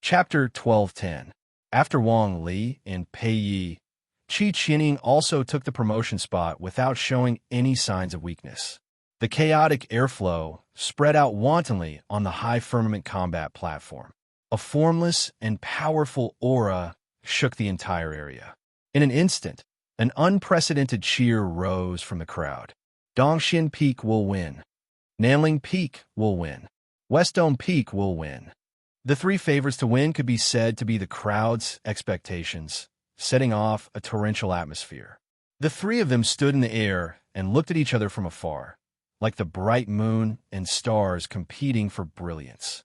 Chapter 1210. After Wang Li and Pei Yi, Qi Qining also took the promotion spot without showing any signs of weakness. The chaotic airflow spread out wantonly on the high firmament combat platform. A formless and powerful aura shook the entire area. In an instant, an unprecedented cheer rose from the crowd. Dongxian Peak will win. Nanling Peak will win. Westdome Peak will win. The three favorites to win could be said to be the crowd's expectations, setting off a torrential atmosphere. The three of them stood in the air and looked at each other from afar, like the bright moon and stars competing for brilliance.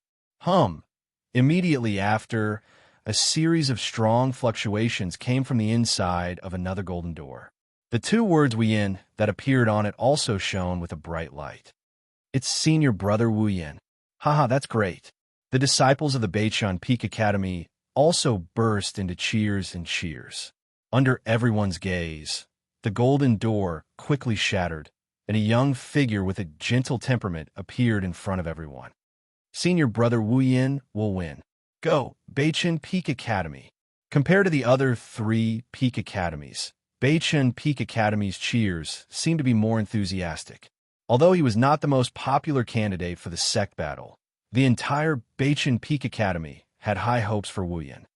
Immediately after, a series of strong fluctuations came from the inside of another golden door. The two words Wu Yin that appeared on it also shone with a bright light. It's senior brother Wu Yin. Haha, that's great. The disciples of the Beichun Peak Academy also burst into cheers and cheers. Under everyone's gaze, the golden door quickly shattered, and a young figure with a gentle temperament appeared in front of everyone. Senior brother Wu Yin will win. Go, Beichun Peak Academy. Compared to the other three Peak Academies, Beichun Peak Academy's cheers seemed to be more enthusiastic. Although he was not the most popular candidate for the sect battle, the entire Beichun Peak Academy had high hopes for Wu Yin.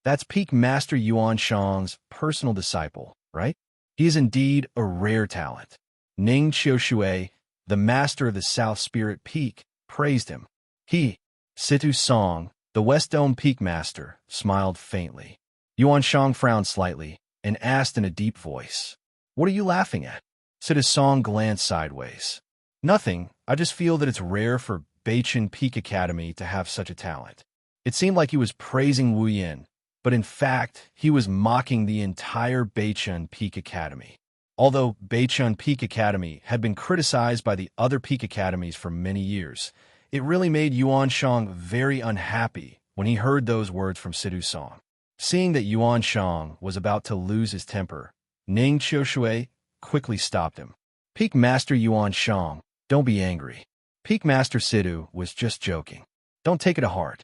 That's Peak Master Yuan Shang's personal disciple, right? He is indeed a rare talent. Ning Qiushui, the master of the South Spirit Peak, praised him. He, Situ Song, the West Dome Peak Master, smiled faintly. Yuan Shang frowned slightly and asked in a deep voice, "What are you laughing at?" Situ Song glanced sideways. "Nothing, I just feel that it's rare for Beichun Peak Academy to have such a talent." It seemed like he was praising Wu Yin, but in fact, he was mocking the entire Beichun Peak Academy. Although Beichun Peak Academy had been criticized by the other Peak Academies for many years, it really made Yuan Shang very unhappy when he heard those words from Situ Song. Seeing that Yuan Shang was about to lose his temper, Ning Qiushui quickly stopped him. "Peak Master Yuan Shang, don't be angry. Peak Master Situ was just joking. Don't take it to heart."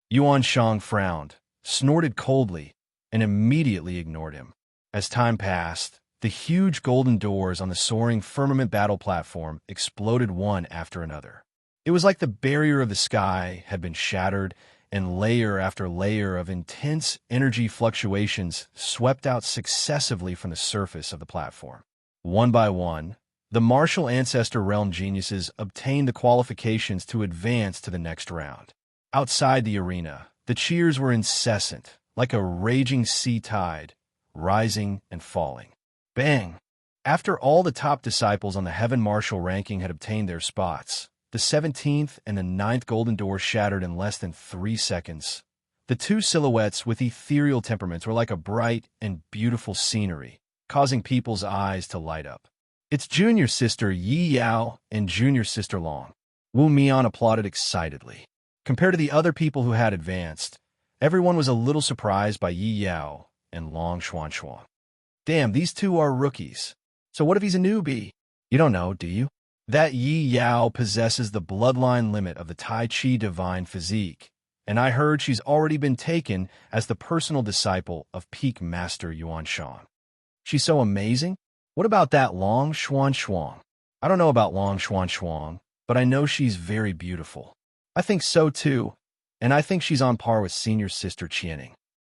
Yuan Shang frowned, snorted coldly, and immediately ignored him. As time passed, the huge golden doors on the soaring firmament battle platform exploded one after another. It was like the barrier of the sky had been shattered, and layer after layer of intense energy fluctuations swept out successively from the surface of the platform. One by one, the martial ancestor realm geniuses obtained the qualifications to advance to the next round. Outside the arena, the cheers were incessant, like a raging sea tide, rising and falling. Bang! After all the top disciples on the Heaven Martial ranking had obtained their spots, the 17th and the 9th golden doors shattered in less than 3 seconds. The two silhouettes with ethereal temperaments were like a bright and beautiful scenery, causing people's eyes to light up. It's junior sister Yi Yao and junior sister Long. Wu Mian applauded excitedly. Compared to the other people who had advanced, everyone was a little surprised by Yi Yao and Long Xuanxuan. Damn, these two are rookies. So what if he's a newbie? You don't know, do you? That Yi Yao possesses the bloodline limit of the Tai Chi divine physique, and I heard she's already been taken as the personal disciple of Peak Master Yuan Shang. She's so amazing? What about that Long Xuanxuan? I don't know about Long Xuanxuan, but I know she's very beautiful. I think so too, and I think she's on par with senior sister Qianing.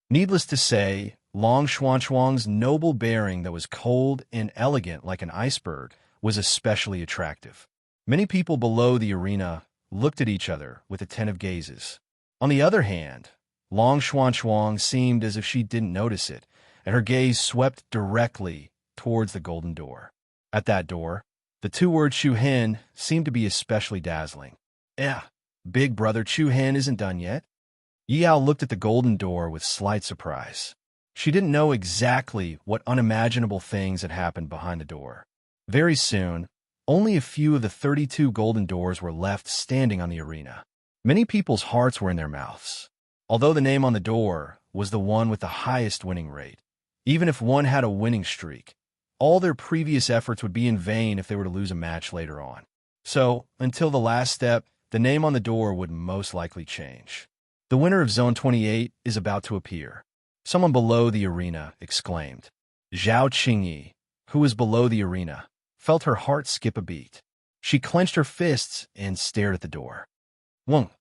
Needless to say, Long Xuanxuang's noble bearing that was cold and elegant like an iceberg was especially attractive. Many people below the arena looked at each other with attentive gazes. On the other hand, Long Xuanxuang seemed as if she didn't notice it, and her gaze swept directly towards the golden door. At that door, the two-word Chu Hen seemed to be especially dazzling. Big brother Chu Hen isn't done yet. Yi Yao looked at the golden door with slight surprise. She didn't know exactly what unimaginable things had happened behind the door. Very soon, only a few of the 32 golden doors were left standing on the arena. Many people's hearts were in their mouths. Although the name on the door was the one with the highest winning rate, even if one had a winning streak, all their previous efforts would be in vain if they were to lose a match later on. So, until the last step, the name on the door would most likely change. The winner of Zone 28 is about to appear. Someone below the arena exclaimed. Zhao Qingyi, who was below the arena, felt her heart skip a beat. She clenched her fists and stared at the door. Whoa!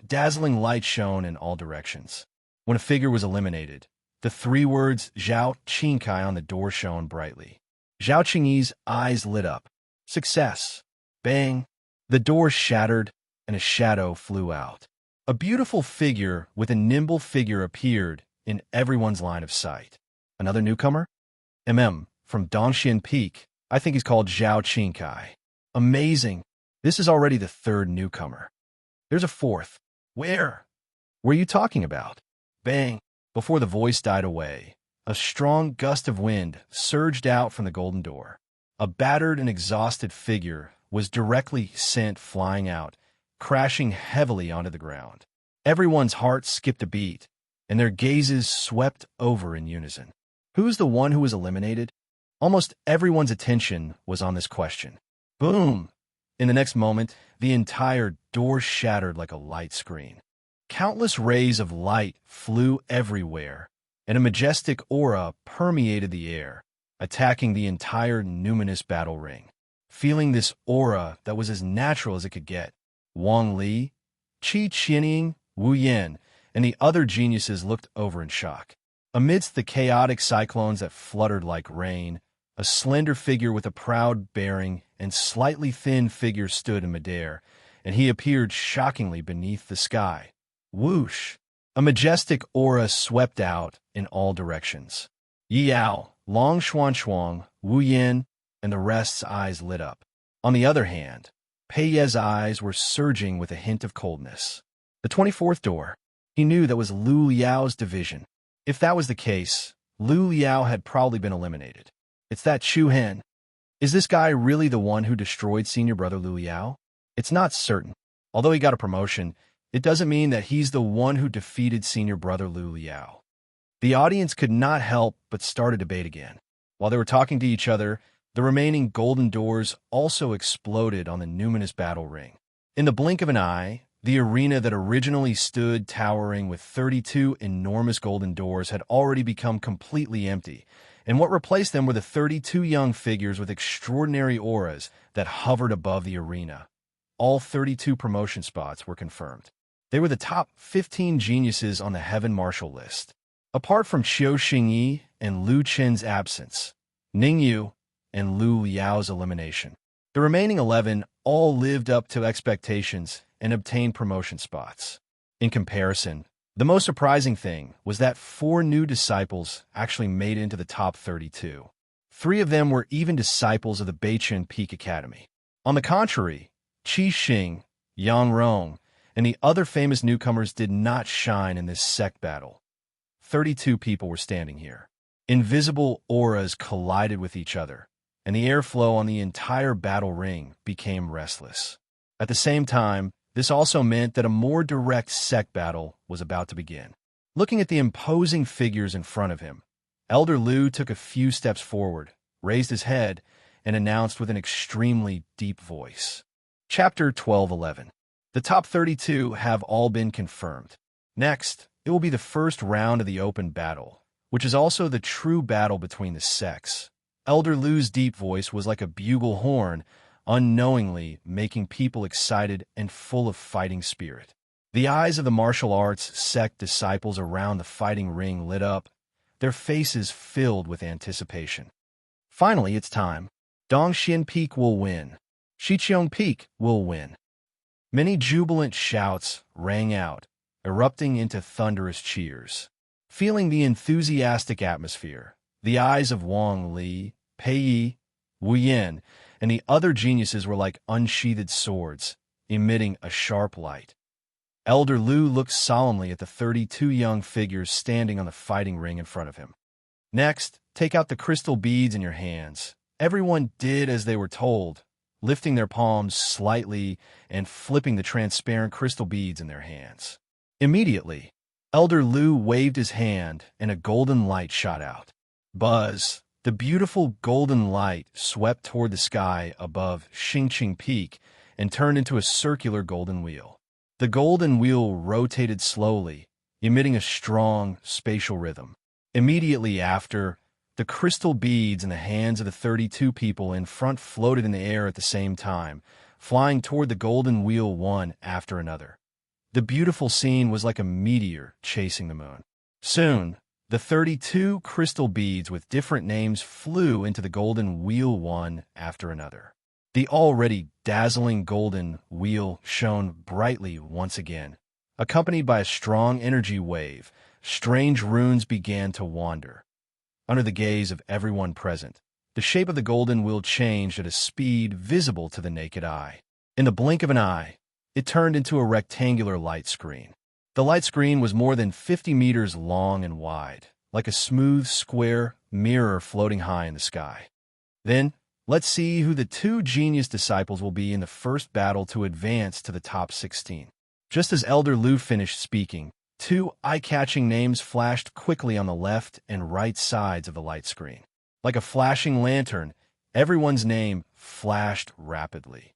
Dazzling light shone in all directions. When a figure was eliminated, the three words Zhao Qingkai on the door shone brightly. Zhao Qingyi's eyes lit up. Success! Bang! The door shattered, and a shadow flew out. A beautiful figure with a nimble figure appeared in everyone's line of sight. Another newcomer? From Dongxian Peak. I think he's called Zhao Qingkai. Amazing! This is already the third newcomer. There's a fourth. Where? Were you talking about? Bang! Before the voice died away, a strong gust of wind surged out from the golden door. A battered and exhausted figure was directly sent flying out, crashing heavily onto the ground. Everyone's hearts skipped a beat, and their gazes swept over in unison. Who's the one who was eliminated? Almost everyone's attention was on this question. Boom! In the next moment, the entire door shattered like a light screen. Countless rays of light flew everywhere, and a majestic aura permeated the air, attacking the entire numinous battle ring. Feeling this aura that was as natural as it could get, Wang Li, Qi Qining, Wu Yan, and the other geniuses looked over in shock. Amidst the chaotic cyclones that fluttered like rain, a slender figure with a proud bearing and slightly thin figure stood in midair, and he appeared shockingly beneath the sky. Whoosh! A majestic aura swept out in all directions. Yao, Long Xuan, Wu Yin, and the rest's eyes lit up. On the other hand, Pei Ye's eyes were surging with a hint of coldness. The 24th door. He knew that was Lu Liao's division. If that was the case, Lu Liao had probably been eliminated. It's that Chu Hen. Is this guy really the one who destroyed senior brother Lu Liao? It's not certain. Although he got a promotion, it doesn't mean that he's the one who defeated senior brother Lu Liao. The audience could not help but start a debate again. While they were talking to each other, the remaining golden doors also exploded on the numinous battle ring. In the blink of an eye, the arena that originally stood towering with 32 enormous golden doors had already become completely empty, and what replaced them were the 32 young figures with extraordinary auras that hovered above the arena. All 32 promotion spots were confirmed. They were the top 15 geniuses on the Heaven Marshal list. Apart from Qiu Xingyi and Lu Qin's absence, Ning Yu and Lu Liao's elimination, the remaining 11 all lived up to expectations and obtained promotion spots. In comparison, the most surprising thing was that 4 new disciples actually made it into the top 32. 3 of them were even disciples of the Beichen Peak Academy. On the contrary, Qi Xing, Yang Rong, and the other famous newcomers did not shine in this sect battle. 32 people were standing here. Invisible auras collided with each other, and the airflow on the entire battle ring became restless. At the same time, this also meant that a more direct sect battle was about to begin. Looking at the imposing figures in front of him, Elder Lu took a few steps forward, raised his head, and announced with an extremely deep voice. Chapter 12:11. The top 32 have all been confirmed. Next, it will be the first round of the open battle, which is also the true battle between the sects. Elder Lu's deep voice was like a bugle horn, unknowingly making people excited and full of fighting spirit. The eyes of the martial arts sect disciples around the fighting ring lit up, their faces filled with anticipation. Finally, it's time. Dongxian Peak will win. Shiqiong Peak will win. Many jubilant shouts rang out, erupting into thunderous cheers. Feeling the enthusiastic atmosphere, the eyes of Wang Li, Pei Yi, Wu Yan, and the other geniuses were like unsheathed swords, emitting a sharp light. Elder Lu looked solemnly at the 32 young figures standing on the fighting ring in front of him. Next, take out the crystal beads in your hands. Everyone did as they were told, lifting their palms slightly and flipping the transparent crystal beads in their hands. Immediately, Elder Lu waved his hand and a golden light shot out. Buzz! The beautiful golden light swept toward the sky above Xingqing Peak and turned into a circular golden wheel. The golden wheel rotated slowly, emitting a strong spatial rhythm. Immediately after, the crystal beads in the hands of the 32 people in front floated in the air at the same time, flying toward the golden wheel one after another. The beautiful scene was like a meteor chasing the moon. Soon, the 32 crystal beads with different names flew into the golden wheel one after another. The already dazzling golden wheel shone brightly once again. Accompanied by a strong energy wave, strange runes began to wander. Under the gaze of everyone present, the shape of the golden wheel changed at a speed visible to the naked eye. In the blink of an eye, it turned into a rectangular light screen. The light screen was more than 50 meters long and wide, like a smooth, square mirror floating high in the sky. Then, let's see who the two genius disciples will be in the first battle to advance to the top 16. Just as Elder Lu finished speaking, two eye-catching names flashed quickly on the left and right sides of the light screen. Like a flashing lantern, everyone's name flashed rapidly.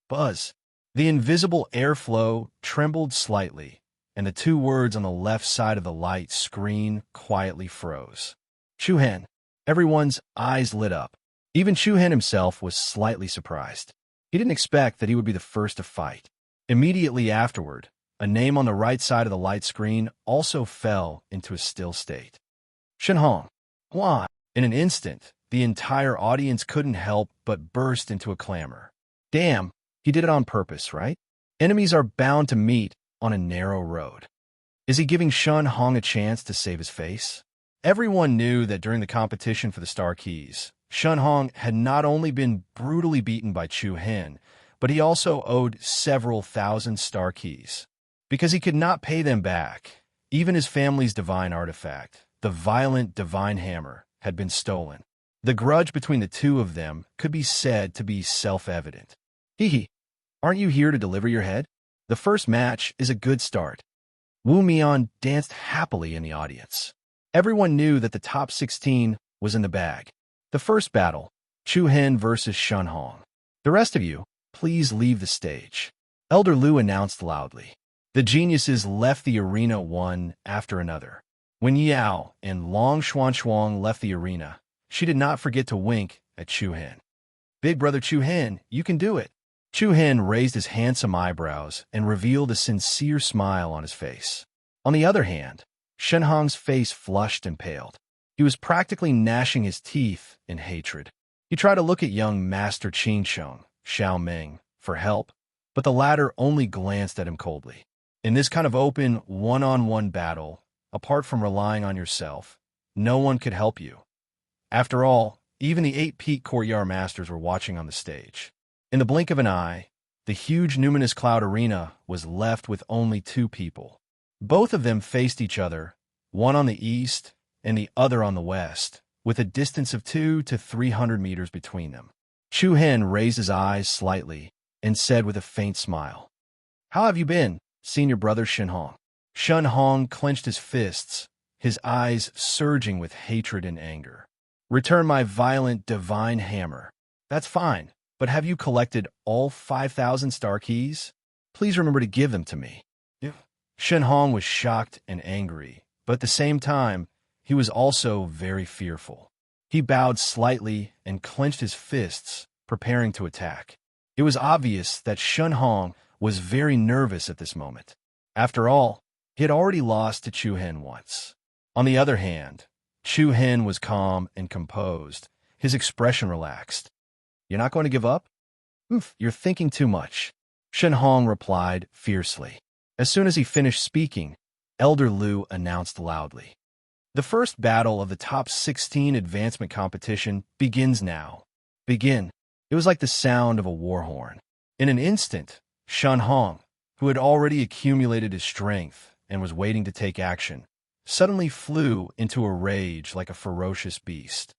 Buzz. The invisible airflow trembled slightly, and the two words on the left side of the light screen quietly froze. Chuhan. Everyone's eyes lit up. Even Chuhan himself was slightly surprised. He didn't expect that he would be the first to fight. Immediately afterward, a name on the right side of the light screen also fell into a still state. Shenhong. Why? In an instant, the entire audience couldn't help but burst into a clamor. Damn, he did it on purpose, right? Enemies are bound to meet on a narrow road. Is he giving Shenhong a chance to save his face? Everyone knew that during the competition for the Star Keys, Shenhong had not only been brutally beaten by Chu Hen, but he also owed several thousand Star Keys. Because he could not pay them back, even his family's divine artifact, the violent divine hammer, had been stolen. The grudge between the two of them could be said to be self-evident. Hee, aren't you here to deliver your head? The first match is a good start. Wu Mian danced happily in the audience. Everyone knew that the top 16 was in the bag. The first battle, Chu Hen versus Shenhong. The rest of you, please leave the stage. Elder Lu announced loudly. The geniuses left the arena one after another. When Yao and Long Xuanchuang left the arena, she did not forget to wink at Chu Hen. Big brother Chu Hen, you can do it. Chu Hen raised his handsome eyebrows and revealed a sincere smile on his face. On the other hand, Shenhong's face flushed and paled. He was practically gnashing his teeth in hatred. He tried to look at young Master Qingsheng, Xiao Ming, for help, but the latter only glanced at him coldly. In this kind of open, one-on-one battle, apart from relying on yourself, no one could help you. After all, even the 8 peak courtyard masters were watching on the stage. In the blink of an eye, the huge numinous cloud arena was left with only 2 people. Both of them faced each other, one on the east and the other on the west, with a distance of 200 to 300 meters between them. Chu Hen raised his eyes slightly and said with a faint smile, "How have you been, senior brother Shenhong?" Shenhong clenched his fists, his eyes surging with hatred and anger. "Return my violent divine hammer. That's fine, but have you collected all 5,000 star keys? Please remember to give them to me." Shenhong was shocked and angry, but at the same time, he was also very fearful. He bowed slightly and clenched his fists, preparing to attack. It was obvious that Shenhong was very nervous at this moment. After all, he had already lost to Chu Hen once. On the other hand, Chu Hen was calm and composed, his expression relaxed. "You're not going to give up?" You're thinking too much," Shenhong replied fiercely. As soon as he finished speaking, Elder Lu announced loudly, "The first battle of the top 16 advancement competition begins now." Begin. It was like the sound of a war horn. In an instant, Shenhong, who had already accumulated his strength and was waiting to take action, suddenly flew into a rage like a ferocious beast.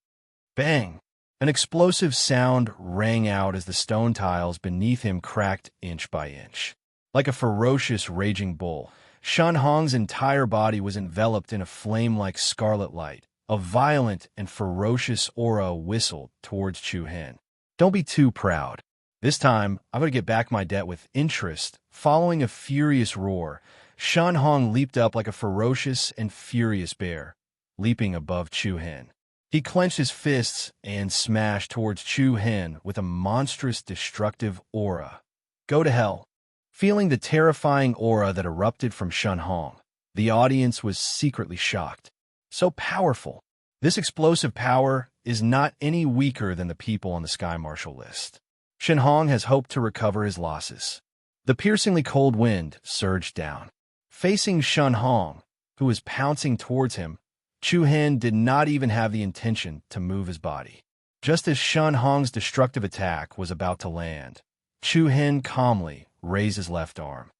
Bang! An explosive sound rang out as the stone tiles beneath him cracked inch by inch. Like a ferocious raging bull, Shenhong's entire body was enveloped in a flame-like scarlet light. A violent and ferocious aura whistled towards Chu Hen. "Don't be too proud. This time, I'm going to get back my debt with interest. Following a furious roar, Shen Hong leaped up like a ferocious and furious bear, leaping above Chu Hen. He clenched his fists and smashed towards Chu Hen with a monstrous destructive aura. Go to hell. Feeling the terrifying aura that erupted from Shen Hong, the audience was secretly shocked. So powerful. This explosive power is not any weaker than the people on the Sky Marshal list. Shen Hong has hoped to recover his losses. The piercingly cold wind surged down. Facing Shen Hong, who was pouncing towards him, Chu Hen did not even have the intention to move his body. Just as Shen Hong's destructive attack was about to land, Chu Hen calmly raised his left arm.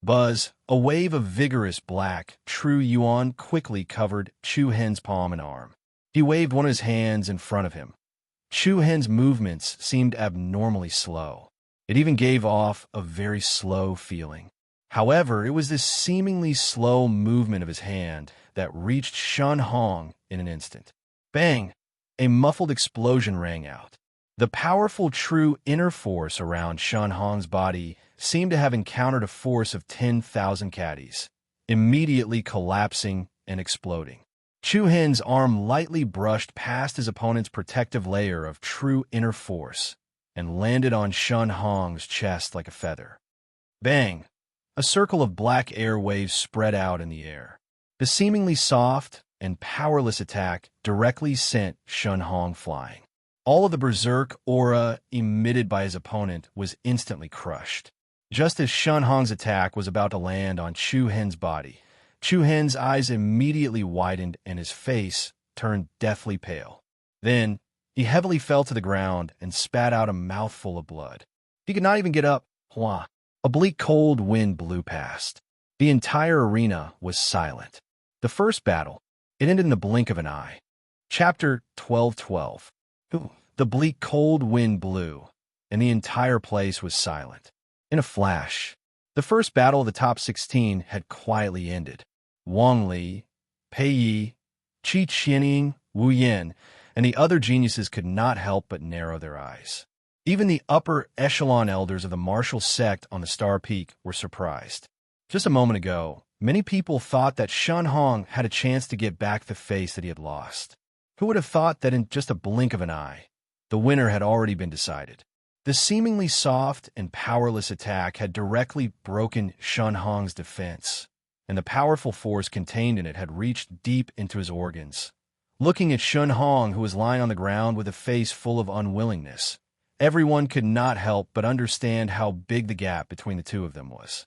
Buzz, a wave of vigorous black, true yuan quickly covered Chu Hen's palm and arm. He waved one of his hands in front of him. Chu Hen's movements seemed abnormally slow. It even gave off a very slow feeling. However, it was this seemingly slow movement of his hand that reached Shen Hong in an instant. Bang! A muffled explosion rang out. The powerful true inner force around Shen Hong's body seemed to have encountered a force of 10,000 caddies, immediately collapsing and exploding. Chu Hen's arm lightly brushed past his opponent's protective layer of true inner force and landed on Shen Hong's chest like a feather. Bang! A circle of black air waves spread out in the air. The seemingly soft and powerless attack directly sent Shen Hong flying. All of the berserk aura emitted by his opponent was instantly crushed. Just as Shen Hong's attack was about to land on Chu Hen's body, Chu Hen's eyes immediately widened and his face turned deathly pale. Then, he heavily fell to the ground and spat out a mouthful of blood. He could not even get up. Hua! A bleak cold wind blew past. The entire arena was silent. The first battle, it ended in the blink of an eye. Chapter 12:12. The bleak cold wind blew, and the entire place was silent. In a flash, the first battle of the top 16 had quietly ended. Wang Li, Pei Yi, Qi Qianying, Wu Yan, and the other geniuses could not help but narrow their eyes. Even the upper echelon elders of the martial sect on the Star Peak were surprised. Just a moment ago, many people thought that Shen Hong had a chance to get back the face that he had lost. Who would have thought that in just a blink of an eye, the winner had already been decided? The seemingly soft and powerless attack had directly broken Shen Hong's defense, and the powerful force contained in it had reached deep into his organs. Looking at Shen Hong, who was lying on the ground with a face full of unwillingness, everyone could not help but understand how big the gap between the two of them was.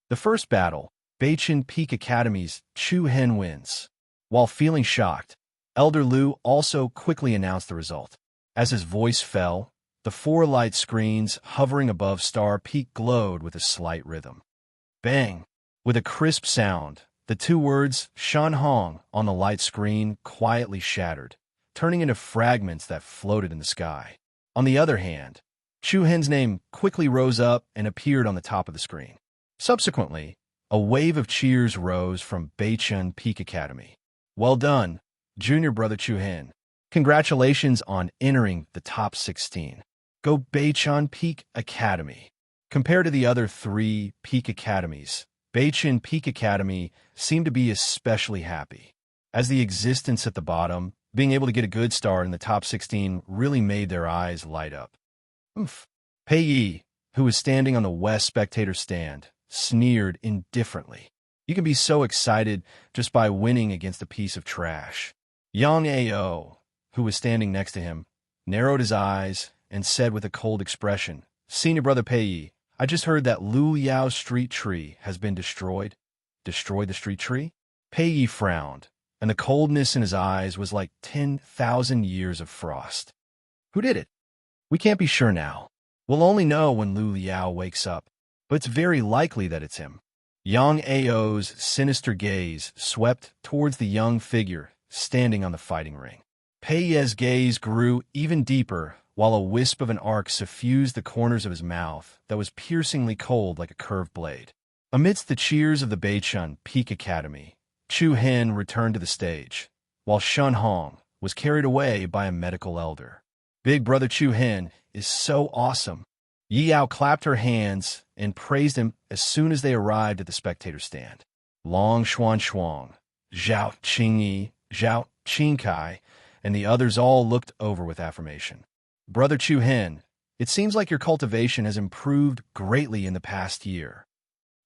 The first battle, Beichen Peak Academy's Chu Hen wins. While feeling shocked, Elder Liu also quickly announced the result. As his voice fell, the 4 light screens hovering above Star Peak glowed with a slight rhythm. Bang! With a crisp sound, the 2 words Shen Hong on the light screen quietly shattered, turning into fragments that floated in the sky. On the other hand, Chu Hen's name quickly rose up and appeared on the top of the screen. Subsequently, a wave of cheers rose from Beichen Peak Academy. Well done, junior brother Chu Hen. Congratulations on entering the top 16. Go Beichen Peak Academy. Compared to the other 3 Peak Academies, Beichen Peak Academy seemed to be especially happy. As the existence at the bottom, being able to get a good start in the top 16 really made their eyes light up. Oof. Pei Yi, who was standing on the west spectator stand, sneered indifferently. You can be so excited just by winning against a piece of trash. Yang Ao, who was standing next to him, narrowed his eyes and said with a cold expression, Senior brother Pei Yi, I just heard that Lu Yao's street tree has been destroyed. Destroyed the street tree? Pei Yi frowned, and the coldness in his eyes was like 10,000 years of frost. Who did it? We can't be sure now. We'll only know when Lu Yao wakes up, but it's very likely that it's him. Yang Ao's sinister gaze swept towards the young figure standing on the fighting ring. Pei Yi's gaze grew even deeper while a wisp of an arc suffused the corners of his mouth that was piercingly cold like a curved blade. Amidst the cheers of the Beichen Peak Academy, Chu Hen returned to the stage, while Shen Hong was carried away by a medical elder. Big brother Chu Hen is so awesome. Yi Ao clapped her hands and praised him as soon as they arrived at the spectator stand. Long Xuan Shuang, Zhao Qingyi, Zhao Qingkai, and the others all looked over with affirmation. Brother Chu Hen, it seems like your cultivation has improved greatly in the past year.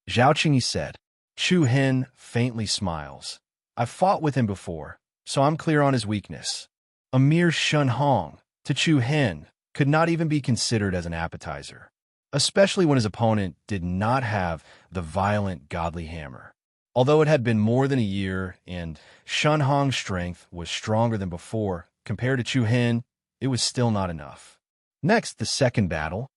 Zhao Qingyi said. Chu Hen faintly smiles. I've fought with him before, so I'm clear on his weakness. A mere Shun Hong to Chu Hen could not even be considered as an appetizer, especially when his opponent did not have the violent godly hammer. Although it had been more than a year and Shun Hong's strength was stronger than before, compared to Chu Hen, it was still not enough. Next, the second battle.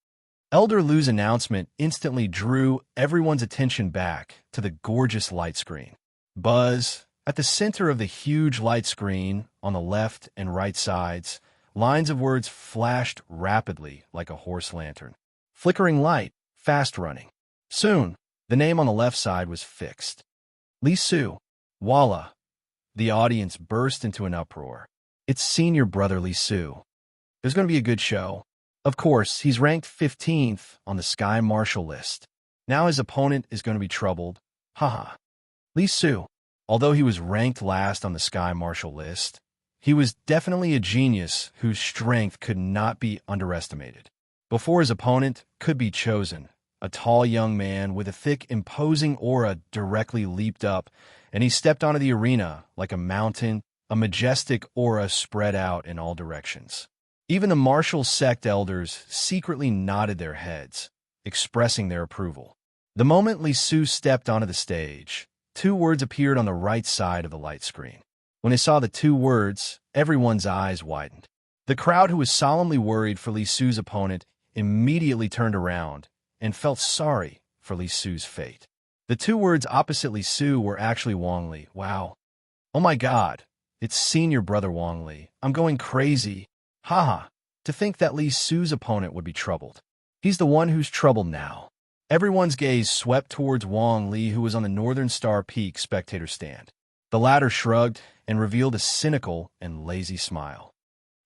Elder Lu's announcement instantly drew everyone's attention back to the gorgeous light screen. Buzz, at the center of the huge light screen on the left and right sides, lines of words flashed rapidly like a horse lantern. Flickering light, fast running. Soon, the name on the left side was fixed. Li Su. Voila. The audience burst into an uproar. It's senior brother Li Su. There's going to be a good show. Of course, he's ranked 15th on the Sky Marshal list. Now his opponent is going to be troubled. Haha. Li Su, although he was ranked last on the Sky Marshal list, he was definitely a genius whose strength could not be underestimated. Before his opponent could be chosen, a tall young man with a thick, imposing aura directly leaped up, and he stepped onto the arena like a mountain, a majestic aura spread out in all directions. Even the martial sect elders secretly nodded their heads, expressing their approval. The moment Li Su stepped onto the stage, two words appeared on the right side of the light screen. When they saw the two words, everyone's eyes widened. The crowd, who was solemnly worried for Li Su's opponent, immediately turned around and felt sorry for Li Su's fate. The two words opposite Li Su were actually Wang Li. Wow. Oh my God. It's senior brother Wang Li. I'm going crazy. Haha, to think that Li Su's opponent would be troubled. He's the one who's troubled now. Everyone's gaze swept towards Wang Li, who was on the Northern Star Peak spectator stand. The latter shrugged and revealed a cynical and lazy smile.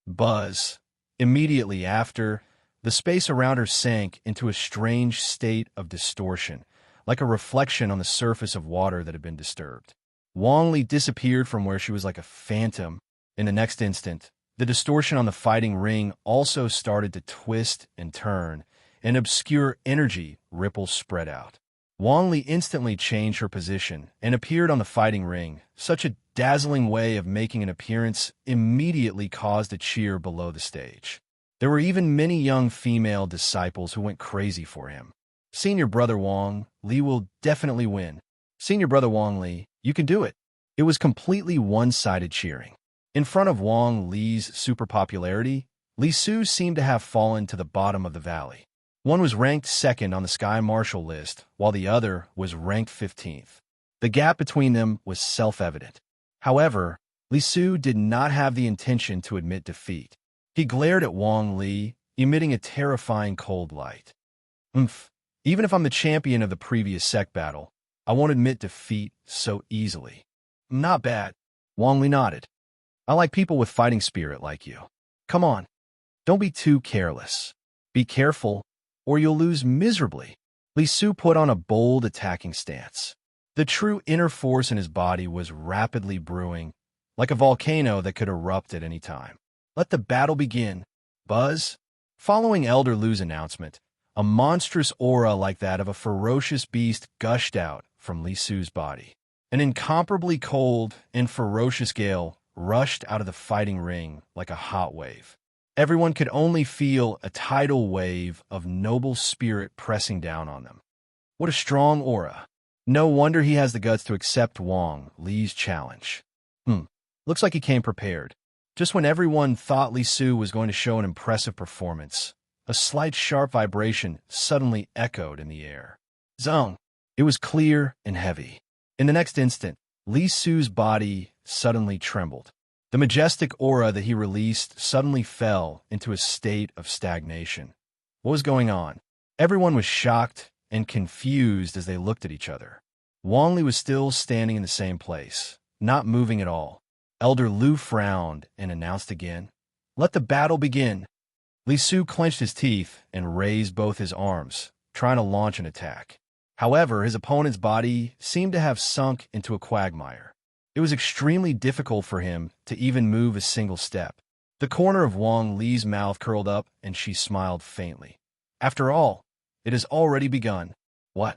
Buzz. Immediately after, the space around her sank into a strange state of distortion, like a reflection on the surface of water that had been disturbed. Wang Li disappeared from where she was like a phantom. In the next instant, the distortion on the fighting ring also started to twist and turn, and obscure energy ripples spread out. Wang Li instantly changed her position and appeared on the fighting ring. Such a dazzling way of making an appearance immediately caused a cheer below the stage. There were even many young female disciples who went crazy for him. Senior brother Wang Li will definitely win. Senior brother Wang Li, you can do it. It was completely one-sided cheering. In front of Wang Li's super popularity, Li Su seemed to have fallen to the bottom of the valley. One was ranked second on the Sky Marshal list, while the other was ranked 15th. The gap between them was self-evident. However, Li Su did not have the intention to admit defeat. He glared at Wang Li, emitting a terrifying cold light. Even if I'm the champion of the previous sect battle, I won't admit defeat so easily. Not bad. Wang Li nodded. I like people with fighting spirit like you. Come on. Don't be too careless. Be careful, or you'll lose miserably. Li Su put on a bold attacking stance. The true inner force in his body was rapidly brewing, like a volcano that could erupt at any time. Let the battle begin. Buzz. Following Elder Lu's announcement, a monstrous aura like that of a ferocious beast gushed out from Li Su's body. An incomparably cold and ferocious gale rushed out of the fighting ring like a hot wave. Everyone could only feel a tidal wave of noble spirit pressing down on them. What a strong aura. No wonder he has the guts to accept Wang Li's challenge. Looks like he came prepared. Just when everyone thought Li Su was going to show an impressive performance, a slight sharp vibration suddenly echoed in the air. Zong! It was clear and heavy. In the next instant, Li Su's body suddenly trembled. The majestic aura that he released suddenly fell into a state of stagnation. What was going on? Everyone was shocked and confused as they looked at each other. Wang Li was still standing in the same place, not moving at all. Elder Lu frowned and announced again, "Let the battle begin." Li Su clenched his teeth and raised both his arms, trying to launch an attack. However, his opponent's body seemed to have sunk into a quagmire. It was extremely difficult for him to even move a single step. The corner of Wang Li's mouth curled up, and she smiled faintly. After all, it has already begun. What?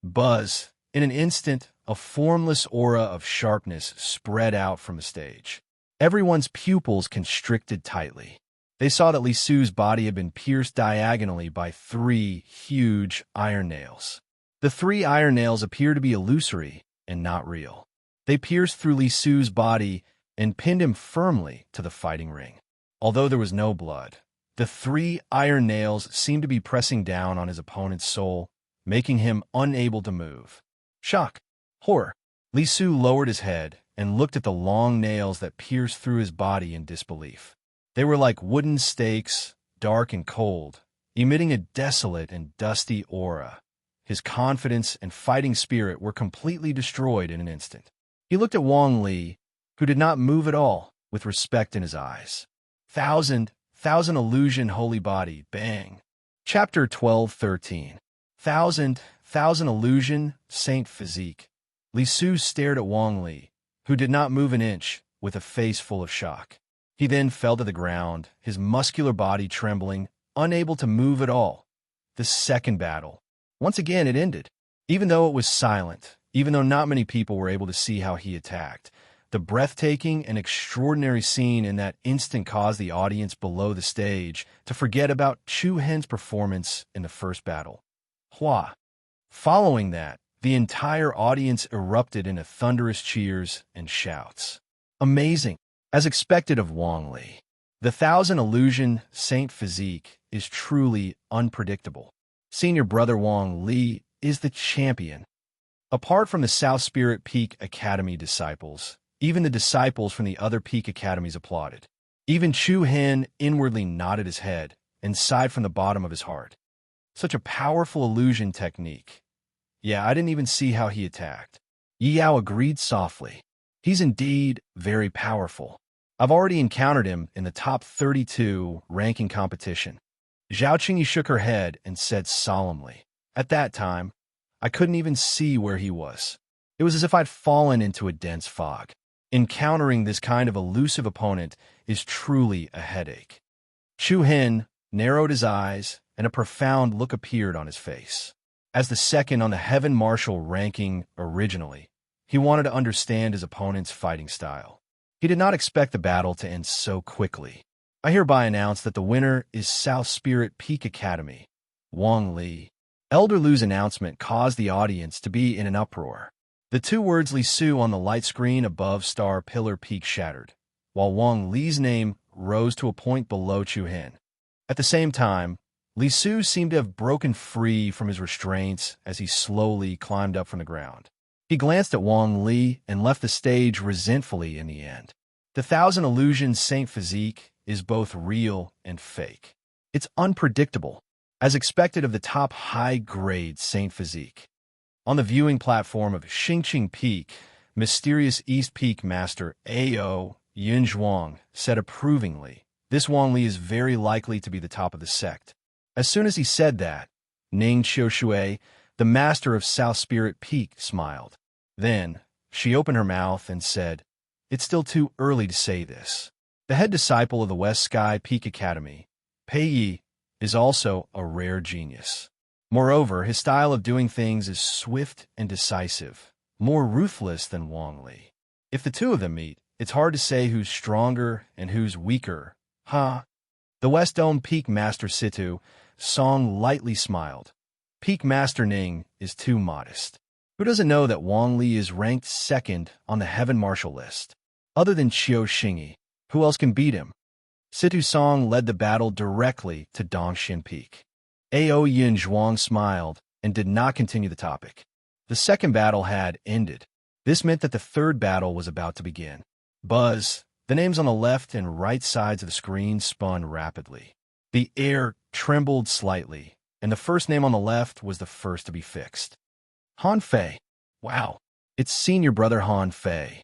Buzz. In an instant, a formless aura of sharpness spread out from the stage. Everyone's pupils constricted tightly. They saw that Li Su's body had been pierced diagonally by 3 huge iron nails. The 3 iron nails appeared to be illusory and not real. They pierced through Li Su's body and pinned him firmly to the fighting ring. Although there was no blood, the 3 iron nails seemed to be pressing down on his opponent's soul, making him unable to move. Shock. Horror. Li Su lowered his head and looked at the long nails that pierced through his body in disbelief. They were like wooden stakes, dark and cold, emitting a desolate and dusty aura. His confidence and fighting spirit were completely destroyed in an instant. He looked at Wang Li, who did not move at all, with respect in his eyes. Thousand illusion holy body, bang. Chapter 12:13. Thousand illusion saint physique. Li Su stared at Wang Li, who did not move an inch, with a face full of shock. He then fell to the ground, his muscular body trembling, unable to move at all. The second battle. Once again it ended. Even though it was silent, even though not many people were able to see how he attacked, the breathtaking and extraordinary scene in that instant caused the audience below the stage to forget about Chu Hen's performance in the first battle. Hua. Following that, the entire audience erupted into thunderous cheers and shouts. Amazing. As expected of Wang Li, the 1,000 illusion saint physique is truly unpredictable. Senior brother Wang Li is the champion. Apart from the South Spirit Peak Academy disciples, even the disciples from the other Peak Academies applauded. Even Chu Hen inwardly nodded his head and sighed from the bottom of his heart. Such a powerful illusion technique. Yeah, I didn't even see how he attacked. Yi Yao agreed softly. He's indeed very powerful. I've already encountered him in the top 32 ranking competition. Zhao Qingyi shook her head and said solemnly, "At that time, I couldn't even see where he was. It was as if I'd fallen into a dense fog. Encountering this kind of elusive opponent is truly a headache." Chu Hen narrowed his eyes, and a profound look appeared on his face. As the second on the Heaven Marshal ranking originally, he wanted to understand his opponent's fighting style. He did not expect the battle to end so quickly. I hereby announce that the winner is South Spirit Peak Academy, Wang Li. Elder Lu's announcement caused the audience to be in an uproar. The 2 words Li Su on the light screen above Star Pillar Peak shattered, while Wang Li's name rose to a point below Chu Hen. At the same time, Li Su seemed to have broken free from his restraints as he slowly climbed up from the ground. He glanced at Wang Li and left the stage resentfully in the end. The 1,000 illusion saint physique is both real and fake. It's unpredictable, as expected of the top high-grade saint physique. On the viewing platform of Xingqing Peak, mysterious East Peak Master A.O. Yunzhuang said approvingly, "This Wang Li is very likely to be the top of the sect." As soon as he said that, Ning Qiushui, the master of South Spirit Peak, smiled. Then, she opened her mouth and said, "It's still too early to say this." The head disciple of the West Sky Peak Academy, Pei Yi, is also a rare genius. Moreover, his style of doing things is swift and decisive, more ruthless than Wang Li. If the 2 of them meet, it's hard to say who's stronger and who's weaker. Huh? The West Dome Peak Master Situ Song lightly smiled. Peak Master Ning is too modest. Who doesn't know that Wang Li is ranked 2nd on the Heaven Marshal list? Other than Qiu Xingyi, who else can beat him? Situ Song led the battle directly to Dongxian Peak. A.O. Yunzhuang smiled and did not continue the topic. The second battle had ended. This meant that the third battle was about to begin. Buzz. The names on the left and right sides of the screen spun rapidly. The air trembled slightly, and the first name on the left was the first to be fixed. Han Fei. Wow, it's senior brother Han Fei.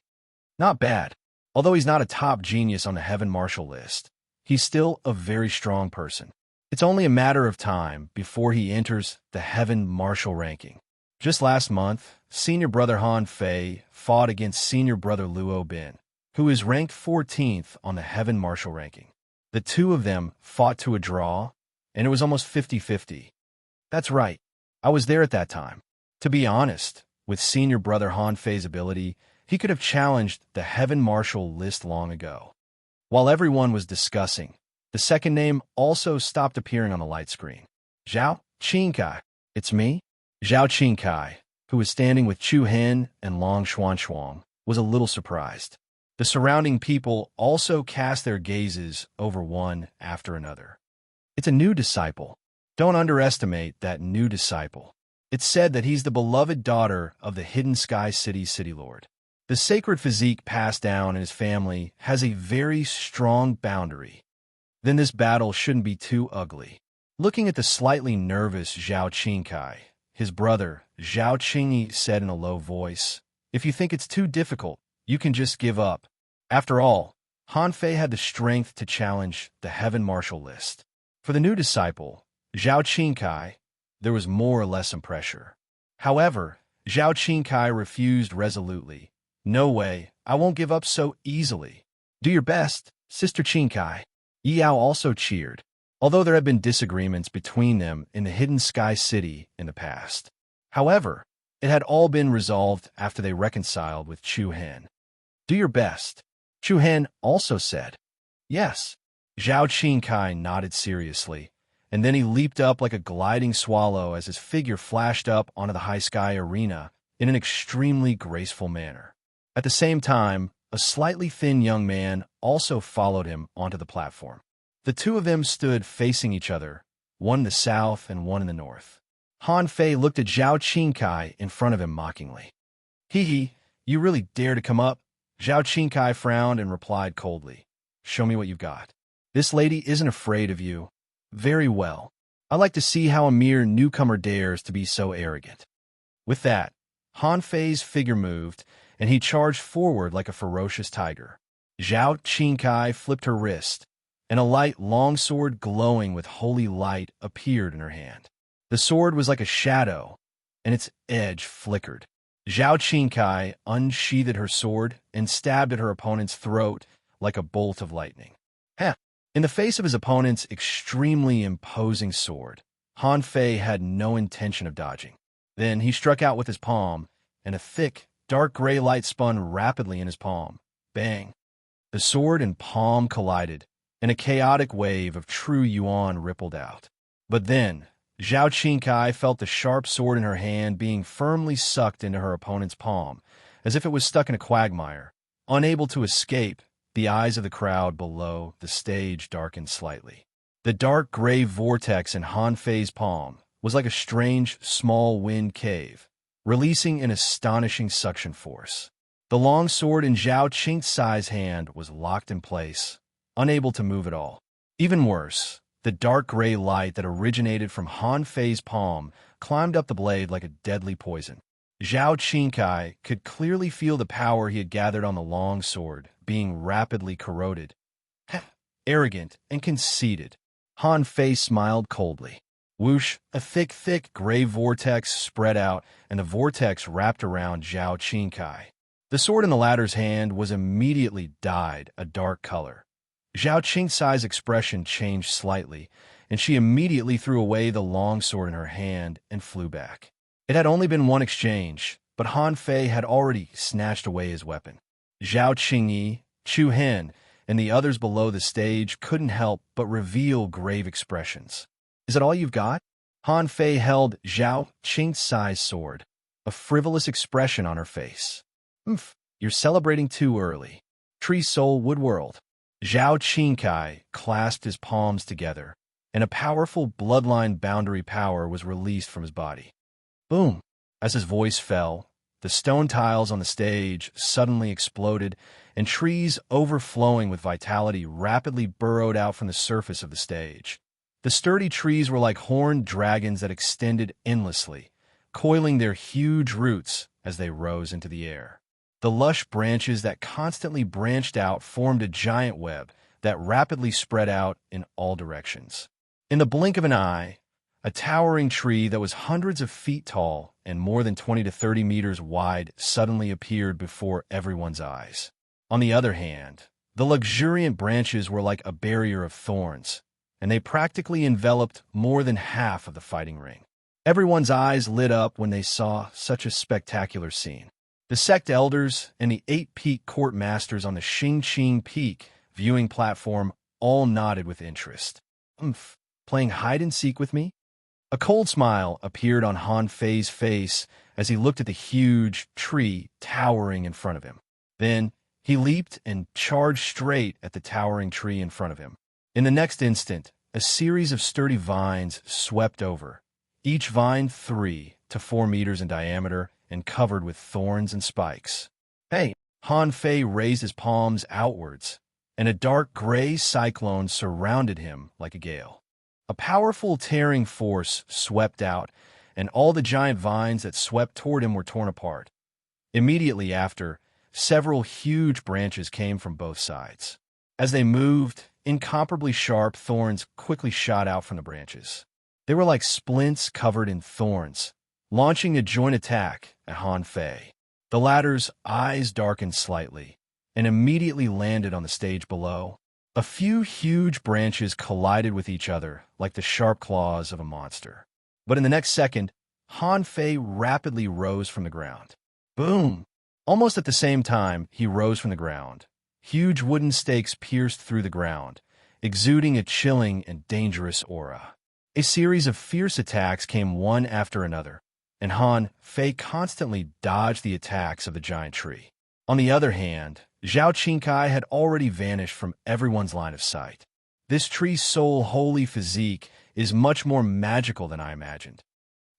Not bad. Although he's not a top genius on the Heaven Marshal list, he's still a very strong person. It's only a matter of time before he enters the Heaven Marshal ranking. Just last month, senior brother Han Fei fought against senior brother Luo Bin, who is ranked 14th on the Heaven Marshal ranking. The two of them fought to a draw, and it was almost 50-50. That's right, I was there at that time. To be honest, with senior brother Han Fei's ability, he could have challenged the Heaven Marshal list long ago. While everyone was discussing, the second name also stopped appearing on the light screen. Zhao Qingkai. It's me? Zhao Qingkai, who was standing with Chu Hen and Long Xuanshuang, was a little surprised. The surrounding people also cast their gazes over one after another. It's a new disciple. Don't underestimate that new disciple. It's said that he's the beloved daughter of the Hidden Sky City Lord. The sacred physique passed down in his family has a very strong boundary. Then this battle shouldn't be too ugly. Looking at the slightly nervous Zhao Qingkai, his brother, Zhao Qingyi, said in a low voice, "If you think it's too difficult, you can just give up." After all, Han Fei had the strength to challenge the Heaven Marshal list. For the new disciple, Zhao Qingkai, there was more or less some pressure. However, Zhao Qingkai refused resolutely. "No way, I won't give up so easily." "Do your best, Sister Qingkai." Yao also cheered, although there had been disagreements between them in the Hidden Sky City in the past. However, it had all been resolved after they reconciled with Chu Hen. "Do your best," Chu Hen also said. "Yes." Zhao Qingkai nodded seriously, and then he leaped up like a gliding swallow as his figure flashed up onto the high sky arena in an extremely graceful manner. At the same time, a slightly thin young man also followed him onto the platform. The two of them stood facing each other, one in the south and one in the north. Han Fei looked at Zhao Qingkai in front of him mockingly. "Hee, you really dare to come up?" Zhao Qingkai frowned and replied coldly, "Show me what you've got." "This lady isn't afraid of you." "Very well. I like to see how a mere newcomer dares to be so arrogant." With that, Han Fei's figure moved, and he charged forward like a ferocious tiger. Zhao Qingkai flipped her wrist, and a light longsword glowing with holy light appeared in her hand. The sword was like a shadow, and its edge flickered. Zhao Qingkai unsheathed her sword and stabbed at her opponent's throat like a bolt of lightning. Heh! In the face of his opponent's extremely imposing sword, Han Fei had no intention of dodging. Then he struck out with his palm, and a thick, dark gray light spun rapidly in his palm. Bang! The sword and palm collided, and a chaotic wave of true yuan rippled out. But then, Zhao Qingkai felt the sharp sword in her hand being firmly sucked into her opponent's palm, as if it was stuck in a quagmire. Unable to escape, the eyes of the crowd below the stage darkened slightly. The dark gray vortex in Han Fei's palm was like a strange, small wind cave, releasing an astonishing suction force. The long sword in Zhao Qingcai's hand was locked in place, unable to move at all. Even worse, the dark gray light that originated from Han Fei's palm climbed up the blade like a deadly poison. Zhao Qingkai could clearly feel the power he had gathered on the long sword being rapidly corroded. Arrogant and conceited, Han Fei smiled coldly. Whoosh, a thick gray vortex spread out, and the vortex wrapped around Zhao Qingkai. The sword in the latter's hand was immediately dyed a dark color. Zhao Qingcai's expression changed slightly, and she immediately threw away the long sword in her hand and flew back. It had only been one exchange, but Han Fei had already snatched away his weapon. Zhao Qingyi, Chu Hen, and the others below the stage couldn't help but reveal grave expressions. "Is it all you've got?" Han Fei held Zhao Qingcai's sword, a frivolous expression on her face. You're celebrating too early." Tree Soul Woodworld. Zhao Qingkai clasped his palms together, and a powerful bloodline boundary power was released from his body. Boom! As his voice fell, the stone tiles on the stage suddenly exploded, and trees overflowing with vitality rapidly burrowed out from the surface of the stage. The sturdy trees were like horned dragons that extended endlessly, coiling their huge roots as they rose into the air. The lush branches that constantly branched out formed a giant web, that rapidly spread out in all directions. In the blink of an eye, a towering tree that was hundreds of feet tall and more than 20 to 30 meters wide suddenly appeared before everyone's eyes. On the other hand, the luxuriant branches were like a barrier of thorns, and they practically enveloped more than half of the fighting ring. Everyone's eyes lit up when they saw such a spectacular scene. The sect elders and the 8-peak court masters on the Xingqing Peak viewing platform all nodded with interest. Playing hide-and-seek with me? A cold smile appeared on Han Fei's face as he looked at the huge tree towering in front of him. Then, he leaped and charged straight at the towering tree in front of him. In the next instant, a series of sturdy vines swept over, each vine 3 to 4 meters in diameter and covered with thorns and spikes. Hey! Han Fei raised his palms outwards, and a dark gray cyclone surrounded him like a gale. A powerful tearing force swept out, and all the giant vines that swept toward him were torn apart. Immediately after, several huge branches came from both sides. As they moved, incomparably sharp thorns quickly shot out from the branches. They were like splints covered in thorns, launching a joint attack at Han Fei. The latter's eyes darkened slightly, and immediately landed on the stage below. A few huge branches collided with each other like the sharp claws of a monster. But in the next second, Han Fei rapidly rose from the ground. Boom! Almost at the same time he rose from the ground, huge wooden stakes pierced through the ground, exuding a chilling and dangerous aura. A series of fierce attacks came one after another, and Han Fei constantly dodged the attacks of the giant tree. On the other hand, Zhao Qingkai had already vanished from everyone's line of sight. This tree's sole holy physique is much more magical than I imagined.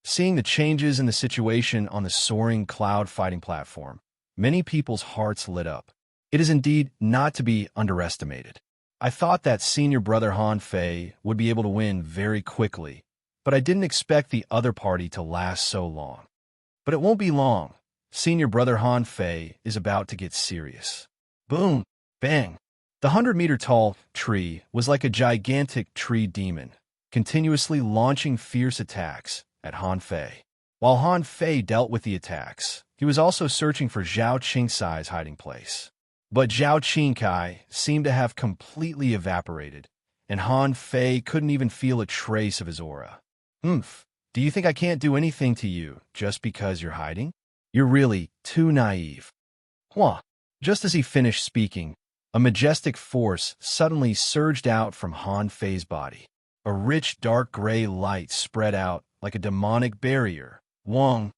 Seeing the changes in the situation on the soaring cloud fighting platform, many people's hearts lit up. It is indeed not to be underestimated. I thought that senior brother Han Fei would be able to win very quickly, but I didn't expect the other party to last so long. But it won't be long. Senior brother Han Fei is about to get serious. Boom! Bang! The 100-meter-tall tree was like a gigantic tree demon, continuously launching fierce attacks at Han Fei. While Han Fei dealt with the attacks, he was also searching for Zhao Qingcai's hiding place. But Zhao Qingcai seemed to have completely evaporated, and Han Fei couldn't even feel a trace of his aura. Do you think I can't do anything to you just because you're hiding? You're really too naive. Huh. Just as he finished speaking, a majestic force suddenly surged out from Han Fei's body. A rich dark gray light spread out like a demonic barrier. Wong!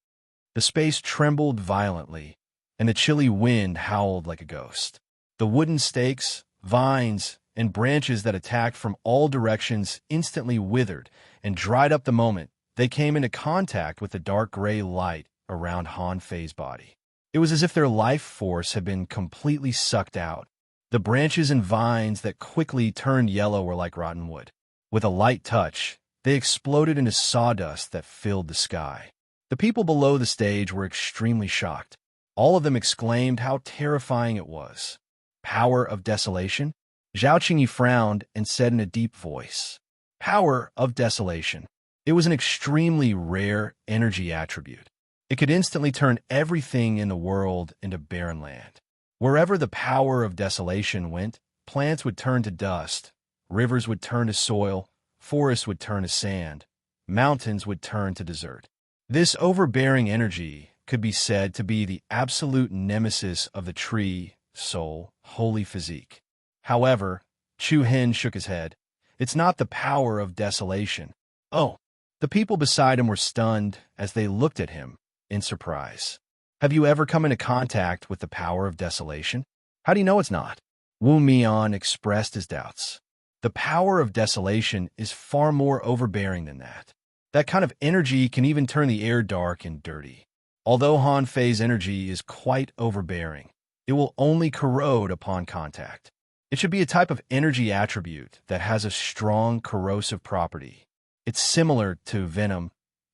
The space trembled violently, and the chilly wind howled like a ghost. The wooden stakes, vines, and branches that attacked from all directions instantly withered and dried up the moment they came into contact with the dark gray light around Han Fei's body. It was as if their life force had been completely sucked out. The branches and vines that quickly turned yellow were like rotten wood. With a light touch, they exploded into sawdust that filled the sky. The people below the stage were extremely shocked. All of them exclaimed how terrifying it was. Power of desolation? Zhao Qingyi frowned and said in a deep voice, Power of desolation. It was an extremely rare energy attribute. It could instantly turn everything in the world into barren land. Wherever the power of desolation went, plants would turn to dust, rivers would turn to soil, forests would turn to sand, mountains would turn to desert. This overbearing energy could be said to be the absolute nemesis of the tree, soul, holy physique. However, Chu Hen shook his head. It's not the power of desolation. Oh, the people beside him were stunned as they looked at him in surprise. Have you ever come into contact with the power of desolation? How do you know it's not? Wu Mian expressed his doubts. The power of desolation is far more overbearing than that. That kind of energy can even turn the air dark and dirty. Although Han Fei's energy is quite overbearing, it will only corrode upon contact. It should be a type of energy attribute that has a strong corrosive property. It's similar to venom.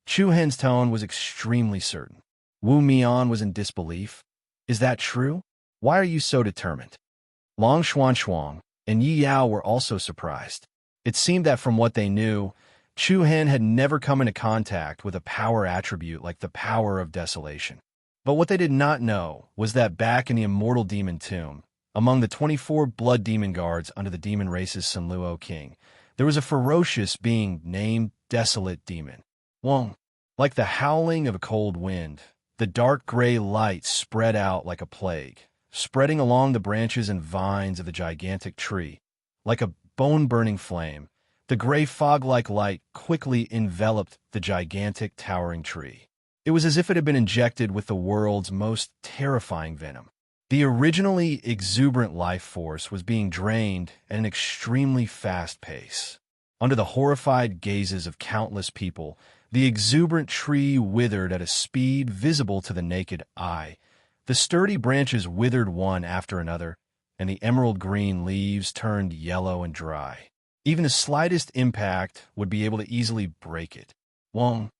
Chu Hen's tone was extremely certain. Wu Mian was in disbelief. Is that true? Why are you so determined? Long Xuan Xuang, and Yi Yao were also surprised. It seemed that from what they knew, Chu Hen had never come into contact with a power attribute like the power of desolation. But what they did not know was that back in the immortal demon tomb, among the 24 blood demon guards under the demon race's Sunluo king, there was a ferocious being named Desolate Demon. Wong. Like the howling of a cold wind, the dark gray light spread out like a plague, spreading along the branches and vines of the gigantic tree. Like a bone-burning flame, the gray fog-like light quickly enveloped the gigantic towering tree. It was as if it had been injected with the world's most terrifying venom. The originally exuberant life force was being drained at an extremely fast pace. Under the horrified gazes of countless people, the exuberant tree withered at a speed visible to the naked eye. The sturdy branches withered one after another, and the emerald green leaves turned yellow and dry. Even the slightest impact would be able to easily break it. Wong.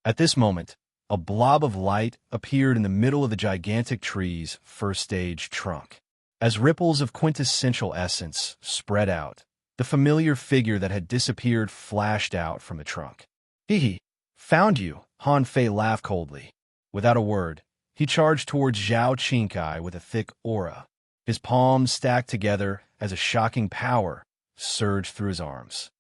At this moment, a blob of light appeared in the middle of the gigantic tree's first-stage trunk. As ripples of quintessential essence spread out, the familiar figure that had disappeared flashed out from the trunk. Hee. Found you, Han Fei laughed coldly. Without a word, he charged towards Zhao Qingkai with a thick aura. His palms stacked together as a shocking power surged through his arms.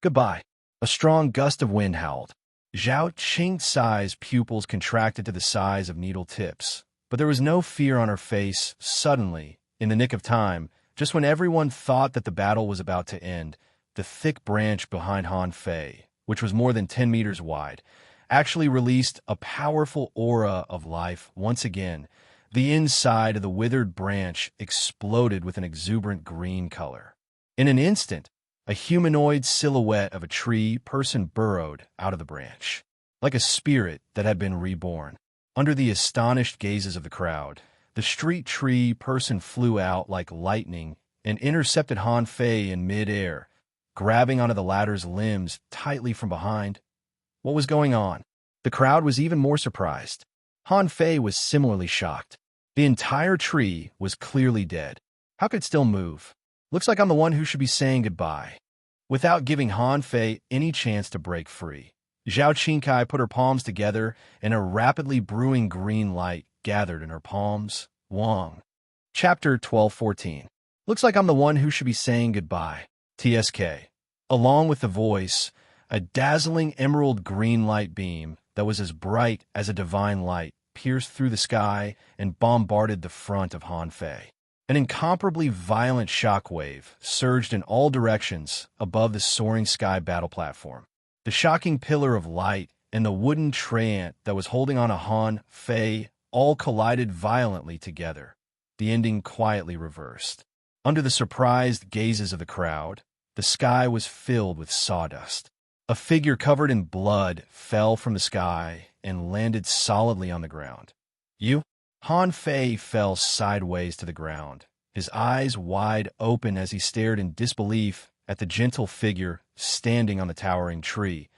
Goodbye. A strong gust of wind howled. Zhao Qingcai's pupils contracted to the size of needle tips, but there was no fear on her face. Suddenly, in the nick of time, just when everyone thought that the battle was about to end, the thick branch behind Han Fei, which was more than 10 meters wide, actually released a powerful aura of life once again. The inside of the withered branch exploded with an exuberant green color. In an instant, a humanoid silhouette of a tree person burrowed out of the branch, like a spirit that had been reborn. Under the astonished gazes of the crowd, the street tree person flew out like lightning and intercepted Han Fei in mid-air, grabbing onto the latter's limbs tightly from behind. What was going on? The crowd was even more surprised. Han Fei was similarly shocked. The entire tree was clearly dead. How could it still move? Looks like I'm the one who should be saying goodbye. Without giving Han Fei any chance to break free, Zhao Qingkai put her palms together and a rapidly brewing green light gathered in her palms. Wong. Chapter 12:14. Looks like I'm the one who should be saying goodbye. TSK. Along with the voice, a dazzling emerald green light beam that was as bright as a divine light pierced through the sky and bombarded the front of Han Fei. An incomparably violent shockwave surged in all directions above the soaring sky battle platform. The shocking pillar of light and the wooden treant that was holding on to Han Fei all collided violently together, the ending quietly reversed. Under the surprised gazes of the crowd, the sky was filled with sawdust. A figure covered in blood fell from the sky and landed solidly on the ground. You? Han Fei fell sideways to the ground, his eyes wide open as he stared in disbelief at the gentle figure standing on the towering tree.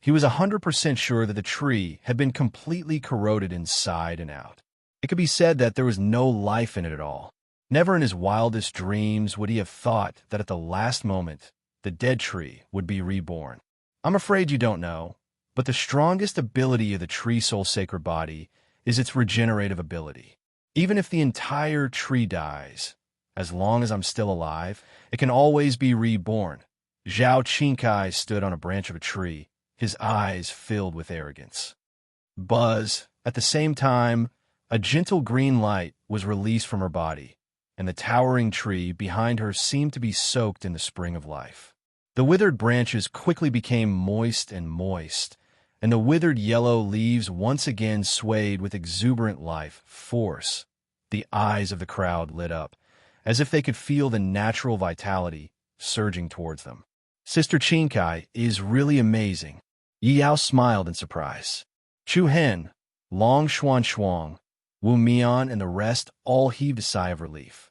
He was 100% sure that the tree had been completely corroded inside and out. It could be said that there was no life in it at all. Never in his wildest dreams would he have thought that at the last moment, the dead tree would be reborn. I'm afraid you don't know, but the strongest ability of the tree soul sacred body is its regenerative ability. Even if the entire tree dies, as long as I'm still alive, it can always be reborn. Zhao Qingkai stood on a branch of a tree, his eyes filled with arrogance. Buzz. At the same time, a gentle green light was released from her body, and the towering tree behind her seemed to be soaked in the spring of life. The withered branches quickly became moist, and the withered yellow leaves once again swayed with exuberant life force. The eyes of the crowd lit up, as if they could feel the natural vitality surging towards them. Sister Qingkai is really amazing. Yi Yao smiled in surprise. Chu Hen, Long Xuan, Wu Mian, and the rest all heaved a sigh of relief.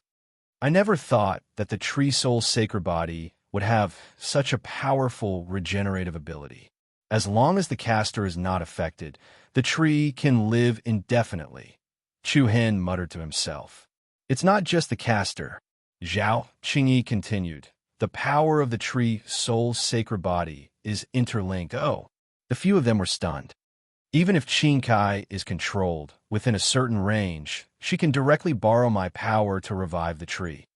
I never thought that the tree soul sacred body would have such a powerful regenerative ability. As long as the caster is not affected, the tree can live indefinitely. Chu Hen muttered to himself. It's not just the caster. Zhao Qingyi continued. The power of the tree soul's sacred body is interlinked. Oh, the few of them were stunned. Even if Qing Kai is controlled within a certain range, she can directly borrow my power to revive the tree,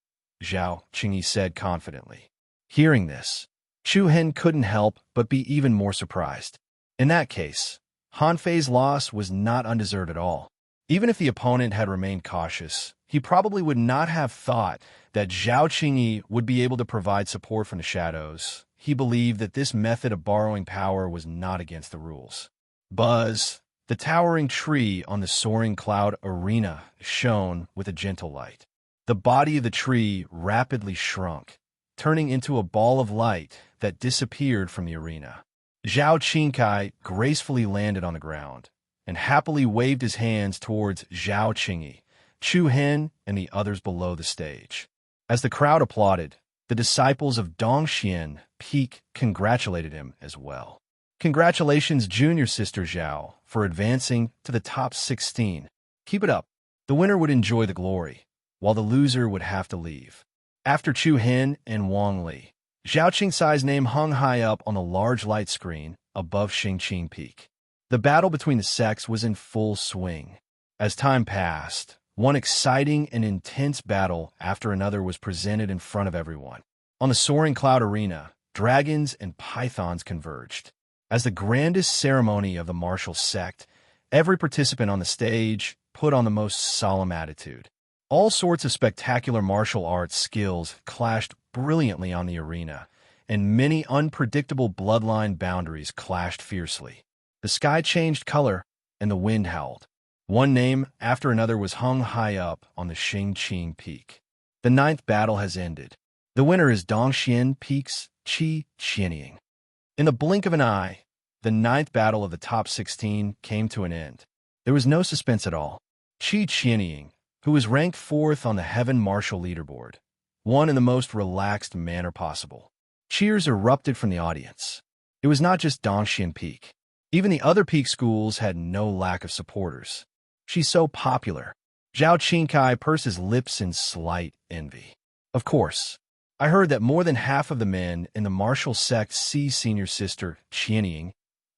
Zhao Qingyi said confidently. Hearing this, Chu Hen couldn't help but be even more surprised. In that case, Han Fei's loss was not undeserved at all. Even if the opponent had remained cautious, he probably would not have thought that Zhao Qingyi would be able to provide support from the shadows. He believed that this method of borrowing power was not against the rules. Buzz, the towering tree on the soaring cloud arena, shone with a gentle light. The body of the tree rapidly shrunk, turning into a ball of light that disappeared from the arena. Zhao Qingkai gracefully landed on the ground and happily waved his hands towards Zhao Qingyi, Chu Hen, and the others below the stage. As the crowd applauded, the disciples of Dongxian Peak congratulated him as well. Congratulations, junior sister Zhao, for advancing to the top 16. Keep it up. The winner would enjoy the glory, while the loser would have to leave. After Chu Hen and Wang Li, Zhao Qingsai's name hung high up on the large light screen above Xingqing Peak. The battle between the sects was in full swing. As time passed, one exciting and intense battle after another was presented in front of everyone. On the soaring cloud arena, dragons and pythons converged. As the grandest ceremony of the martial sect, every participant on the stage put on the most solemn attitude. All sorts of spectacular martial arts skills clashed brilliantly on the arena, and many unpredictable bloodline boundaries clashed fiercely. The sky changed color, and the wind howled. One name after another was hung high up on the Xingqing Peak. The 9th battle has ended. The winner is Dongxian Peak's Qi Qianying. In the blink of an eye, the 9th battle of the top 16 came to an end. There was no suspense at all. Qi Qianying, who was ranked 4th on the Heaven Martial leaderboard, won in the most relaxed manner possible. Cheers erupted from the audience. It was not just Dongxian Peak. Even the other Peak schools had no lack of supporters. She's so popular. Zhao Qingkai pursed his lips in slight envy. Of course, I heard that more than half of the men in the martial sect see senior sister Qianying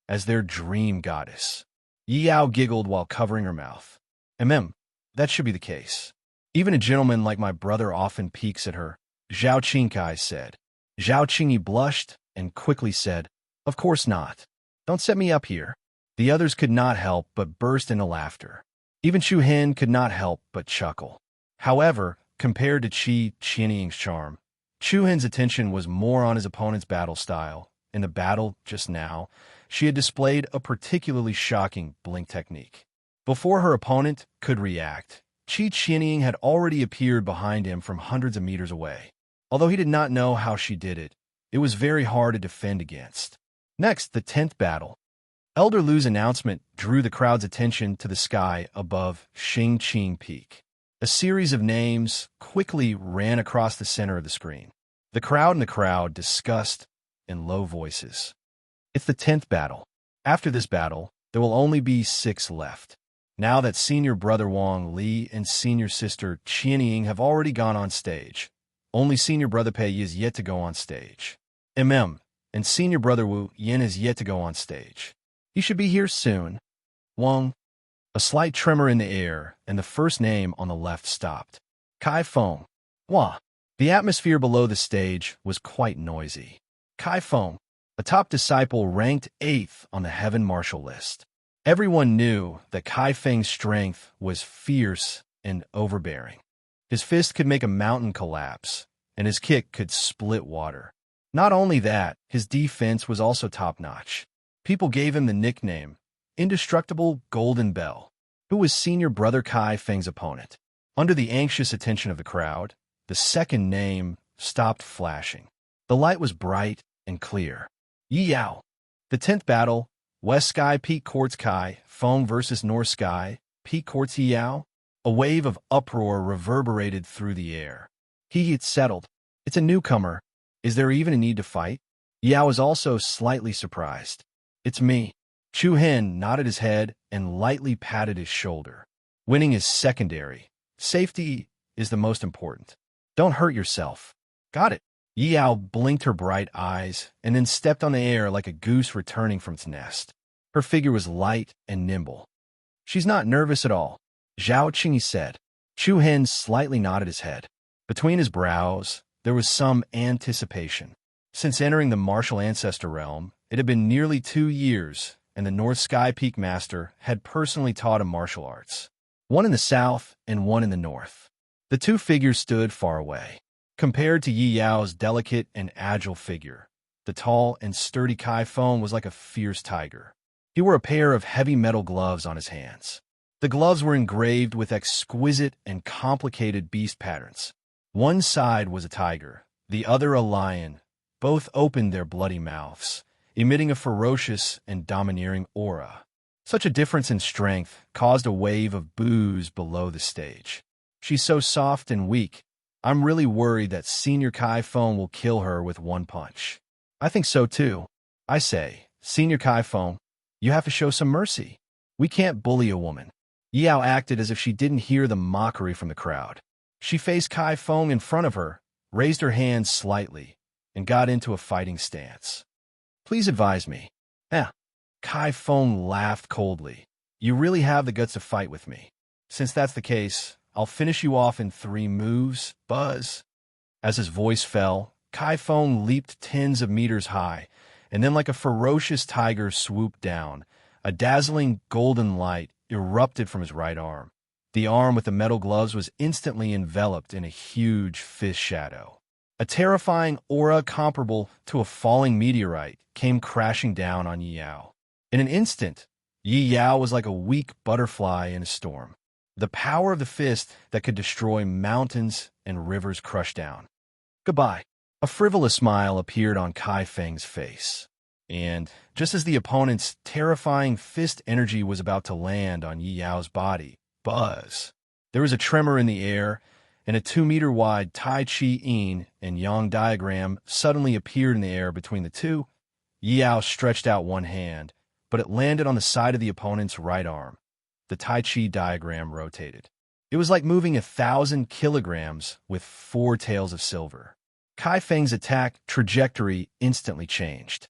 as their dream goddess. Yao giggled while covering her mouth. That should be the case. Even a gentleman like my brother often peeks at her, Zhao Qingkai said. Zhao Qingyi blushed and quickly said, Of course not. Don't set me up here. The others could not help but burst into laughter. Even Chu Hen could not help but chuckle. However, compared to Qi Qianying's charm, Chu Hen's attention was more on his opponent's battle style. In the battle just now, she had displayed a particularly shocking blink technique. Before her opponent could react, Qi Qianying had already appeared behind him from hundreds of meters away. Although he did not know how she did it, it was very hard to defend against. Next, the 10th battle. Elder Lu's announcement drew the crowd's attention to the sky above Xingqing Peak. A series of names quickly ran across the center of the screen. The crowd discussed in low voices. It's the 10th battle. After this battle, there will only be 6 left. Now that senior brother Wang Li and senior sister Qianying have already gone on stage, only senior brother Pei Yi is yet to go on stage. And senior brother Wu Yin is yet to go on stage. He should be here soon. Wang. A slight tremor in the air, and the first name on the left stopped. Kai Feng. Wah. The atmosphere below the stage was quite noisy. Kai Feng, a top disciple ranked 8th on the Heaven Martial list. Everyone knew that Kai Feng's strength was fierce and overbearing. His fist could make a mountain collapse, and his kick could split water. Not only that, his defense was also top-notch. People gave him the nickname, Indestructible Golden Bell, who was senior brother Kai Feng's opponent. Under the anxious attention of the crowd, the second name stopped flashing. The light was bright and clear. Yi Yao. The 10th battle, West Sky Peak Courts Kai Feng versus North Sky Peak Courts Yi Yao. A wave of uproar reverberated through the air. It's settled. It's a newcomer. Is there even a need to fight? Yao was also slightly surprised. It's me. Chu Hen nodded his head and lightly patted his shoulder. Winning is secondary. Safety is the most important. Don't hurt yourself. Got it. Yi Yao blinked her bright eyes and then stepped on the air like a goose returning from its nest. Her figure was light and nimble. She's not nervous at all, Zhao Qing said. Chu Hen slightly nodded his head. Between his brows, there was some anticipation. Since entering the martial ancestor realm, it had been nearly 2 years, and the North Sky Peak Master had personally taught him martial arts. One in the south and one in the north. The two figures stood far away. Compared to Yi Yao's delicate and agile figure, the tall and sturdy Kai Feng was like a fierce tiger. He wore a pair of heavy metal gloves on his hands. The gloves were engraved with exquisite and complicated beast patterns. One side was a tiger, the other a lion. Both opened their bloody mouths, emitting a ferocious and domineering aura. Such a difference in strength caused a wave of boos below the stage. She's so soft and weak. I'm really worried that Senior Kai Feng will kill her with one punch. I think so too. I say, Senior Kai Feng, you have to show some mercy. We can't bully a woman. Yi Yao acted as if she didn't hear the mockery from the crowd. She faced Kai Feng in front of her, raised her hands slightly, and got into a fighting stance. Please advise me. Kai Feng laughed coldly. You really have the guts to fight with me. Since that's the case, I'll finish you off in 3 moves, Buzz. As his voice fell, Kai Feng leaped tens of meters high, and then like a ferocious tiger swooped down. A dazzling golden light erupted from his right arm. The arm with the metal gloves was instantly enveloped in a huge fist shadow. A terrifying aura comparable to a falling meteorite came crashing down on Yi Yao. In an instant, Yi Yao was like a weak butterfly in a storm. The power of the fist that could destroy mountains and rivers crushed down. Goodbye. A frivolous smile appeared on Kai Feng's face. And just as the opponent's terrifying fist energy was about to land on Yi Yao's body, Buzz, there was a tremor in the air, and a 2-meter-wide Tai Chi Yin and Yang diagram suddenly appeared in the air between the two. Yi Yao stretched out one hand, but it landed on the side of the opponent's right arm. The Tai Chi diagram rotated. It was like moving 1,000 kilograms with 4 tails of silver. Kai Feng's attack trajectory instantly changed.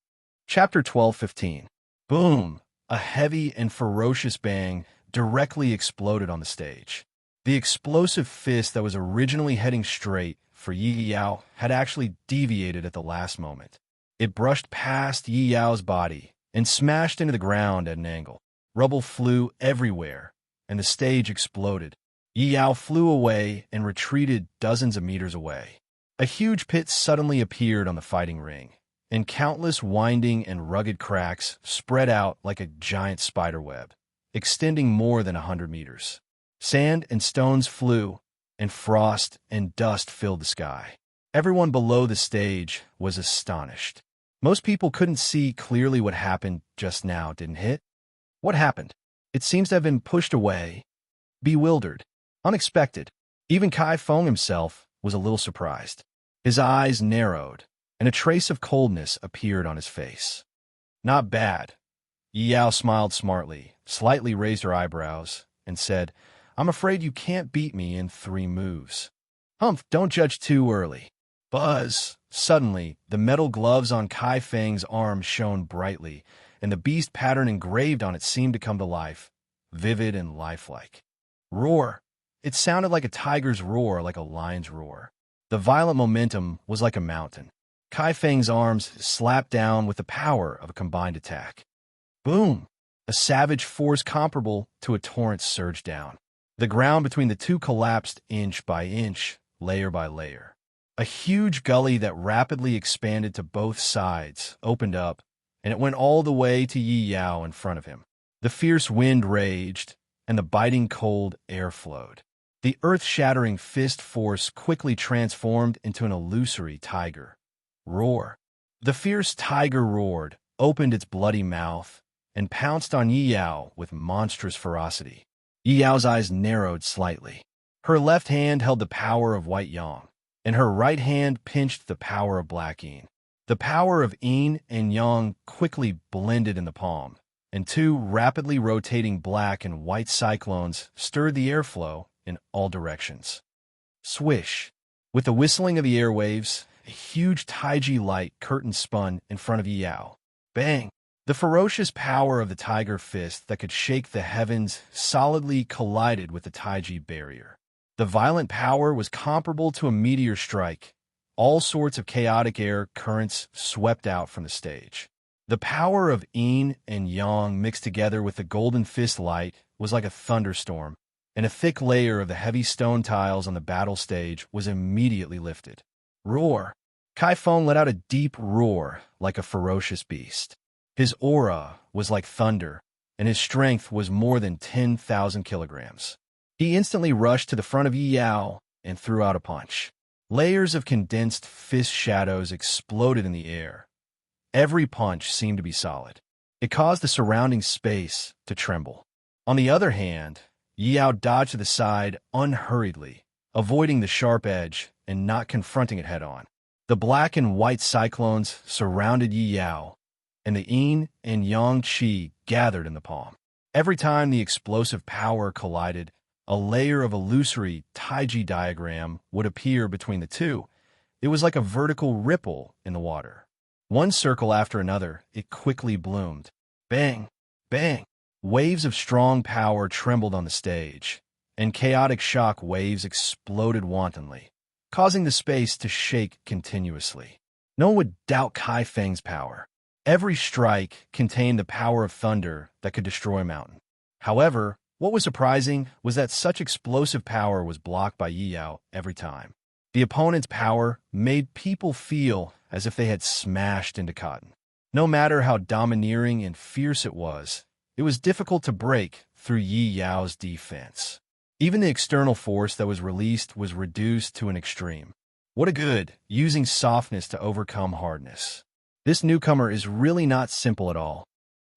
Chapter 12:15. Boom! A heavy and ferocious bang directly exploded on the stage. The explosive fist that was originally heading straight for Yi Yao had actually deviated at the last moment. It brushed past Yi Yao's body and smashed into the ground at an angle. Rubble flew everywhere, and the stage exploded. Yi Yao flew away and retreated dozens of meters away. A huge pit suddenly appeared on the fighting ring, and countless winding and rugged cracks spread out like a giant spider web, extending more than 100 meters. Sand and stones flew, and frost and dust filled the sky. Everyone below the stage was astonished. Most people couldn't see clearly what happened just now, didn't it? What happened? It seems to have been pushed away, bewildered, unexpected. Even Kai Feng himself was a little surprised. His eyes narrowed, and a trace of coldness appeared on his face. Not bad. Yi Yao smiled smartly, slightly raised her eyebrows, and said, I'm afraid you can't beat me in 3 moves. Humph, don't judge too early. Buzz! Suddenly, the metal gloves on Kai Feng's arm shone brightly, and the beast pattern engraved on it seemed to come to life, vivid and lifelike. Roar! It sounded like a tiger's roar, like a lion's roar. The violent momentum was like a mountain. Kai Feng's arms slapped down with the power of a combined attack. Boom! A savage force comparable to a torrent surged down. The ground between the two collapsed inch by inch, layer by layer. A huge gully that rapidly expanded to both sides opened up, and it went all the way to Yi Yao in front of him. The fierce wind raged, and the biting cold air flowed. The earth-shattering fist force quickly transformed into an illusory tiger. Roar! The fierce tiger roared, opened its bloody mouth, and pounced on Yi Yao with monstrous ferocity. Yi Yao's eyes narrowed slightly. Her left hand held the power of White Yang, and her right hand pinched the power of Black Yin. The power of Yin and Yang quickly blended in the palm, and 2 rapidly rotating black and white cyclones stirred the airflow in all directions. Swish! With the whistling of the airwaves, a huge taiji light curtain spun in front of Yi Yao. Bang! The ferocious power of the tiger fist that could shake the heavens solidly collided with the taiji barrier. The violent power was comparable to a meteor strike. All sorts of chaotic air currents swept out from the stage. The power of yin and yang mixed together with the golden fist light was like a thunderstorm, and a thick layer of the heavy stone tiles on the battle stage was immediately lifted. Roar! Kai Feng let out a deep roar like a ferocious beast. His aura was like thunder, and his strength was more than 10,000 kilograms. He instantly rushed to the front of Yi Yao and threw out a punch. Layers of condensed fist shadows exploded in the air. Every punch seemed to be solid. It caused the surrounding space to tremble. On the other hand, Yi Yao dodged to the side unhurriedly, avoiding the sharp edge and not confronting it head-on. The black and white cyclones surrounded Yi Yao, and the yin and yang qi gathered in the palm. Every time the explosive power collided, a layer of illusory taiji diagram would appear between the two. It was like a vertical ripple in the water. One circle after another, it quickly bloomed. Bang! Bang! Waves of strong power trembled on the stage, and chaotic shock waves exploded wantonly, causing the space to shake continuously. No one would doubt Kai Feng's power. Every strike contained the power of thunder that could destroy a mountain. However, what was surprising was that such explosive power was blocked by Yi Yao every time. The opponent's power made people feel as if they had smashed into cotton. No matter how domineering and fierce it was difficult to break through Yi Yao's defense. Even the external force that was released was reduced to an extreme. What a good, using softness to overcome hardness. This newcomer is really not simple at all.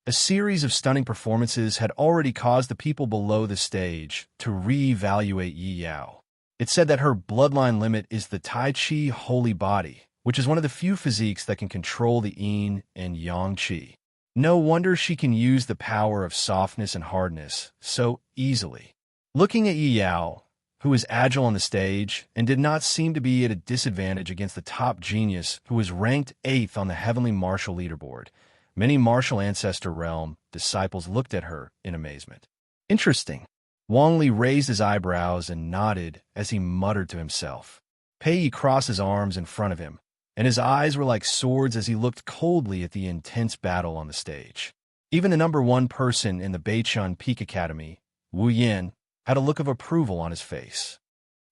A series of stunning performances had already caused the people below the stage to re-evaluate Yi Yao. It's said that her bloodline limit is the Tai Chi holy body, which is one of the few physiques that can control the yin and yang qi. No wonder she can use the power of softness and hardness so easily. Looking at Yi Yao, who was agile on the stage and did not seem to be at a disadvantage against the top genius who was ranked 8th on the heavenly martial leaderboard, many martial ancestor realm disciples looked at her in amazement. Interesting. Wang Li raised his eyebrows and nodded as he muttered to himself. Pei Yi crossed his arms in front of him, and his eyes were like swords as he looked coldly at the intense battle on the stage. Even the number one person in the Beichun Peak Academy, Wu Yin, had a look of approval on his face.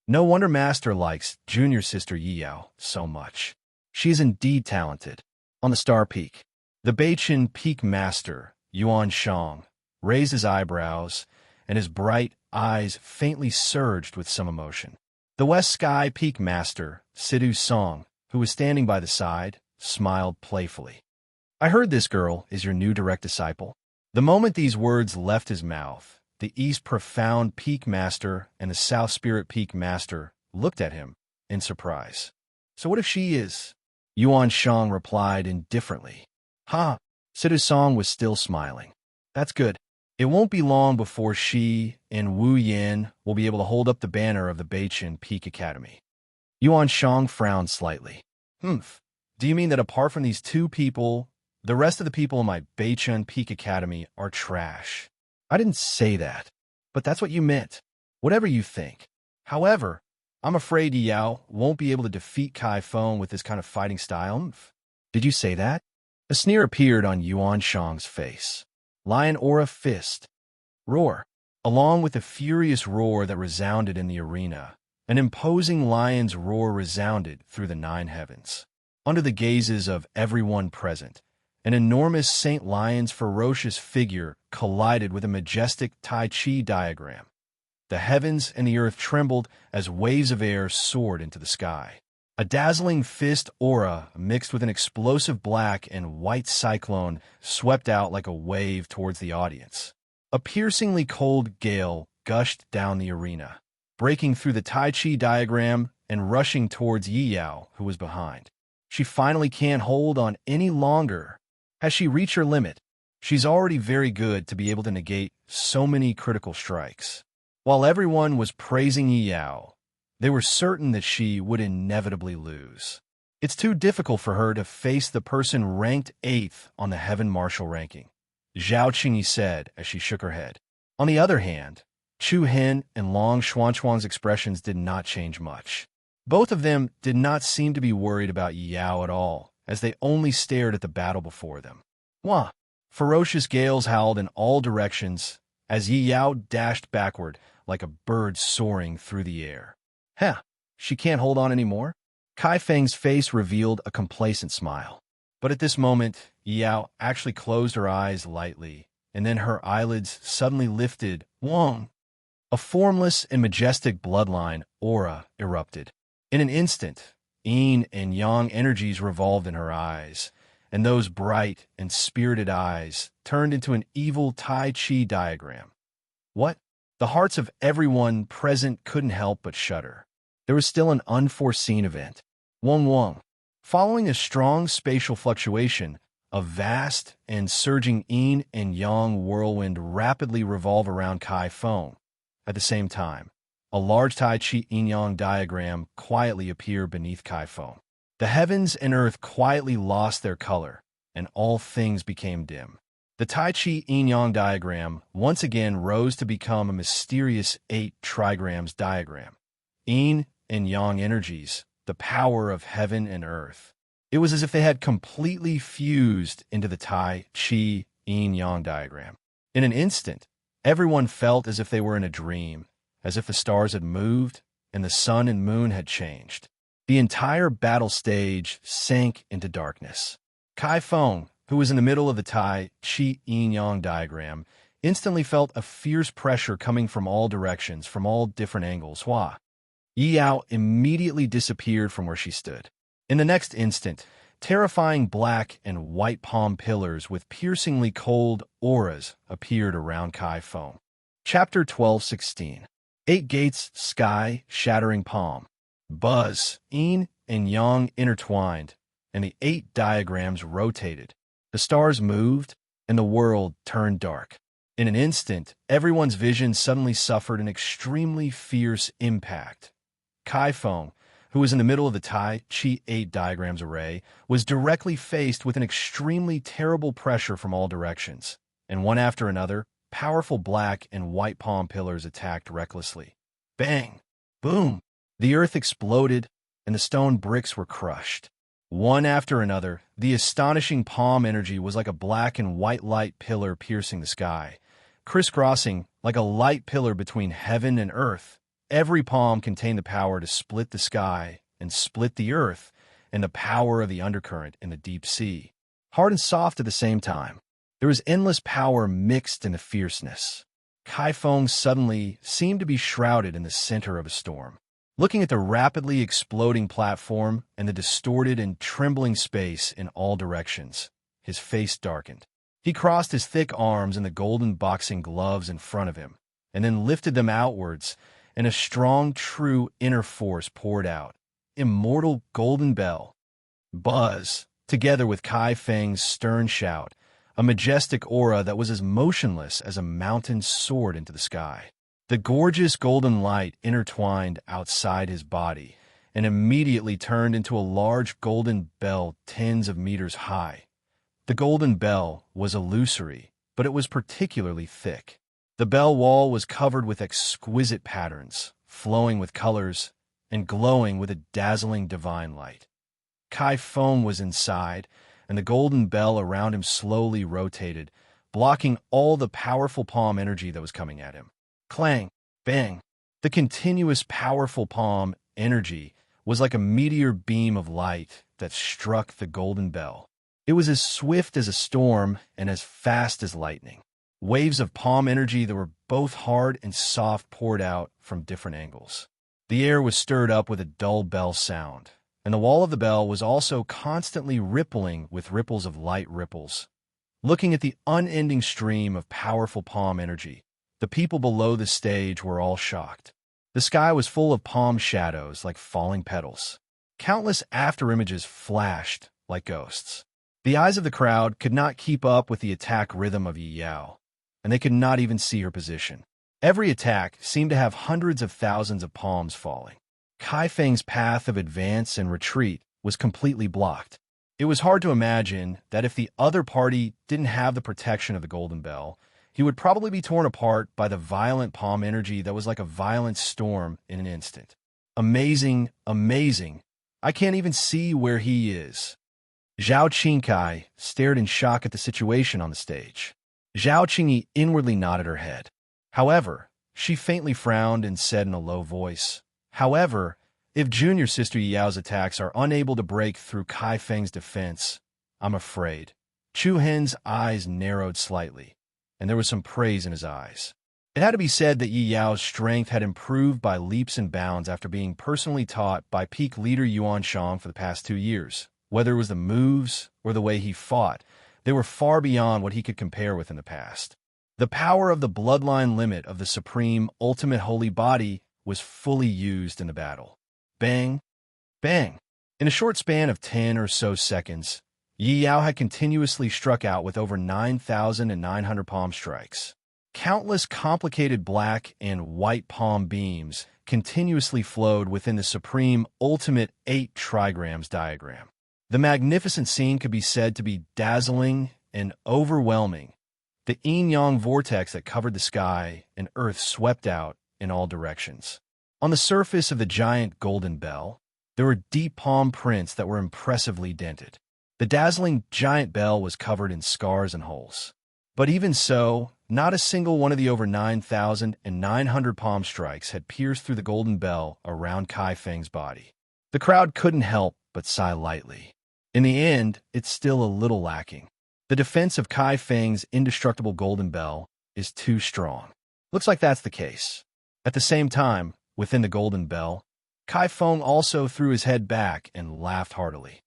No wonder Master likes junior sister Yi Yao so much. She is indeed talented. On the Star Peak, the Beichun Peak Master, Yuan Shang, raised his eyebrows, and his bright eyes faintly surged with some emotion. The West Sky Peak Master, Sidu Song, who was standing by the side, smiled playfully. I heard this girl is your new direct disciple. The moment these words left his mouth, the East Profound Peak Master and the South Spirit Peak Master looked at him in surprise. So what if she is? Yuan Shang replied indifferently. Ha! Sidu Song was still smiling. That's good. It won't be long before she and Wu Yin will be able to hold up the banner of the Beichun Peak Academy. Yuan Shang frowned slightly. Do you mean that apart from these two people, the rest of the people in my Beichun Peak Academy are trash? I didn't say that, but that's what you meant. Whatever you think. However, I'm afraid Yi Yao won't be able to defeat Kai Feng with this kind of fighting style. Did you say that? A sneer appeared on Yuan Shang's face. Lion Aura Fist. Roar. Along with the furious roar that resounded in the arena, an imposing lion's roar resounded through the 9 heavens. Under the gazes of everyone present, an enormous Saint Lion's ferocious figure collided with a majestic Tai Chi diagram. The heavens and the earth trembled as waves of air soared into the sky. A dazzling fist aura mixed with an explosive black and white cyclone swept out like a wave towards the audience. A piercingly cold gale gushed down the arena, breaking through the Tai Chi diagram and rushing towards Yi Yao, who was behind. She finally can't hold on any longer. Has she reached her limit? She's already very good to be able to negate so many critical strikes. While everyone was praising Yi Yao, They were certain that she would inevitably lose. It's too difficult for her to face the person ranked 8th on the Heaven Marshal ranking, Zhao Qingyi said as she shook her head. On the other hand, Chu Hin and Long Xuanchuang's expressions did not change much. Both of them did not seem to be worried about Yi Yao at all, as they only stared at the battle before them. Wah! Ferocious gales howled in all directions as Yi Yao dashed backward like a bird soaring through the air. Heh, she can't hold on anymore? Kai Feng's face revealed a complacent smile. But at this moment, Yi Yao actually closed her eyes lightly, and then her eyelids suddenly lifted. Wong! A formless and majestic bloodline aura erupted. In an instant, yin and yang energies revolved in her eyes, and those bright and spirited eyes turned into an evil Tai Chi diagram. What? The hearts of everyone present couldn't help but shudder. There was still an unforeseen event. Wong. Following a strong spatial fluctuation, a vast and surging yin and yang whirlwind rapidly revolved around Kai Feng. At the same time, a large Tai Chi yin-yang diagram quietly appeared beneath Kai Feng. The heavens and earth quietly lost their color, and all things became dim. The Tai Chi yin-yang diagram once again rose to become a mysterious 8 trigrams diagram. Yin and yang energies, the power of heaven and earth. It was as if they had completely fused into the Tai Chi yin-yang diagram. In an instant, everyone felt as if they were in a dream, as if the stars had moved and the sun and moon had changed. The entire battle stage sank into darkness. Kai Feng, who was in the middle of the Tai Chi yin-yang diagram, instantly felt a fierce pressure coming from all directions, from all different angles. Hua! Yi Yao immediately disappeared from where she stood. In the next instant, terrifying black and white palm pillars with piercingly cold auras appeared around Kai Feng. Chapter 12:16. 8 gates, sky, shattering palm. Buzz, yin and yang intertwined, and the 8 diagrams rotated. The stars moved, and the world turned dark. In an instant, everyone's vision suddenly suffered an extremely fierce impact. Kai Feng, who was in the middle of the Tai Chi 8 diagrams array, was directly faced with an extremely terrible pressure from all directions, and one after another, powerful black and white palm pillars attacked recklessly. Bang! Boom! The earth exploded, and the stone bricks were crushed. One after another, the astonishing palm energy was like a black and white light pillar piercing the sky, crisscrossing like a light pillar between heaven and earth. Every palm contained the power to split the sky and split the earth, and the power of the undercurrent in the deep sea. Hard and soft at the same time. There was endless power mixed in the fierceness. Kai Feng suddenly seemed to be shrouded in the center of a storm. Looking at the rapidly exploding platform and the distorted and trembling space in all directions, his face darkened. He crossed his thick arms in the golden boxing gloves in front of him, and then lifted them outwards, and a strong, true inner force poured out. Immortal golden bell. Buzz, together with Kai Feng's stern shout, a majestic aura that was as motionless as a mountain soared into the sky. The gorgeous golden light intertwined outside his body and immediately turned into a large golden bell tens of meters high. The golden bell was illusory, but it was particularly thick. The bell wall was covered with exquisite patterns, flowing with colors and glowing with a dazzling divine light. Kai Feng was inside, and the golden bell around him slowly rotated, blocking all the powerful palm energy that was coming at him. Clang! Bang! The continuous powerful palm energy was like a meteor beam of light that struck the golden bell. It was as swift as a storm and as fast as lightning. Waves of palm energy that were both hard and soft poured out from different angles. The air was stirred up with a dull bell sound, and the wall of the bell was also constantly rippling with ripples of light ripples. Looking at the unending stream of powerful palm energy, the people below the stage were all shocked. The sky was full of palm shadows like falling petals. Countless afterimages flashed like ghosts. The eyes of the crowd could not keep up with the attack rhythm of Yi Yao, and they could not even see her position. Every attack seemed to have hundreds of thousands of palms falling. Kai Feng's path of advance and retreat was completely blocked. It was hard to imagine that if the other party didn't have the protection of the Golden Bell, he would probably be torn apart by the violent palm energy that was like a violent storm in an instant. Amazing, amazing. I can't even see where he is. Zhao Qingkai stared in shock at the situation on the stage. Zhao Qingyi inwardly nodded her head. However, she faintly frowned and said in a low voice, "However, if junior sister Yao's attacks are unable to break through Kai Feng's defense, I'm afraid." Chu Hen's eyes narrowed slightly, and there was some praise in his eyes. It had to be said that Yi Yao's strength had improved by leaps and bounds after being personally taught by peak leader Yuan Shang for the past 2 years. Whether it was the moves or the way he fought, they were far beyond what he could compare with in the past. The power of the bloodline limit of the supreme ultimate holy body was fully used in the battle. Bang! Bang! In a short span of 10 or so seconds, Yi Yao had continuously struck out with over 9,900 palm strikes. Countless complicated black and white palm beams continuously flowed within the supreme ultimate 8 trigrams diagram. The magnificent scene could be said to be dazzling and overwhelming. The yin-yang vortex that covered the sky and earth swept out in all directions. On the surface of the giant golden bell, there were deep palm prints that were impressively dented. The dazzling giant bell was covered in scars and holes. But even so, not a single one of the over 9,900 palm strikes had pierced through the golden bell around Kai Feng's body. The crowd couldn't help but sigh lightly. In the end, it's still a little lacking. The defense of Kai Feng's indestructible golden bell is too strong. Looks like that's the case. At the same time, within the golden bell, Kai Feng also threw his head back and laughed heartily.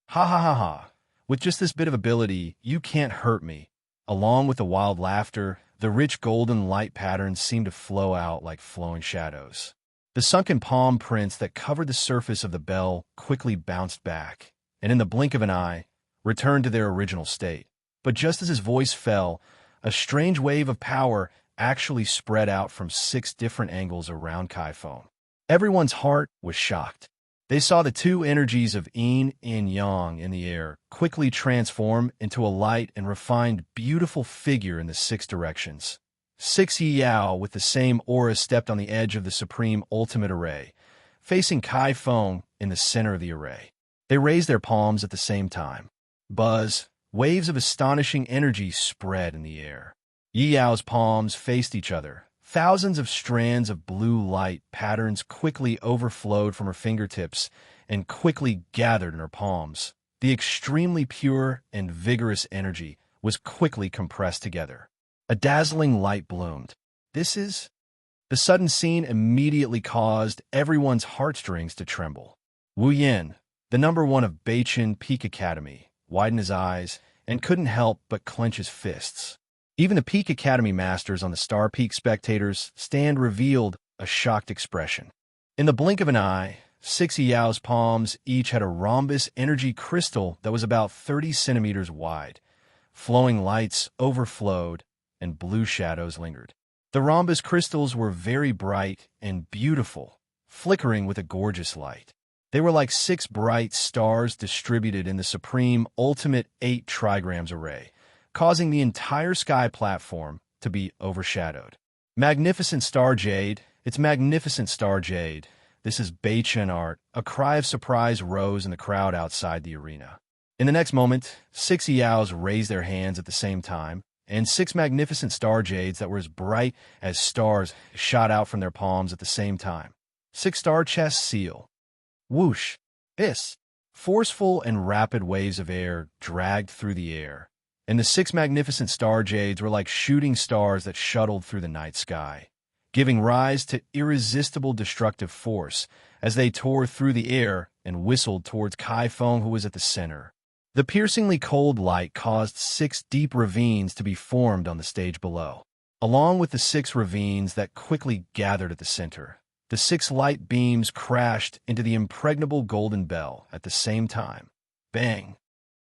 "Ha ha ha ha. With just this bit of ability, you can't hurt me." Along with the wild laughter, the rich golden light patterns seemed to flow out like flowing shadows. The sunken palm prints that covered the surface of the bell quickly bounced back, and in the blink of an eye, returned to their original state. But just as his voice fell, a strange wave of power actually spread out from 6 different angles around Kai Feng. Everyone's heart was shocked. They saw the 2 energies of yin and yang in the air quickly transform into a light and refined, beautiful figure in the 6 directions. 6 Yi Yao with the same aura stepped on the edge of the supreme ultimate array, facing Kai Feng in the center of the array. They raised their palms at the same time. Buzz, waves of astonishing energy spread in the air. Yi Yao's palms faced each other. Thousands of strands of blue light patterns quickly overflowed from her fingertips and quickly gathered in her palms. The extremely pure and vigorous energy was quickly compressed together. A dazzling light bloomed. The sudden scene immediately caused everyone's heartstrings to tremble. Wu Yin, the #1 of Beichen Peak Academy, widened his eyes and couldn't help but clench his fists. Even the Peak Academy masters on the Star Peak spectators' stand revealed a shocked expression. In the blink of an eye, 6 Yao's palms each had a rhombus energy crystal that was about 30 centimeters wide. Flowing lights overflowed, and blue shadows lingered. The rhombus crystals were very bright and beautiful, flickering with a gorgeous light. They were like 6 bright stars distributed in the supreme ultimate 8 trigrams array, causing the entire sky platform to be overshadowed. Magnificent Star Jade, it's magnificent Star Jade. This is Beichen art. A cry of surprise rose in the crowd outside the arena. In the next moment, 6 Yaos raised their hands at the same time, and 6 magnificent Star Jades that were as bright as stars shot out from their palms at the same time. 6 star chest seal. Whoosh! Hiss! Forceful and rapid waves of air dragged through the air, and the 6 magnificent Star Jades were like shooting stars that shuttled through the night sky, giving rise to irresistible destructive force as they tore through the air and whistled towards Kai Feng, who was at the center. The piercingly cold light caused 6 deep ravines to be formed on the stage below. Along with the 6 ravines that quickly gathered at the center, the 6 light beams crashed into the impregnable golden bell at the same time. Bang!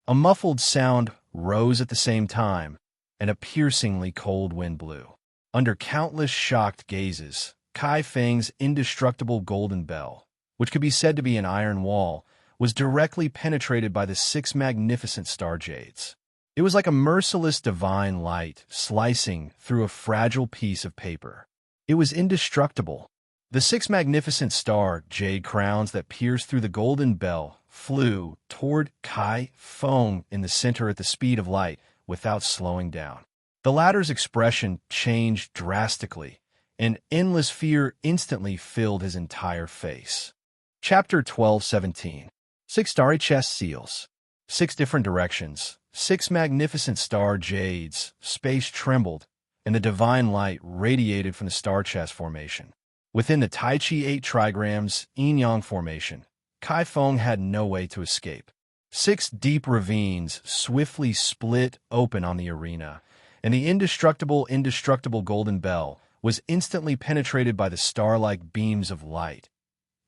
A muffled sound rose at the same time, and a piercingly cold wind blew. Under countless shocked gazes, Kai Feng's indestructible golden bell which could be said to be an iron wall, was directly penetrated by the 6 magnificent star jades. It was like a merciless divine light slicing through a fragile piece of paper. It was indestructible. The 6 magnificent star jade crowns that pierced through the golden bell flew toward Kai Feng in the center at the speed of light without slowing down. The latter's expression changed drastically, and endless fear instantly filled his entire face. Chapter 12:17. 6 starry chest seals. 6 different directions. 6 magnificent star jades. Space trembled, and the divine light radiated from the star chest formation. Within the Tai Chi 8 trigrams yin-yang formation, Kai Feng had no way to escape. 6 deep ravines swiftly split open on the arena, and the indestructible golden bell was instantly penetrated by the star-like beams of light.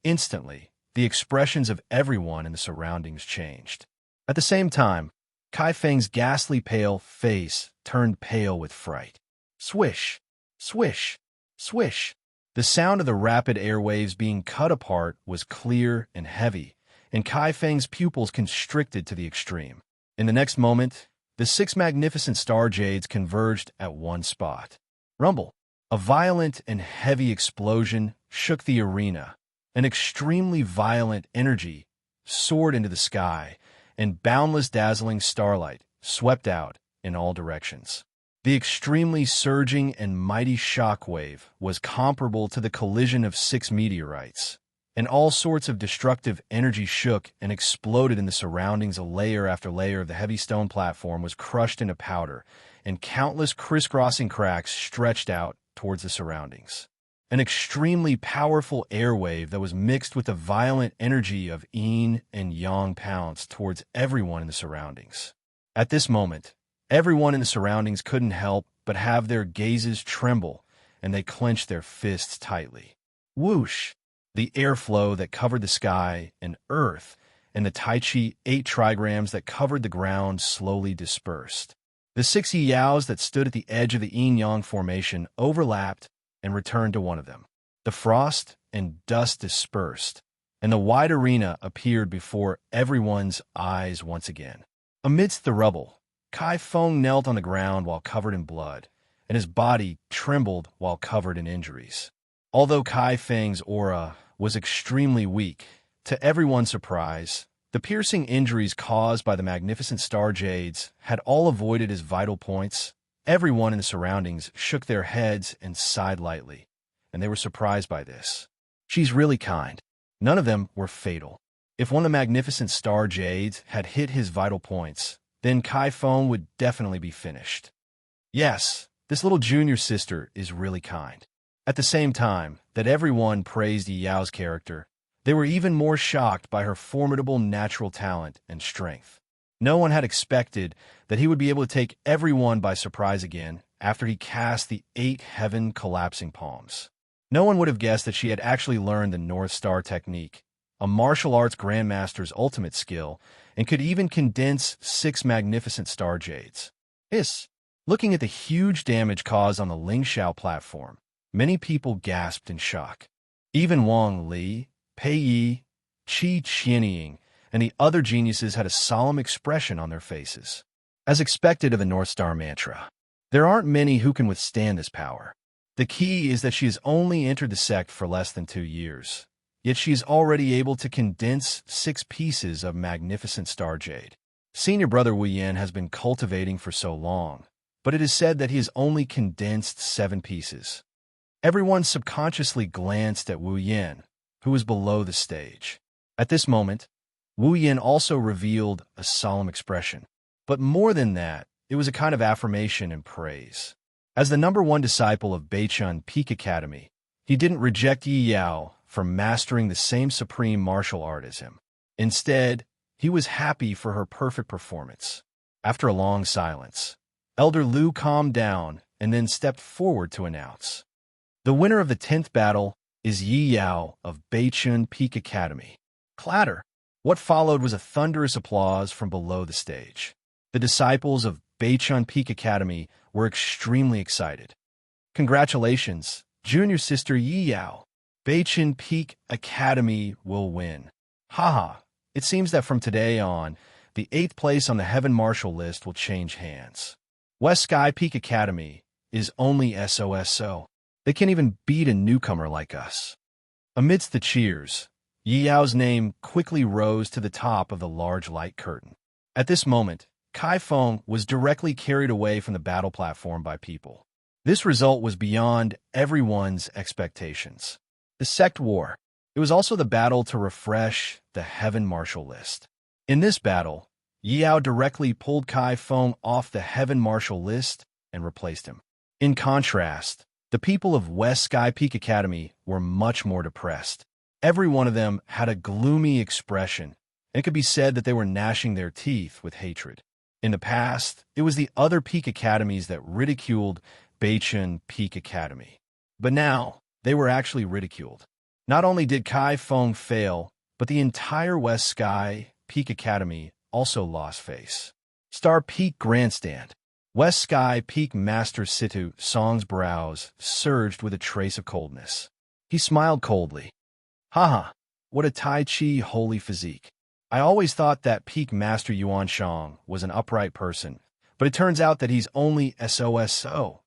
Instantly, the expressions of everyone in the surroundings changed. At the same time, Kai Feng's ghastly pale face turned pale with fright. Swish, swish, swish. The sound of the rapid airwaves being cut apart was clear and heavy, and Kai Feng's pupils constricted to the extreme. In the next moment, the 6 magnificent star jades converged at one spot. Rumble. A violent and heavy explosion shook the arena. An extremely violent energy soared into the sky, and boundless dazzling starlight swept out in all directions. The extremely surging and mighty shockwave was comparable to the collision of 6 meteorites, and all sorts of destructive energy shook and exploded in the surroundings. A layer after layer of the heavy stone platform was crushed into powder, and countless crisscrossing cracks stretched out towards the surroundings. An extremely powerful airwave that was mixed with the violent energy of yin and yang pounced towards everyone in the surroundings. At this moment, everyone in the surroundings couldn't help but have their gazes tremble, and they clenched their fists tightly. Whoosh! The airflow that covered the sky and earth, and the Tai Chi 8 trigrams that covered the ground slowly dispersed. The 6 yaos that stood at the edge of the yin-yang formation overlapped and returned to one of them. The frost and dust dispersed, and the wide arena appeared before everyone's eyes once again. Amidst the rubble, Kai Feng knelt on the ground while covered in blood, and his body trembled while covered in injuries. Although Kai Feng's aura was extremely weak, to everyone's surprise, the piercing injuries caused by the magnificent star jades had all avoided his vital points. Everyone in the surroundings shook their heads and sighed lightly, and they were surprised by this. She's really kind. None of them were fatal. If one of the magnificent star jades had hit his vital points, then Kai Feng would definitely be finished. Yes, this little junior sister is really kind. At the same time that everyone praised Yi Yao's character, they were even more shocked by her formidable natural talent and strength. No one had expected that he would be able to take everyone by surprise again after he cast the 8 heaven collapsing palms. No one would have guessed that she had actually learned the North Star technique, a martial arts grandmaster's ultimate skill, and could even condense 6 magnificent star jades. Looking at the huge damage caused on the Lingxiao platform, many people gasped in shock. Even Wang Li, Pei Yi, Qi Qianying, and the other geniuses had a solemn expression on their faces. As expected of the North Star mantra, there aren't many who can withstand this power. The key is that she has only entered the sect for less than 2 years, yet she is already able to condense 6 pieces of magnificent star jade. Senior brother Wu Yan has been cultivating for so long, but it is said that he has only condensed 7 pieces. Everyone subconsciously glanced at Wu Yan, who was below the stage. At this moment, Wu Yan also revealed a solemn expression. But more than that, it was a kind of affirmation and praise. As the #1 disciple of Beichun Peak Academy, he didn't reject Yi Yao for mastering the same supreme martial art as him. Instead, he was happy for her perfect performance. After a long silence, Elder Liu calmed down and then stepped forward to announce, "The winner of the 10th battle is Yi Yao of Beichun Peak Academy." Clatter! What followed was a thunderous applause from below the stage. The disciples of Beichun Peak Academy were extremely excited. "Congratulations, junior sister Yi Yao. Beichen Peak Academy will win. Haha, it seems that from today on, the 8th place on the Heaven Marshal list will change hands. West Sky Peak Academy is only SOSO. They can't even beat a newcomer like us. Amidst the cheers, Yi Yao's name quickly rose to the top of the large light curtain. At this moment, Kai Feng was directly carried away from the battle platform by people. This result was beyond everyone's expectations. The sect war. It was also the battle to refresh the Heaven Marshal list. In this battle, Yi Yao directly pulled Kai Feng off the Heaven Marshal list and replaced him. In contrast, the people of West Sky Peak Academy were much more depressed. Every one of them had a gloomy expression, and it could be said that they were gnashing their teeth with hatred. In the past, it was the other Peak Academies that ridiculed Beichen Peak Academy. But now, they were actually ridiculed. Not only did Kai Feng fail, but the entire West Sky Peak Academy also lost face. Star Peak Grandstand. West Sky Peak Master Situ Song's brows surged with a trace of coldness. He smiled coldly. Haha, what a Tai Chi holy physique. I always thought that Peak Master Yuan Shang was an upright person, but it turns out that he's only SOSO.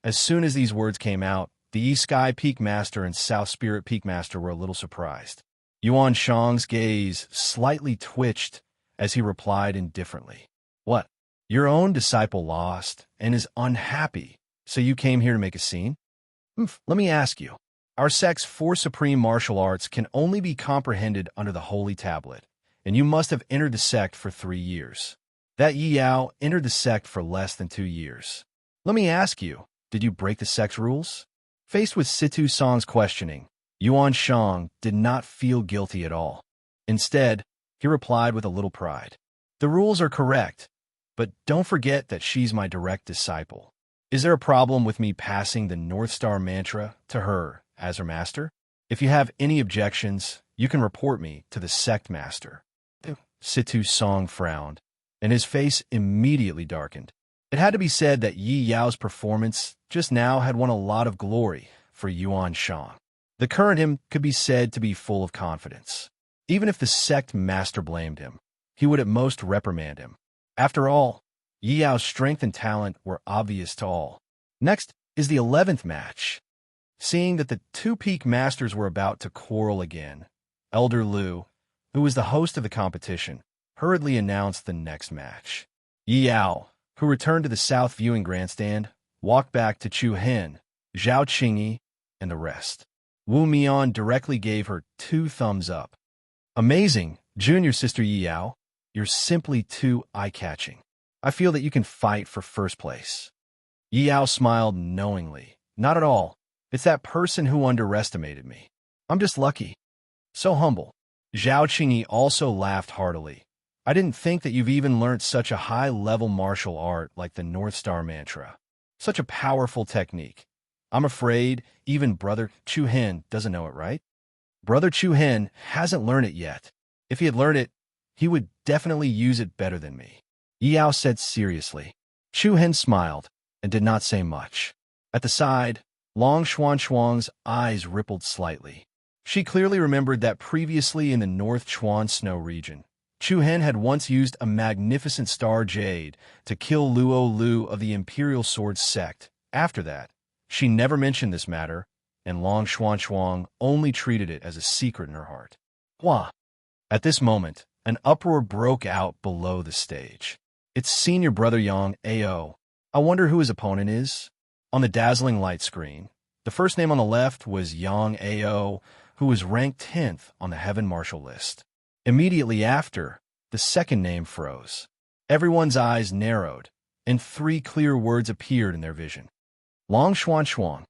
As soon as these words came out, the East Sky Peak Master and South Spirit Peak Master were a little surprised. Yuan Shang's gaze slightly twitched as he replied indifferently. What? Your own disciple lost and is unhappy, so you came here to make a scene? Let me ask you. Our sect's 4 supreme martial arts can only be comprehended under the Holy Tablet, and you must have entered the sect for 3 years. That Yi Yao entered the sect for less than 2 years. Let me ask you, did you break the sect's rules? Faced with Situ Song's questioning, Yuan Shang did not feel guilty at all. Instead, he replied with a little pride. The rules are correct, but don't forget that she's my direct disciple. Is there a problem with me passing the North Star mantra to her as her master? If you have any objections, you can report me to the sect master. Situ Song frowned, and his face immediately darkened. It had to be said that Yi Yao's performance just now had won a lot of glory for Yuan Shang. The current him could be said to be full of confidence. Even if the sect master blamed him, he would at most reprimand him. After all, Yi Yao's strength and talent were obvious to all. Next is the 11th match. Seeing that the 2 peak masters were about to quarrel again, Elder Liu, who was the host of the competition, hurriedly announced the next match. Yi Yao, who returned to the South Viewing Grandstand, walked back to Chu Hen, Zhao Qingyi, and the rest. Wu Mian directly gave her 2 thumbs up. Amazing, junior sister Yi Yao. You're simply too eye-catching. I feel that you can fight for first place. Yi Yao smiled knowingly. Not at all. It's that person who underestimated me. I'm just lucky. So humble. Zhao Qingyi also laughed heartily. I didn't think that you've even learnt such a high-level martial art like the North Star Mantra. Such a powerful technique. I'm afraid even Brother Chu Hen doesn't know it, right? Brother Chu Hen hasn't learned it yet. If he had learned it, he would definitely use it better than me. Yi Yao said seriously. Chu Hen smiled and did not say much. At the side, Long Xuan's eyes rippled slightly. She clearly remembered that previously in the North Chuan Snow region, Chu Hen had once used a magnificent star jade to kill Luo Lu of the Imperial Sword sect. After that, she never mentioned this matter, and Long Xuan only treated it as a secret in her heart. Wah! At this moment, an uproar broke out below the stage. It's senior brother Yang Ao. I wonder who his opponent is? On the dazzling light screen, the first name on the left was Yang Ao, who was ranked 10th on the Heaven Marshal list. Immediately after, the second name froze. Everyone's eyes narrowed, and 3 clear words appeared in their vision. Long Xuan.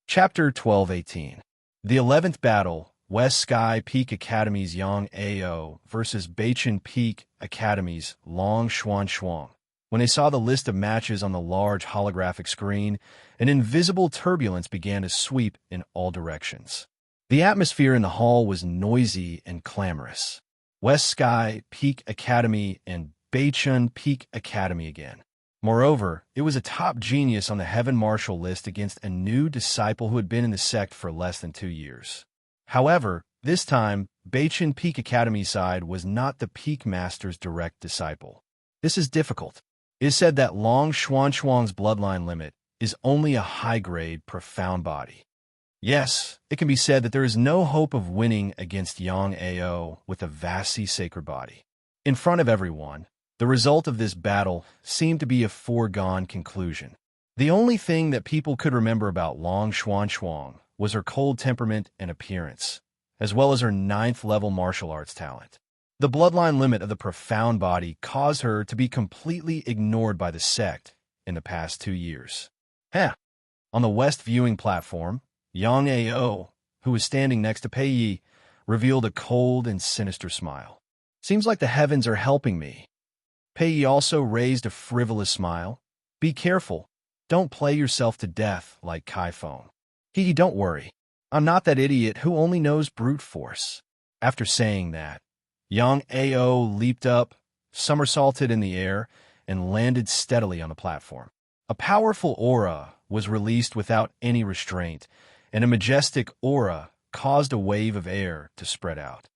Chapter 12:18. The 11th battle, West Sky Peak Academy's Yang Ao versus Beichen Peak Academy's Long Xuan. When they saw the list of matches on the large holographic screen, an invisible turbulence began to sweep in all directions. The atmosphere in the hall was noisy and clamorous. West Sky Peak Academy and Beichen Peak Academy again. Moreover, it was a top genius on the Heaven Marshal list against a new disciple who had been in the sect for less than 2 years. However, this time, Beichen Peak Academy side was not the Peak Master's direct disciple. This is difficult. It is said that Long Xuanchuang's bloodline limit is only a high-grade, profound body. Yes, it can be said that there is no hope of winning against Yang Ao with a vastly sacred body. In front of everyone, the result of this battle seemed to be a foregone conclusion. The only thing that people could remember about Long Xuanchuang was her cold temperament and appearance, as well as her 9th-level martial arts talent. The bloodline limit of the profound body caused her to be completely ignored by the sect in the past 2 years. On the west viewing platform, Yang Ao, who was standing next to Pei Yi, revealed a cold and sinister smile. Seems like the heavens are helping me. Pei Yi also raised a frivolous smile. Be careful. Don't play yourself to death like Kaifeng. Don't worry. I'm not that idiot who only knows brute force. After saying that, Yang Ao leaped up, somersaulted in the air, and landed steadily on the platform. A powerful aura was released without any restraint, and a majestic aura caused a wave of air to spread out.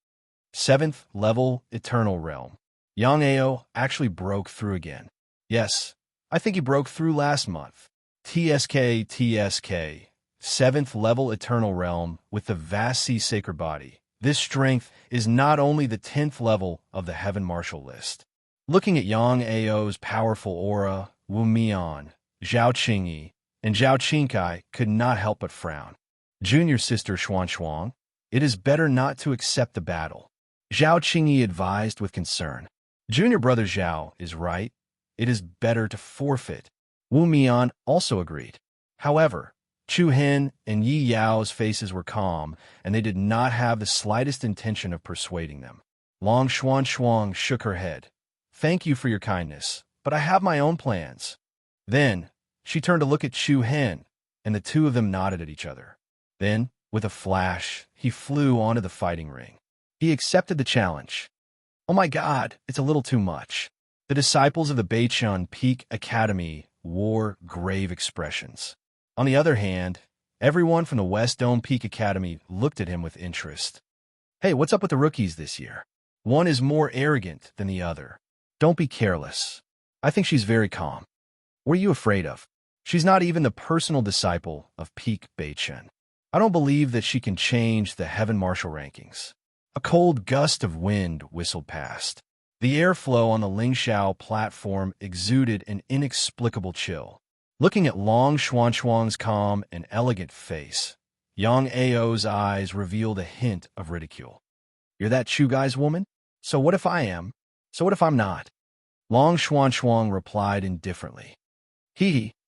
7th level Eternal Realm. Yang Ao actually broke through again. Yes, I think he broke through last month. TSK. 7th level Eternal Realm with the vast sea sacred body. This strength is not only the 10th level of the Heaven Martial list. Looking at Yang Ao's powerful aura, Wu Mian, Zhao Qingyi, and Zhao Qingkai could not help but frown. Junior sister Xuanchuang, it is better not to accept the battle. Zhao Qingyi advised with concern. Junior brother Zhao is right. It is better to forfeit. Wu Mian also agreed. However, Chu Hen and Yi Yao's faces were calm, and they did not have the slightest intention of persuading them. Long Xuanchuang shook her head. Thank you for your kindness, but I have my own plans. Then, she turned to look at Chu Hen, and the two of them nodded at each other. Then, with a flash, he flew onto the fighting ring. He accepted the challenge. Oh my God, it's a little too much. The disciples of the Beichun Peak Academy wore grave expressions. On the other hand, everyone from the West Dome Peak Academy looked at him with interest. Hey, what's up with the rookies this year? One is more arrogant than the other. Don't be careless. I think she's very calm. What are you afraid of? She's not even the personal disciple of Peak Beichun. I don't believe that she can change the Heaven Martial rankings. A cold gust of wind whistled past. The airflow on the Lingxiao platform exuded an inexplicable chill. Looking at Long Xuanchuang's calm and elegant face, Yang Ao's eyes revealed a hint of ridicule. You're that Chu guy's woman? So what if I am? So what if I'm not? Long Xuanchuang replied indifferently.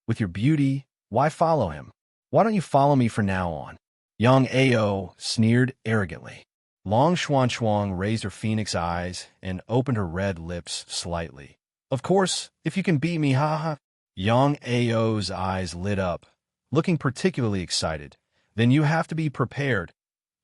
With your beauty, why follow him? Why don't you follow me from now on? Yang Ao sneered arrogantly. Long Xuanchuang raised her phoenix eyes and opened her red lips slightly. Of course, if you can beat me, haha. Yang Ao's eyes lit up, looking particularly excited. Then you have to be prepared.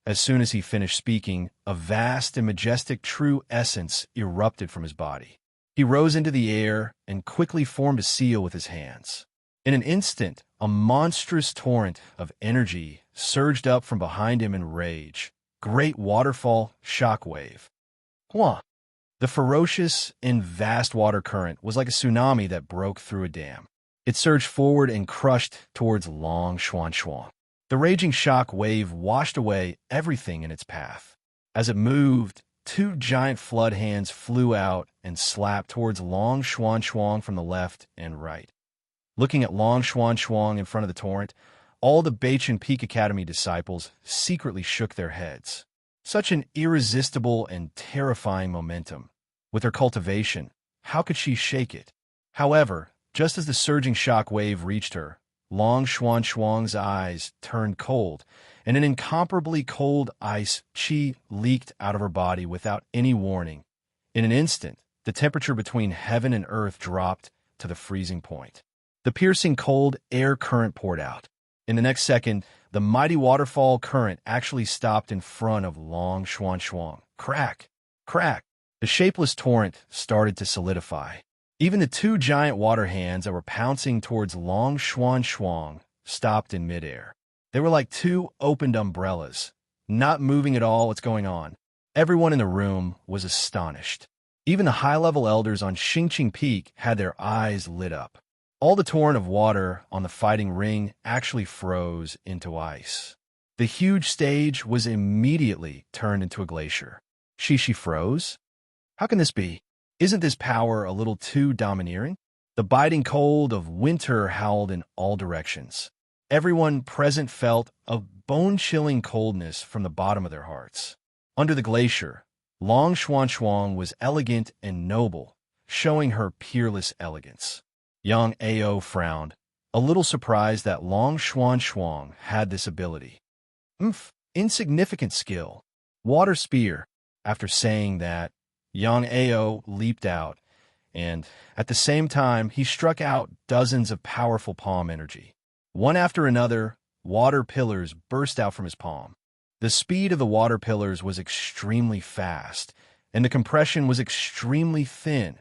As soon as he finished speaking, a vast and majestic true essence erupted from his body. He rose into the air and quickly formed a seal with his hands. In an instant, a monstrous torrent of energy surged up from behind him in rage. Great waterfall shockwave. The ferocious and vast water current was like a tsunami that broke through a dam. It surged forward and crushed towards Long Xuanchuang. The raging shock wave washed away everything in its path. As it moved, 2 giant flood hands flew out and slapped towards Long Xuanchuang from the left and right. Looking at Long Xuanchuang in front of the torrent, all the Beichun Peak Academy disciples secretly shook their heads. Such an irresistible and terrifying momentum. With her cultivation, how could she shake it? However, just as the surging shock wave reached her, Long Xuanchuang's eyes turned cold, and an incomparably cold ice qi leaked out of her body without any warning. In an instant, the temperature between heaven and earth dropped to the freezing point. The piercing cold air current poured out. In the next second, the mighty waterfall current actually stopped in front of Long Xuanchuang. Crack! Crack! The shapeless torrent started to solidify. Even the 2 giant water hands that were pouncing towards Long Xuanchuang stopped in midair. They were like 2 opened umbrellas, not moving at all. What's going on? Everyone in the room was astonished. Even the high-level elders on Xingqing Peak had their eyes lit up. All the torrent of water on the fighting ring actually froze into ice. The huge stage was immediately turned into a glacier. She froze? How can this be? Isn't this power a little too domineering? The biting cold of winter howled in all directions. Everyone present felt a bone-chilling coldness from the bottom of their hearts. Under the glacier, Long Xuanxuang was elegant and noble, showing her peerless elegance. Young Ao frowned, a little surprised that Long Xuanxuang had this ability. Insignificant skill. Water spear. After saying that, Yang Ao leaped out, and at the same time, he struck out dozens of powerful palm energy. One after another, water pillars burst out from his palm. The speed of the water pillars was extremely fast, and the compression was extremely thin.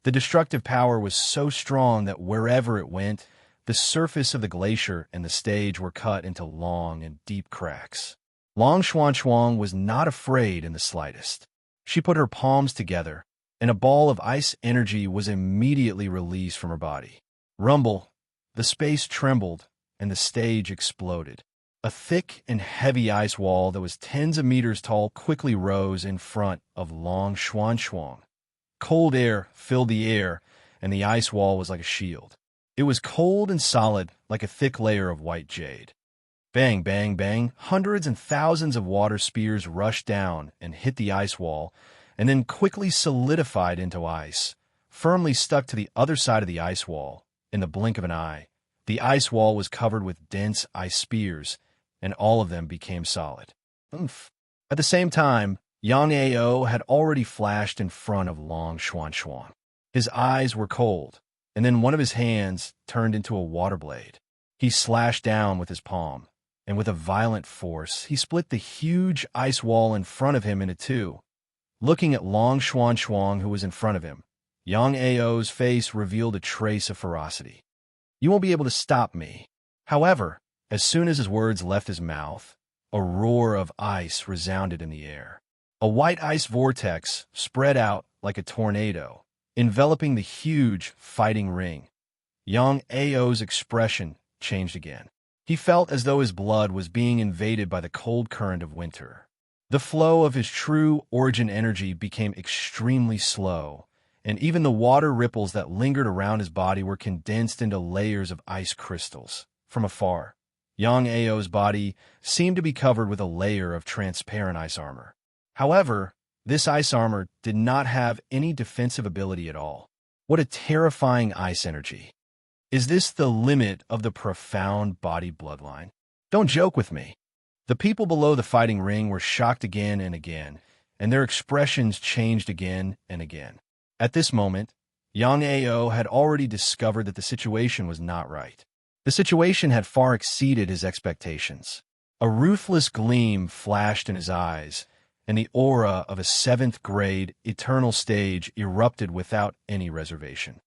The destructive power was so strong that wherever it went, the surface of the glacier and the stage were cut into long and deep cracks. Long Xuanxuang was not afraid in the slightest. She put her palms together, and a ball of ice energy was immediately released from her body. Rumble! The space trembled, and the stage exploded. A thick and heavy ice wall that was tens of meters tall quickly rose in front of Long Xuanxuang. Cold air filled the air, and the ice wall was like a shield. It was cold and solid, like a thick layer of white jade. Bang, bang, bang, hundreds and thousands of water spears rushed down and hit the ice wall, and then quickly solidified into ice, firmly stuck to the other side of the ice wall. In the blink of an eye, the ice wall was covered with dense ice spears, and all of them became solid. At the same time, Yang Ao had already flashed in front of Long Xuanxuang. His eyes were cold, and then one of his hands turned into a water blade. He slashed down with his palm, and with a violent force, he split the huge ice wall in front of him into two. Looking at Long Xuanxuang, who was in front of him, Yang Ao's face revealed a trace of ferocity. "You won't be able to stop me." However, as soon as his words left his mouth, a roar of ice resounded in the air. A white ice vortex spread out like a tornado, enveloping the huge fighting ring. Yang Ao's expression changed again. He felt as though his blood was being invaded by the cold current of winter. The flow of his true origin energy became extremely slow, and even the water ripples that lingered around his body were condensed into layers of ice crystals. From afar, Yang Ao's body seemed to be covered with a layer of transparent ice armor. However, this ice armor did not have any defensive ability at all. What a terrifying ice energy. Is this the limit of the profound body bloodline? Don't joke with me. The people below the fighting ring were shocked again and again, and their expressions changed again and again. At this moment, Yang Ao had already discovered that the situation was not right. The situation had far exceeded his expectations. A ruthless gleam flashed in his eyes, and the aura of a 7th grade eternal stage erupted without any reservation.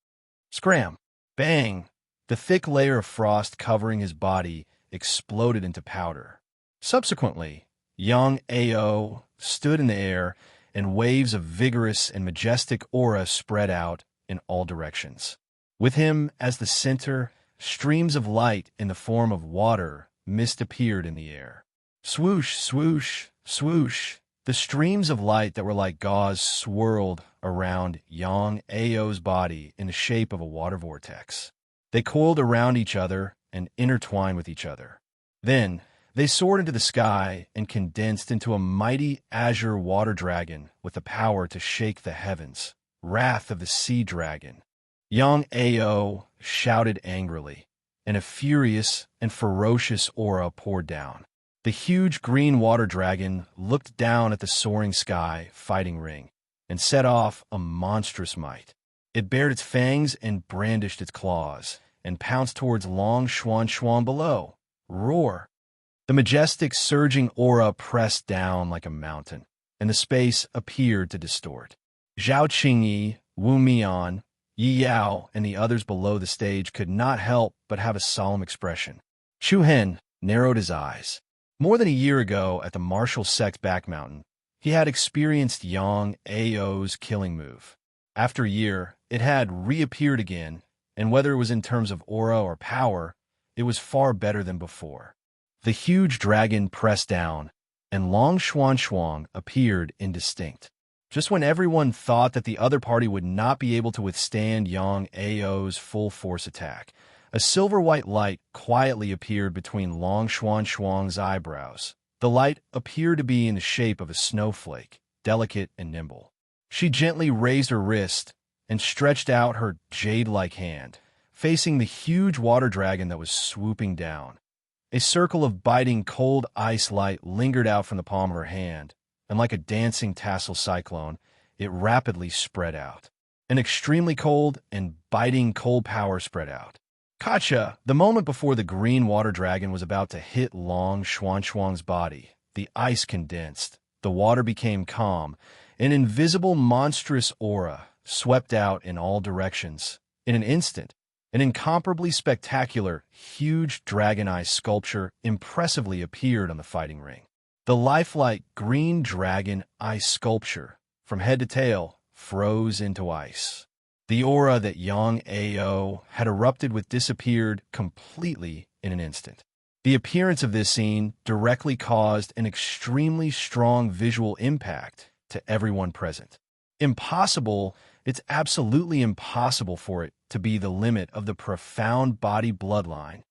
Scram! Bang! The thick layer of frost covering his body exploded into powder. Subsequently, Yang Ao stood in the air, and waves of vigorous and majestic aura spread out in all directions. With him as the center, streams of light in the form of water mist appeared in the air. Swoosh, swoosh, swoosh. The streams of light that were like gauze swirled around Yang Ao's body in the shape of a water vortex. They coiled around each other and intertwined with each other. Then, they soared into the sky and condensed into a mighty azure water dragon with the power to shake the heavens, Wrath of the Sea Dragon. Yang Ao shouted angrily, and a furious and ferocious aura poured down. The huge green water dragon looked down at the soaring sky fighting ring and set off a monstrous might. It bared its fangs and brandished its claws and pounced towards Long Xuanxuang below. Roar! The majestic, surging aura pressed down like a mountain, and the space appeared to distort. Zhao Qingyi, Wu Mian, Yi Yao, and the others below the stage could not help but have a solemn expression. Chu Hen narrowed his eyes. More than a year ago at the Marshall Sect back mountain, he had experienced Yang Ao's killing move. After a year, it had reappeared again, and whether it was in terms of aura or power, it was far better than before. The huge dragon pressed down, and Long Xuan Xuan appeared indistinct. Just when everyone thought that the other party would not be able to withstand Yang Ao's full-force attack, a silver-white light quietly appeared between Long Xuan Xuan's eyebrows. The light appeared to be in the shape of a snowflake, delicate and nimble. She gently raised her wrist and stretched out her jade-like hand, facing the huge water dragon that was swooping down. A circle of biting cold ice light lingered out from the palm of her hand, and like a dancing tassel cyclone, it rapidly spread out. An extremely cold and biting cold power spread out. Kacha, the moment before the green water dragon was about to hit Long Xuan Xuan's body, the ice condensed, the water became calm, an invisible monstrous aura swept out in all directions. In an instant, an incomparably spectacular, huge dragon eye sculpture impressively appeared on the fighting ring. The lifelike green dragon ice sculpture, from head to tail, froze into ice. The aura that Yang Ao had erupted with disappeared completely in an instant. The appearance of this scene directly caused an extremely strong visual impact to everyone present. Impossible, it's absolutely impossible for it to be the limit of the profound body bloodline.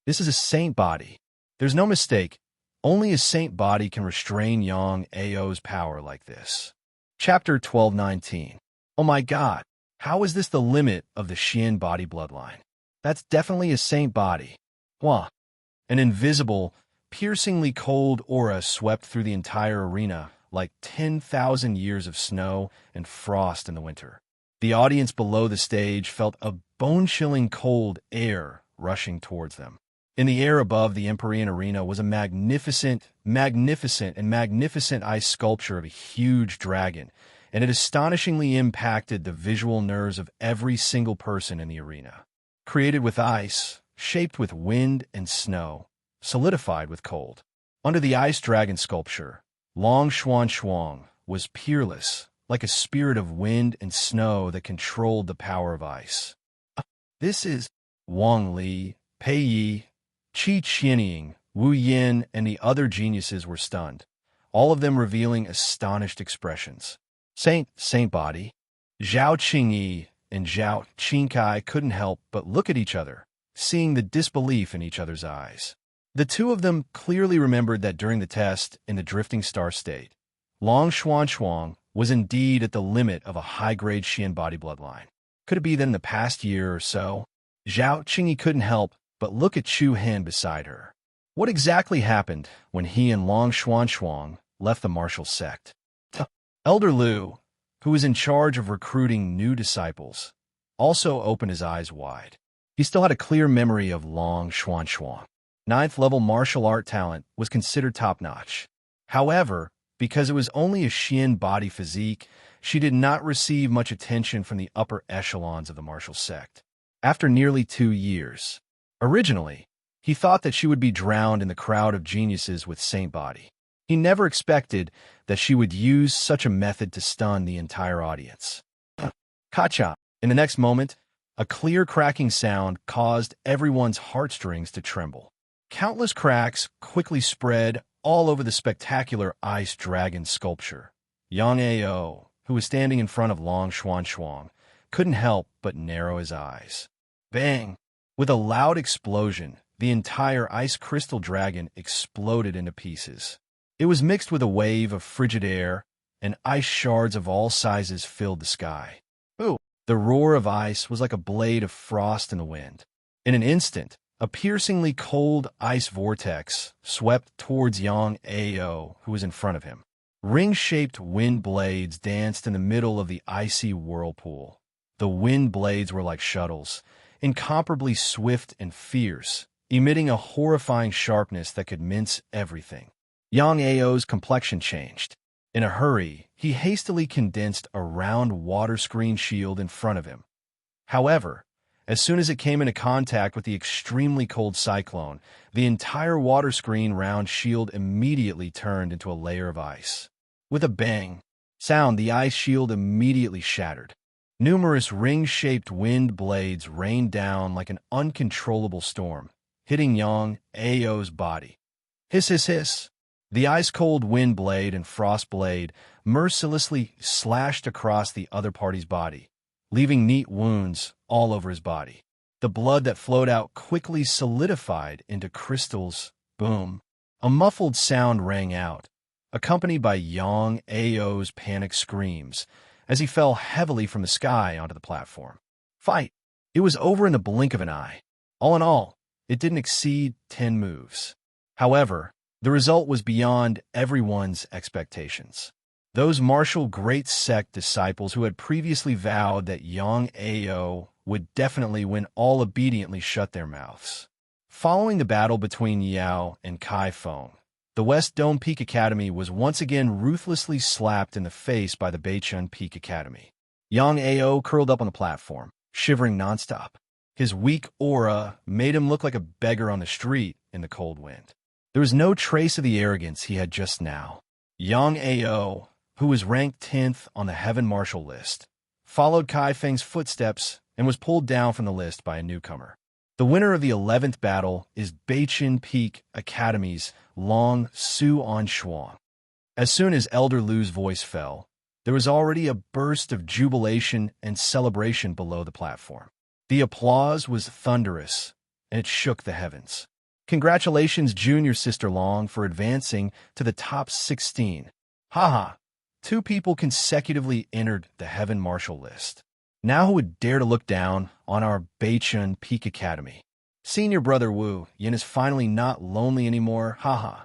This is a saint body. There's no mistake. Only a saint body can restrain Yang Ao's power like this. Chapter 1219. Oh my god. How is this the limit of the Xian body bloodline? That's definitely a saint body. Wah. An invisible, piercingly cold aura swept through the entire arena like 10,000 years of snow and frost in the winter. The audience below the stage felt a bone-chilling cold air rushing towards them. In the air above the Empyrean arena was a magnificent ice sculpture of a huge dragon, and it astonishingly impacted the visual nerves of every single person in the arena. Created with ice, shaped with wind and snow, solidified with cold. Under the ice dragon sculpture, Long Xuan Xuan was peerless, like a spirit of wind and snow that controlled the power of ice. This is Wang Li, Pei Yi, Qi Qianying, Wu Yin, and the other geniuses were stunned, all of them revealing astonished expressions. Saint Body, Zhao Qingyi and Zhao Qingkai couldn't help but look at each other, seeing the disbelief in each other's eyes. The two of them clearly remembered that during the test in the Drifting Star State, Long Xuan Xuan was indeed at the limit of a high-grade Xian body bloodline. Could it be that in the past year or so, Zhao Qingyi couldn't help but look at Chu Han beside her? What exactly happened when he and Long Xuan Xuan left the Marshall Sect? Elder Liu, who was in charge of recruiting new disciples, also opened his eyes wide. He still had a clear memory of Long Xuan Xuan. 9th-level martial art talent was considered top-notch. However, because it was only a Xian body physique, she did not receive much attention from the upper echelons of the martial sect. After nearly 2 years, originally, he thought that she would be drowned in the crowd of geniuses with Saint Body. He never expected that she would use such a method to stun the entire audience. Kacha! In the next moment, a clear cracking sound caused everyone's heartstrings to tremble. Countless cracks quickly spread all over the spectacular ice dragon sculpture. Yang Ao, who was standing in front of Long Xuan Xuan, couldn't help but narrow his eyes. Bang! With a loud explosion, the entire ice crystal dragon exploded into pieces. It was mixed with a wave of frigid air, and ice shards of all sizes filled the sky. Ooh! The roar of ice was like a blade of frost in the wind. In an instant, a piercingly cold ice vortex swept towards Yang Ao, who was in front of him. Ring-shaped wind blades danced in the middle of the icy whirlpool. The wind blades were like shuttles, incomparably swift and fierce, emitting a horrifying sharpness that could mince everything. Yang Ao's complexion changed. In a hurry, he hastily condensed a round water screen shield in front of him. However, As soon as it came into contact with the extremely cold cyclone, the entire water screen round shield immediately turned into a layer of ice. With a bang sound, the ice shield immediately shattered. Numerous ring-shaped wind blades rained down like an uncontrollable storm, hitting Yang Ao's body. Hiss, hiss, hiss. The ice-cold wind blade and frost blade mercilessly slashed across the other party's body, leaving neat wounds all over his body. The blood that flowed out quickly solidified into crystals. Boom. A muffled sound rang out, accompanied by Yang Ao's panic screams as he fell heavily from the sky onto the platform. Fight! It was over in the blink of an eye. All in all, it didn't exceed 10 moves. However, the result was beyond everyone's expectations. Those martial great sect disciples who had previously vowed that Yang Ao would definitely win all obediently shut their mouths. Following the battle between Yao and Kai Feng, the West Dome Peak Academy was once again ruthlessly slapped in the face by the Beichun Peak Academy. Yang Ao curled up on the platform, shivering nonstop. His weak aura made him look like a beggar on the street in the cold wind. There was no trace of the arrogance he had just now. Yang Ao, who was ranked 10th on the Heaven Marshal list, followed Kai Feng's footsteps and was pulled down from the list by a newcomer. The winner of the 11th battle is Beichun Peak Academy's Long Su Anshuang. As soon as Elder Lu's voice fell, there was already a burst of jubilation and celebration below the platform. The applause was thunderous, and it shook the heavens. Congratulations, junior sister Long, for advancing to the top 16. Haha, 2 people consecutively entered the Heaven Marshal list. Now who would dare to look down on our Beichun Peak Academy? Senior brother Wu Yin is finally not lonely anymore, haha.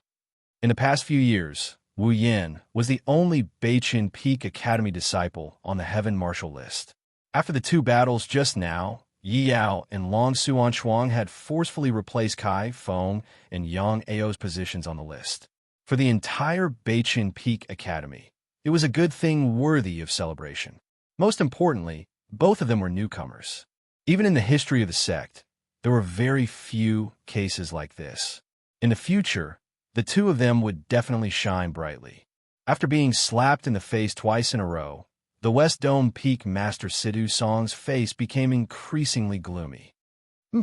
In the past few years, Wu Yin was the only Beichun Peak Academy disciple on the Heaven Marshal list. After the 2 battles just now, Yi Yao and Long Su Anshuang had forcefully replaced Kai Feng and Yang Ao's positions on the list. For the entire Beichun Peak Academy, it was a good thing worthy of celebration. Most importantly, both of them were newcomers. Even in the history of the sect, there were very few cases like this. In the future, the 2 of them would definitely shine brightly. After being slapped in the face twice in a row, the West Dome Peak Master Sidhu Song's face became increasingly gloomy.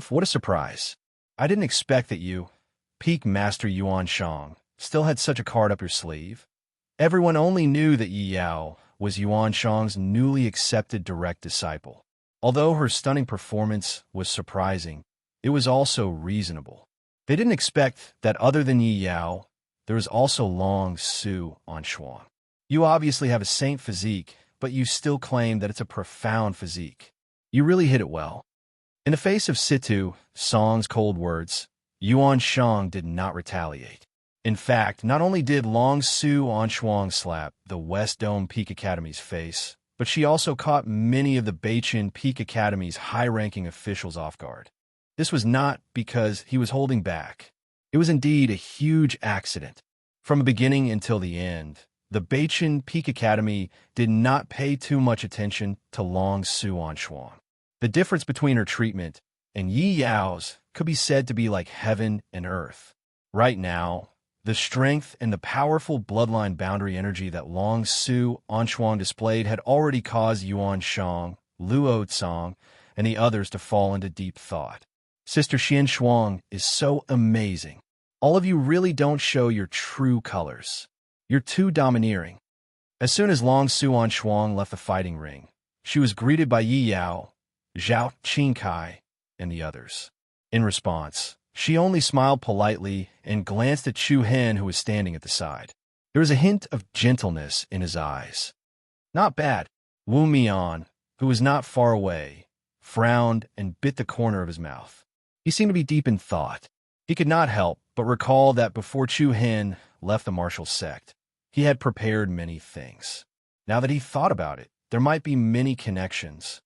What a surprise. I didn't expect that you, Peak Master Yuan Shang, still had such a card up your sleeve. Everyone only knew that Yi Yao was Yuan Shang's newly accepted direct disciple. Although her stunning performance was surprising, it was also reasonable. They didn't expect that other than Yi Yao, there was also Long Su Anshuang. You obviously have a saint physique, but you still claim that it's a profound physique. You really hit it well. In the face of Sidhu Song's cold words, Yuan Shang did not retaliate. In fact, not only did Long Su Anshuang slap the West Dome Peak Academy's face, but she also caught many of the Beichun Peak Academy's high-ranking officials off guard. This was not because he was holding back. It was indeed a huge accident. From the beginning until the end, the Beichun Peak Academy did not pay too much attention to Long Su Anshuang. The difference between her treatment and Yi Yao's could be said to be like heaven and earth. Right now, the strength and the powerful bloodline boundary energy that Long Su Anshuang displayed had already caused Yuan Shang, Luo Tsang, and the others to fall into deep thought. Sister Xian Shuang is so amazing. All of you really don't show your true colors. You're too domineering. As soon as Long Su Anshuang left the fighting ring, she was greeted by Yi Yao, Zhao Qingkai, and the others. In response, she only smiled politely and glanced at Chu Hen, who was standing at the side. There was a hint of gentleness in his eyes. Not bad. Wu Mian, who was not far away, frowned and bit the corner of his mouth. He seemed to be deep in thought. He could not help but recall that before Chu Hen left the martial sect, he had prepared many things. Now that he thought about it, there might be many connections.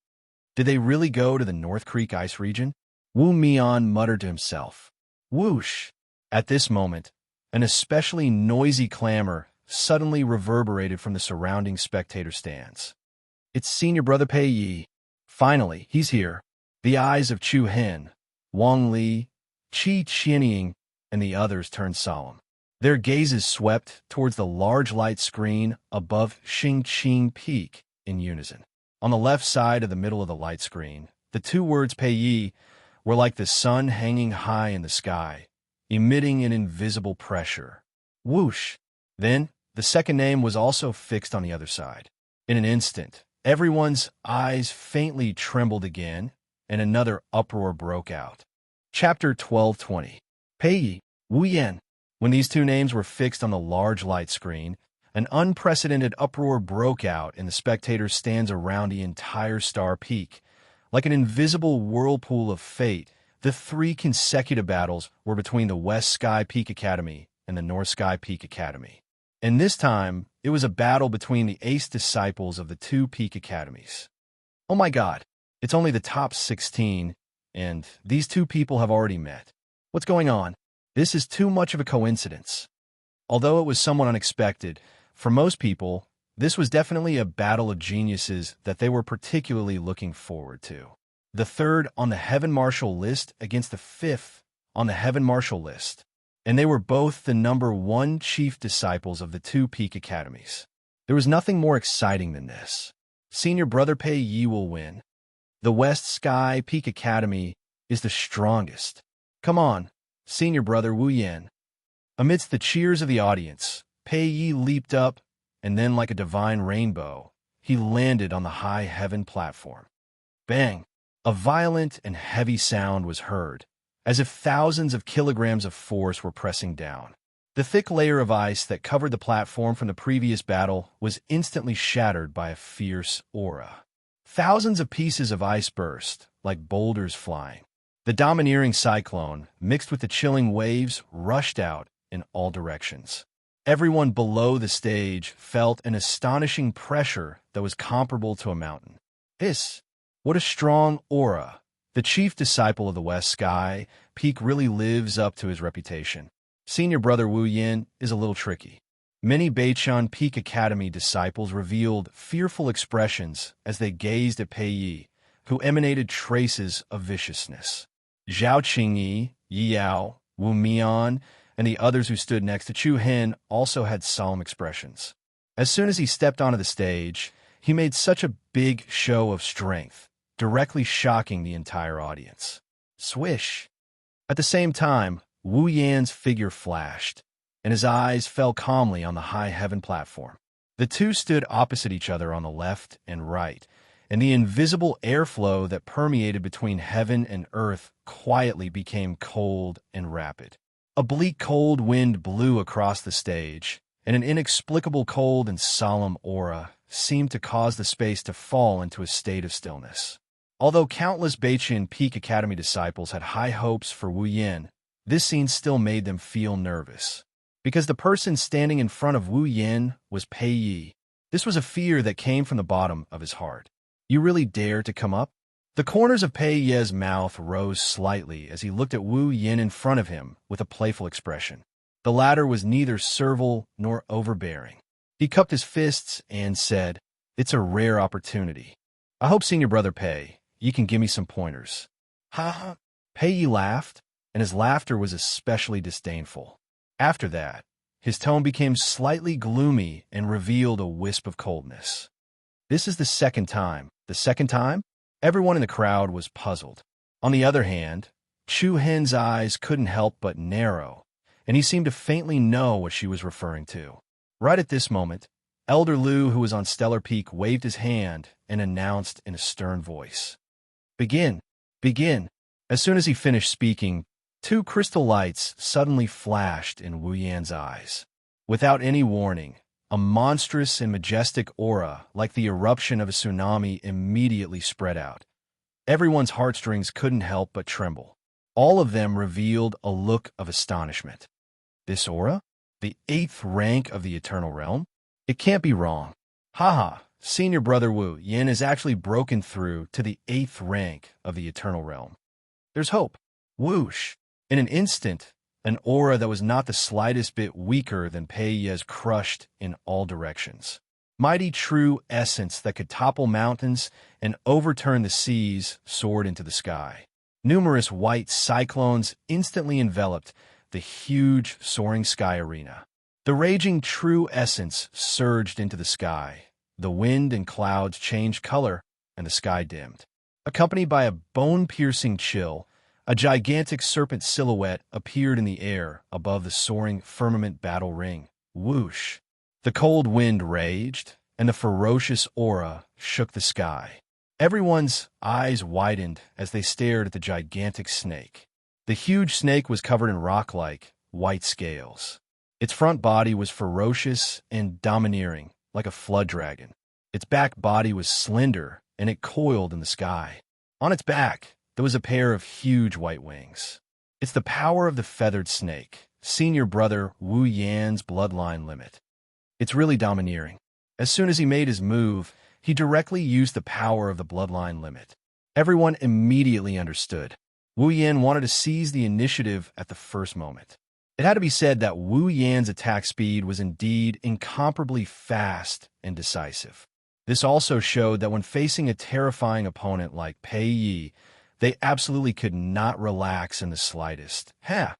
Did they really go to the North Creek ice region? Wu Mian muttered to himself. Whoosh! At this moment, an especially noisy clamor suddenly reverberated from the surrounding spectator stands. It's senior brother Pei Yi. Finally, he's here. The eyes of Chu Hen, Wang Li, Qi Qianying, and the others turned solemn. Their gazes swept towards the large light screen above Xingqing Peak in unison. On the left side of the middle of the light screen, the two words Pei Yi were like the sun hanging high in the sky, emitting an invisible pressure. Whoosh! Then, the second name was also fixed on the other side. In an instant, everyone's eyes faintly trembled again, and another uproar broke out. Chapter 1220. Pei Yi, Wu Yan. When these two names were fixed on the large light screen, an unprecedented uproar broke out in the spectators' stands around the entire star peak. Like an invisible whirlpool of fate, the three consecutive battles were between the West Sky Peak Academy and the North Sky Peak Academy. And this time, it was a battle between the ace disciples of the two peak academies. Oh my God, it's only the top 16, and these two people have already met. What's going on? This is too much of a coincidence. Although it was somewhat unexpected, for most people, this was definitely a battle of geniuses that they were particularly looking forward to. The third on the Heaven Marshal list against the fifth on the Heaven Marshal list. And they were both the number one chief disciples of the two peak academies. There was nothing more exciting than this. Senior brother Pei Yi will win. The West Sky Peak Academy is the strongest. Come on, senior brother Wu Yan. Amidst the cheers of the audience, Pei Yi leaped up, and then like a divine rainbow, he landed on the high heaven platform. Bang! A violent and heavy sound was heard, as if thousands of kilograms of force were pressing down. The thick layer of ice that covered the platform from the previous battle was instantly shattered by a fierce aura. Thousands of pieces of ice burst, like boulders flying. The domineering cyclone, mixed with the chilling waves, rushed out in all directions. Everyone below the stage felt an astonishing pressure that was comparable to a mountain. What a strong aura! The chief disciple of the West Sky Peak really lives up to his reputation. Senior brother Wu Yan is a little tricky. Many Beichun Peak Academy disciples revealed fearful expressions as they gazed at Pei Yi, who emanated traces of viciousness. Zhao Qingyi, Yi Yao, Wu Mian, and the others who stood next to Chu Hen also had solemn expressions. As soon as he stepped onto the stage, he made such a big show of strength, directly shocking the entire audience. Swish! At the same time, Wu Yan's figure flashed, and his eyes fell calmly on the high heaven platform. The two stood opposite each other on the left and right, and the invisible airflow that permeated between heaven and earth quietly became cold and rapid. A bleak cold wind blew across the stage, and an inexplicable cold and solemn aura seemed to cause the space to fall into a state of stillness. Although countless Beichun Peak Academy disciples had high hopes for Wu Yan, this scene still made them feel nervous. Because the person standing in front of Wu Yan was Pei Yi. This was a fear that came from the bottom of his heart. You really dare to come up? The corners of Pei Yi's mouth rose slightly as he looked at Wu Yan in front of him with a playful expression. The latter was neither servile nor overbearing. He cupped his fists and said, "It's a rare opportunity. I hope senior brother Pei, you can give me some pointers." Ha ha! Pei Yi laughed, and his laughter was especially disdainful. After that, his tone became slightly gloomy and revealed a wisp of coldness. This is the second time. The second time? Everyone in the crowd was puzzled. On the other hand, Chu Hen's eyes couldn't help but narrow, and he seemed to faintly know what she was referring to. Right at this moment, Elder Liu, who was on Stellar Peak, waved his hand and announced in a stern voice, "Begin! Begin!" As soon as he finished speaking, two crystal lights suddenly flashed in Wu Yan's eyes. Without any warning, a monstrous and majestic aura, like the eruption of a tsunami, immediately spread out. Everyone's heartstrings couldn't help but tremble. All of them revealed a look of astonishment. This aura? The 8th rank of the Eternal Realm? It can't be wrong. Haha, senior brother Wu Yan has actually broken through to the 8th rank of the Eternal Realm. There's hope. Whoosh! In an instant, an aura that was not the slightest bit weaker than Pei Yi's crushed in all directions. Mighty true essence that could topple mountains and overturn the seas soared into the sky. Numerous white cyclones instantly enveloped the huge soaring sky arena. The raging true essence surged into the sky. The wind and clouds changed color, and the sky dimmed. Accompanied by a bone-piercing chill, a gigantic serpent silhouette appeared in the air above the soaring firmament battle ring. Whoosh! The cold wind raged, and the ferocious aura shook the sky. Everyone's eyes widened as they stared at the gigantic snake. The huge snake was covered in rock-like, white scales. Its front body was ferocious and domineering, like a flood dragon. Its back body was slender, and it coiled in the sky. On its back, there was a pair of huge white wings. It's the power of the feathered snake, senior brother Wu Yan's bloodline limit. It's really domineering. As soon as he made his move, he directly used the power of the bloodline limit. Everyone immediately understood. Wu Yan wanted to seize the initiative at the first moment. It had to be said that Wu Yan's attack speed was indeed incomparably fast and decisive. This also showed that when facing a terrifying opponent like Pei Yi, they absolutely could not relax in the slightest. Ha!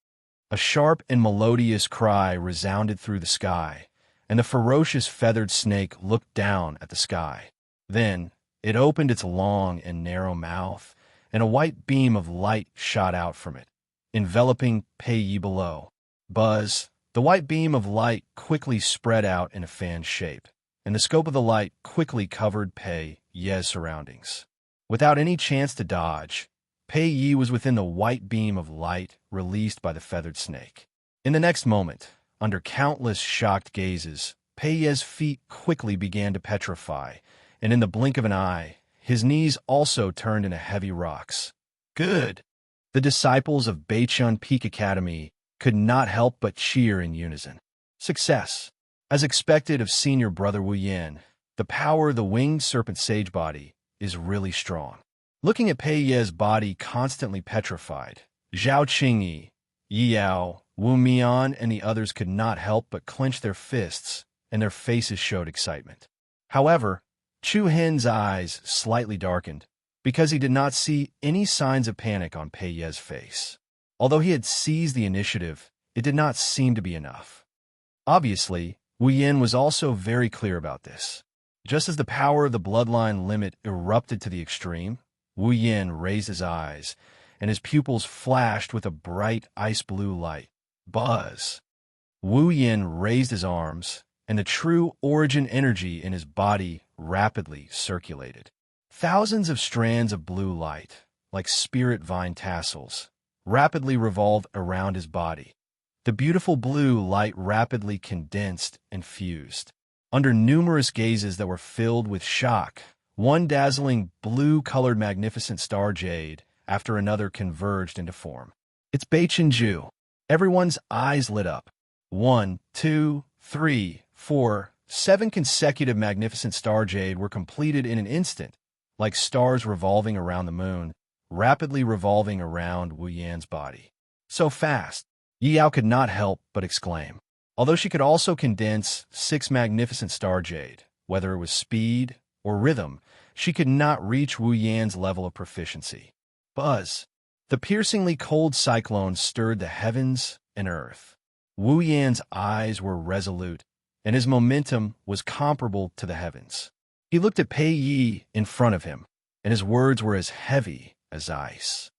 A sharp and melodious cry resounded through the sky, and the ferocious feathered snake looked down at the sky. Then, it opened its long and narrow mouth, and a white beam of light shot out from it, enveloping Pei Yi below. Buzz! The white beam of light quickly spread out in a fan shape, and the scope of the light quickly covered Pei Yi's surroundings. Without any chance to dodge, Pei Yi was within the white beam of light released by the feathered snake. In the next moment, under countless shocked gazes, Pei Yi's feet quickly began to petrify, and in the blink of an eye, his knees also turned into heavy rocks. Good! The disciples of Beichun Peak Academy could not help but cheer in unison. Success! As expected of senior brother Wu Yan, the power of the winged serpent sage body is really strong. Looking at Pei Yi's body constantly petrified, Zhao Qingyi, Yi Yao, Wu Mian, and the others could not help but clench their fists, and their faces showed excitement. However, Chu Hen's eyes slightly darkened, because he did not see any signs of panic on Pei Yi's face. Although he had seized the initiative, it did not seem to be enough. Obviously, Wu Yan was also very clear about this. Just as the power of the bloodline limit erupted to the extreme, Wu Yan raised his eyes, and his pupils flashed with a bright ice-blue light. Buzz! Wu Yan raised his arms, and the true origin energy in his body rapidly circulated. Thousands of strands of blue light, like spirit vine tassels, rapidly revolved around his body. The beautiful blue light rapidly condensed and fused. Under numerous gazes that were filled with shock, one dazzling blue-colored magnificent star jade after another converged into form. It's Beichunju. Everyone's eyes lit up. 1, 2, 3, 4, 7 consecutive magnificent star jade were completed in an instant, like stars revolving around the moon, rapidly revolving around Wu Yan's body. So fast, Yi Yao could not help but exclaim. Although she could also condense 6 magnificent star jade, whether it was speed or rhythm, she could not reach Wu Yan's level of proficiency. Buzz! The piercingly cold cyclone stirred the heavens and earth. Wu Yan's eyes were resolute, and his momentum was comparable to the heavens. He looked at Pei Yi in front of him, and his words were as heavy as ice.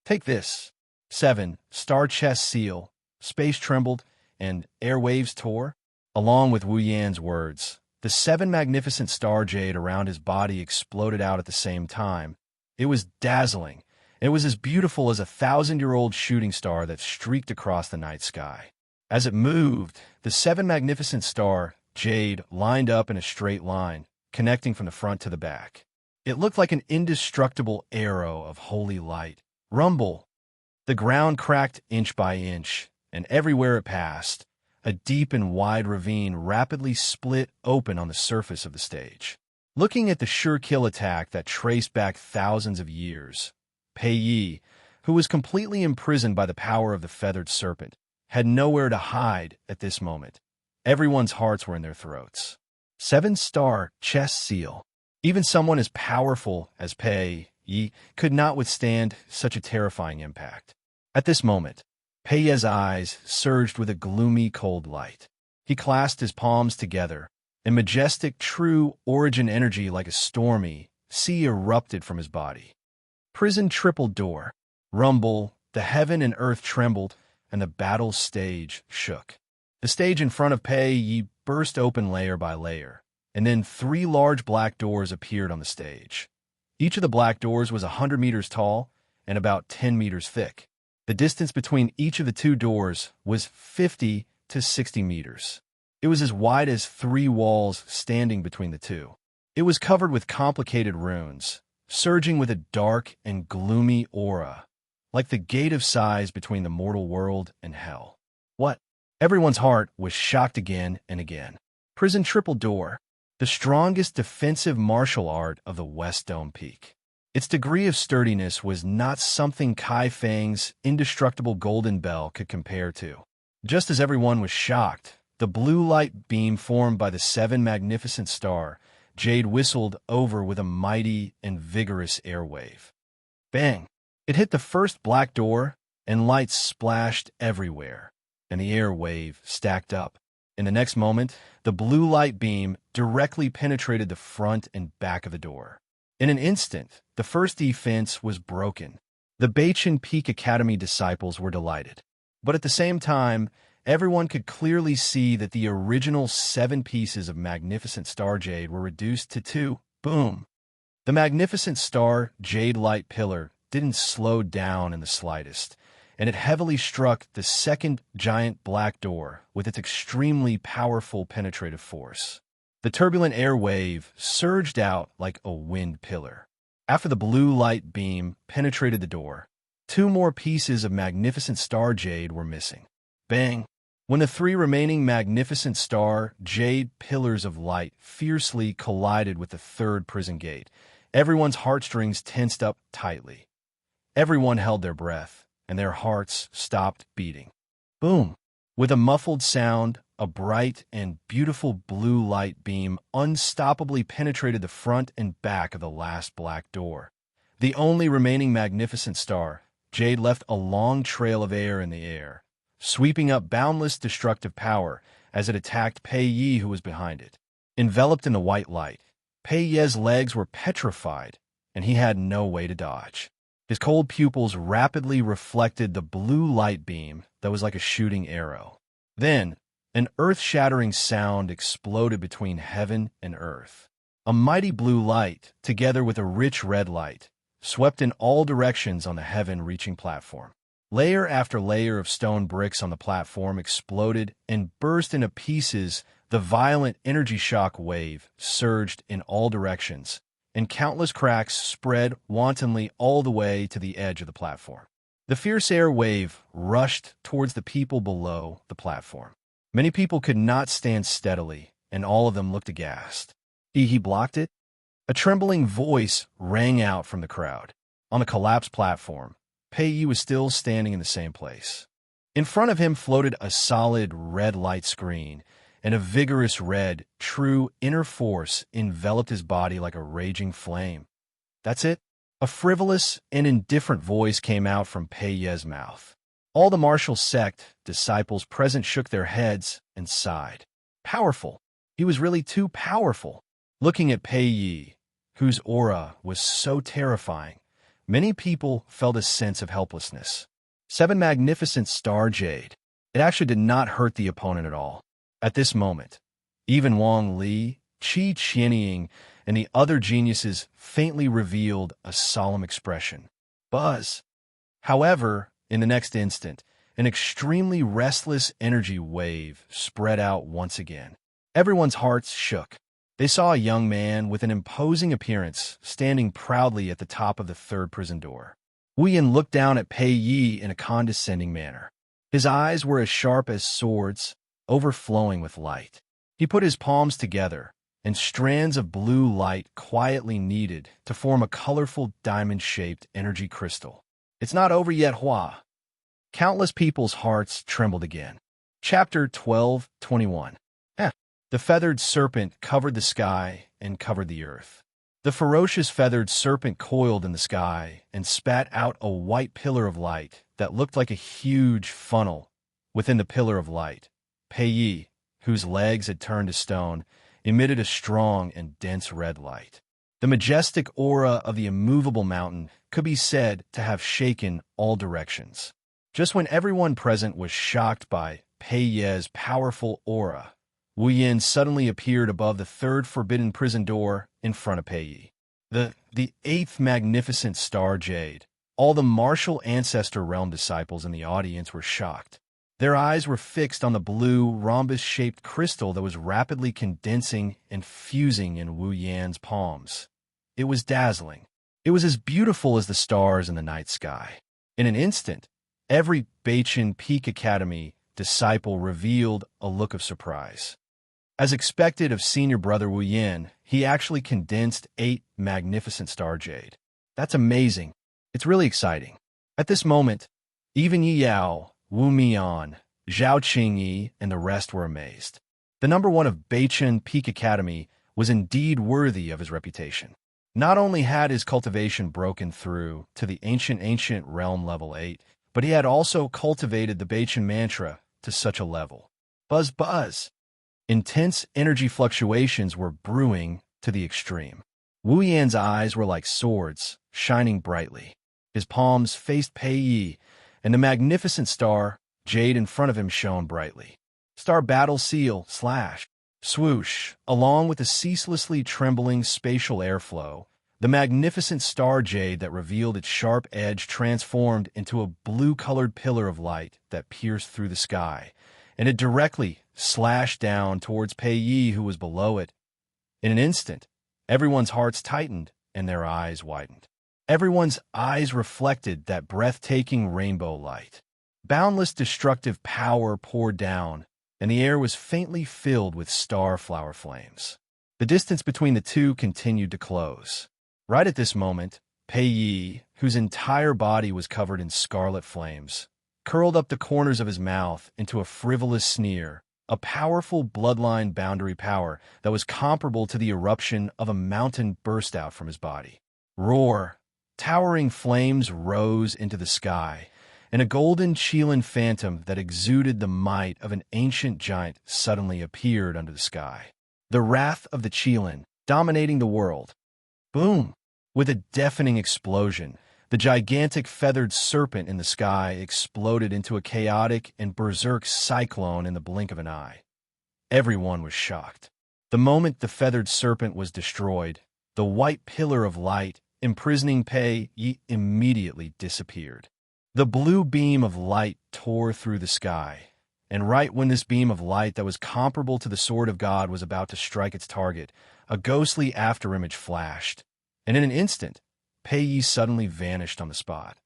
Take this. 7. Star chest seal, space trembled, and airwaves tore. Along with Wu Yan's words, the 7 magnificent star jade around his body exploded out at the same time. It was dazzling. It was as beautiful as a 1,000-year-old shooting star that streaked across the night sky. As it moved, the 7 magnificent star jade lined up in a straight line, connecting from the front to the back. It looked like an indestructible arrow of holy light. Rumble! The ground cracked inch by inch, and everywhere it passed, a deep and wide ravine rapidly split open on the surface of the stage. Looking at the sure kill attack that traced back thousands of years, Pei Yi, who was completely imprisoned by the power of the feathered serpent, had nowhere to hide at this moment. Everyone's hearts were in their throats. 7-star chest seal. Even someone as powerful as Pei Yi could not withstand such a terrifying impact. At this moment, Pei Yi's eyes surged with a gloomy, cold light. He clasped his palms together, and majestic, true origin energy like a stormy sea erupted from his body. Prison triple door. Rumble, the heaven and earth trembled, and the battle stage shook. The stage in front of Pei Yi burst open layer by layer, and then 3 large black doors appeared on the stage. Each of the black doors was 100 meters tall and about 10 meters thick. The distance between each of the 2 doors was 50 to 60 meters. It was as wide as 3 walls standing between the 2. It was covered with complicated runes, surging with a dark and gloomy aura, like the gate of sighs between the mortal world and hell. What? Everyone's heart was shocked again and again. Prison triple door, the strongest defensive martial art of the West Dome Peak. Its degree of sturdiness was not something Kai Fang's indestructible golden bell could compare to. Just as everyone was shocked, the blue light beam formed by the 7 magnificent star Jade whistled over with a mighty and vigorous air wave. Bang! It hit the first black door, and lights splashed everywhere, and the air wave stacked up. In the next moment, the blue light beam directly penetrated the front and back of the door. In an instant, the first defense was broken. The Beichen Peak Academy disciples were delighted. But at the same time, everyone could clearly see that the original 7 pieces of magnificent star jade were reduced to 2. Boom! The magnificent star jade light pillar didn't slow down in the slightest, and it heavily struck the second giant black door with its extremely powerful penetrative force. The turbulent air wave surged out like a wind pillar. After the blue light beam penetrated the door, 2 more pieces of magnificent star jade were missing. Bang! When the 3 remaining magnificent star jade pillars of light fiercely collided with the 3rd prison gate, everyone's heartstrings tensed up tightly. Everyone held their breath, and their hearts stopped beating. Boom! With a muffled sound, a bright and beautiful blue light beam unstoppably penetrated the front and back of the last black door. The only remaining magnificent star, Jade left a long trail of air in the air, sweeping up boundless destructive power as it attacked Pei Yi, who was behind it. Enveloped in the white light, Pei Yi's legs were petrified, and he had no way to dodge. His cold pupils rapidly reflected the blue light beam that was like a shooting arrow. Then, an earth-shattering sound exploded between heaven and earth. A mighty blue light, together with a rich red light, swept in all directions on the heaven-reaching platform. Layer after layer of stone bricks on the platform exploded and burst into pieces. The violent energy shock wave surged in all directions, and countless cracks spread wantonly all the way to the edge of the platform. The fierce air wave rushed towards the people below the platform. Many people could not stand steadily, and all of them looked aghast. He blocked it? A trembling voice rang out from the crowd. On the collapsed platform, Pei Yi was still standing in the same place. In front of him floated a solid red light screen, and a vigorous red, true inner force enveloped his body like a raging flame. That's it? A frivolous and indifferent voice came out from Pei Yi's mouth. All the martial sect disciples present shook their heads and sighed. Powerful. He was really too powerful. Looking at Pei Yi, whose aura was so terrifying, many people felt a sense of helplessness. 7 magnificent star jade. It actually did not hurt the opponent at all. At this moment, even Wang Li, Qi Qianying, and the other geniuses faintly revealed a solemn expression. Buzz. However, in the next instant, an extremely restless energy wave spread out once again. Everyone's hearts shook. They saw a young man with an imposing appearance standing proudly at the top of the 3rd prison door. Wu Yin looked down at Pei Yi in a condescending manner. His eyes were as sharp as swords, overflowing with light. He put his palms together, and strands of blue light quietly kneaded to form a colorful diamond-shaped energy crystal. It's not over yet, Hua. Countless people's hearts trembled again. Chapter 12:21. The The feathered serpent covered the sky and covered the earth. The ferocious feathered serpent coiled in the sky and spat out a white pillar of light that looked like a huge funnel. Within the pillar of light, Pei, whose legs had turned to stone, emitted a strong and dense red light. The majestic aura of the immovable mountain could be said to have shaken all directions. Just when everyone present was shocked by Pei's powerful aura, Wu Yin suddenly appeared above the third forbidden prison door in front of Pei. The eighth magnificent star jade. All the martial ancestor realm disciples in the audience were shocked. Their eyes were fixed on the blue, rhombus-shaped crystal that was rapidly condensing and fusing in Wu Yan's palms. It was dazzling. It was as beautiful as the stars in the night sky. In an instant, every Beichen Peak Academy disciple revealed a look of surprise. As expected of senior brother Wu Yin, he actually condensed 8 magnificent star jade. That's amazing. It's really exciting. At this moment, even Yi Yao, Wu Mian, Zhao Qingyi, and the rest were amazed. The number 1 of Beichen Peak Academy was indeed worthy of his reputation. Not only had his cultivation broken through to the ancient realm level 8, but he had also cultivated the Beichen mantra to such a level. Buzz buzz. Intense energy fluctuations were brewing to the extreme. Wu Yan's eyes were like swords, shining brightly. His palms faced Pei, and the magnificent star jade in front of him shone brightly. Star battle seal, slash, swoosh, along with the ceaselessly trembling spatial airflow, the magnificent star jade that revealed its sharp edge transformed into a blue-colored pillar of light that pierced through the sky, and it directly slashed down towards Pei, who was below it. In an instant, everyone's hearts tightened and their eyes widened. Everyone's eyes reflected that breathtaking rainbow light. Boundless destructive power poured down, and the air was faintly filled with star-flower flames. The distance between the two continued to close. Right at this moment, Pei, whose entire body was covered in scarlet flames, curled up the corners of his mouth into a frivolous sneer, a powerful bloodline boundary power that was comparable to the eruption of a mountain burst out from his body. Roar! Towering flames rose into the sky, and a golden Qilin phantom that exuded the might of an ancient giant suddenly appeared under the sky. The wrath of the Qilin, dominating the world. Boom! With a deafening explosion, the gigantic feathered serpent in the sky exploded into a chaotic and berserk cyclone in the blink of an eye. Everyone was shocked. The moment the feathered serpent was destroyed, the white pillar of light imprisoning Pei immediately disappeared. The blue beam of light tore through the sky, and right when this beam of light that was comparable to the sword of God was about to strike its target, a ghostly afterimage flashed, and in an instant, Pei suddenly vanished on the spot.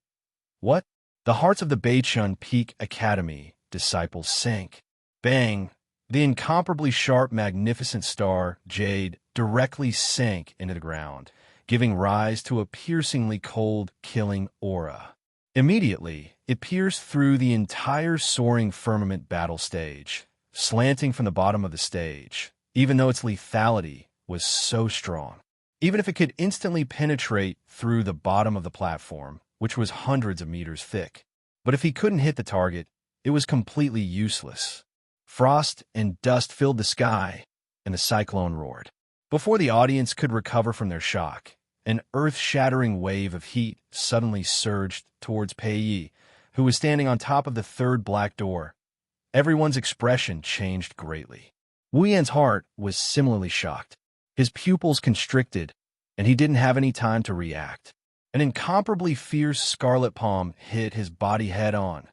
What? The hearts of the Beichen Peak Academy disciples sank. Bang! The incomparably sharp, magnificent star, jade, directly sank into the ground, giving rise to a piercingly cold, killing aura. Immediately, it pierced through the entire soaring firmament battle stage, slanting from the bottom of the stage, even though its lethality was so strong. Even if it could instantly penetrate through the bottom of the platform, which was hundreds of meters thick. But if he couldn't hit the target, it was completely useless. Frost and dust filled the sky, and the cyclone roared. Before the audience could recover from their shock, an earth-shattering wave of heat suddenly surged towards Pei, who was standing on top of the third black door. Everyone's expression changed greatly. Wu Yan's heart was similarly shocked. His pupils constricted, and he didn't have any time to react. An incomparably fierce scarlet palm hit his body head-on.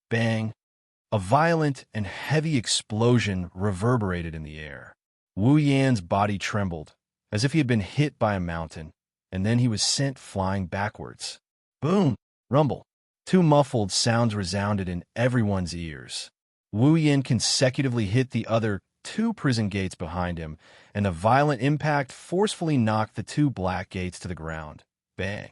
Bang! A violent and heavy explosion reverberated in the air. Wu Yan's body trembled, as if he had been hit by a mountain, and then he was sent flying backwards. Boom! Rumble! 2 muffled sounds resounded in everyone's ears. Wu Yan consecutively hit the other 2 prison gates behind him, and the violent impact forcefully knocked the 2 black gates to the ground. Bang!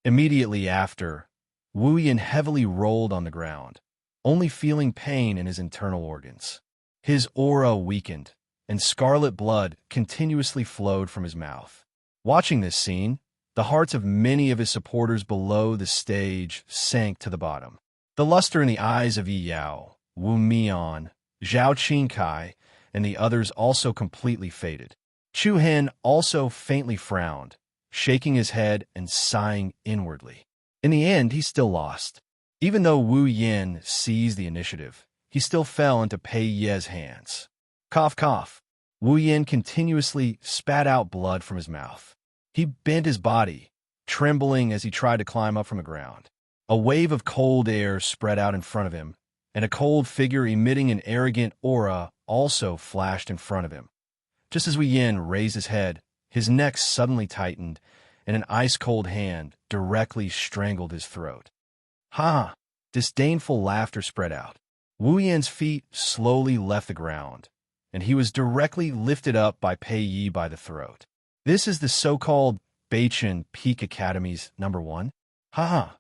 Immediately after, Wu Yan heavily rolled on the ground, only feeling pain in his internal organs. His aura weakened, and scarlet blood continuously flowed from his mouth. Watching this scene, the hearts of many of his supporters below the stage sank to the bottom. The luster in the eyes of Yi Yao, Wu Mian, Zhao Qingkai, and the others also completely faded. Chu Hen also faintly frowned, shaking his head and sighing inwardly. In the end, he still lost. Even though Wu Yin seized the initiative, he still fell into Pei Ye's hands. Cough, cough. Wu Yin continuously spat out blood from his mouth. He bent his body, trembling as he tried to climb up from the ground. A wave of cold air spread out in front of him, and a cold figure emitting an arrogant aura also flashed in front of him. Just as Wu Yin raised his head, his neck suddenly tightened, and an ice-cold hand directly strangled his throat. Ha! Disdainful laughter spread out. Wu Yin's feet slowly left the ground, and he was directly lifted up by Pei Yi by the throat. This is the so-called Beichen Peak Academy's #1. Ha!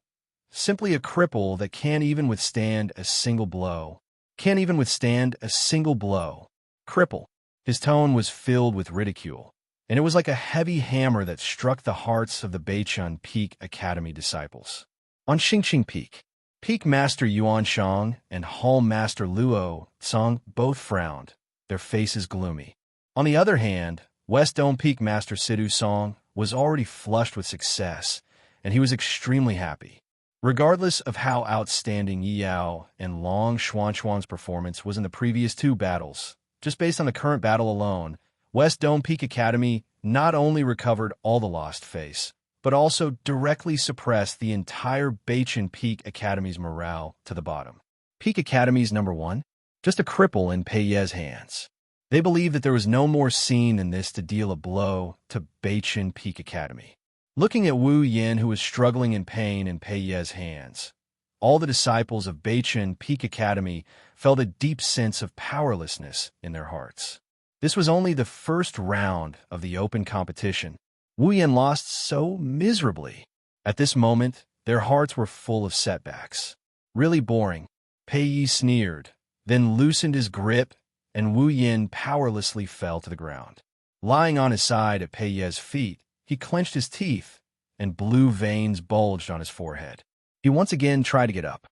Simply a cripple that can't even withstand a single blow. Can't even withstand a single blow. Cripple. His tone was filled with ridicule, and it was like a heavy hammer that struck the hearts of the Beichun Peak Academy disciples. On Xingqing Peak, Peak Master Yuan Shang and Hall Master Luo Tsang both frowned, their faces gloomy. On the other hand, West Dome Peak Master Sidu Song was already flushed with success, and he was extremely happy. Regardless of how outstanding Yi Yao and Long Xuanxuan's performance was in the previous two battles, just based on the current battle alone, West Dome Peak Academy not only recovered all the lost face, but also directly suppressed the entire Beichen Peak Academy's morale to the bottom. Peak Academy's #1? Just a cripple in Pei Ye's hands. They believed that there was no more scene than this to deal a blow to Beichen Peak Academy. Looking at Wu Yin, who was struggling in pain in Pei Ye's hands, all the disciples of Beichen Peak Academy felt a deep sense of powerlessness in their hearts. This was only the first round of the open competition. Wu Yin lost so miserably. At this moment, their hearts were full of setbacks. Really boring. Pei Yi sneered, then loosened his grip, and Wu Yin powerlessly fell to the ground. Lying on his side at Pei Ye's feet, he clenched his teeth, and blue veins bulged on his forehead. He once again tried to get up.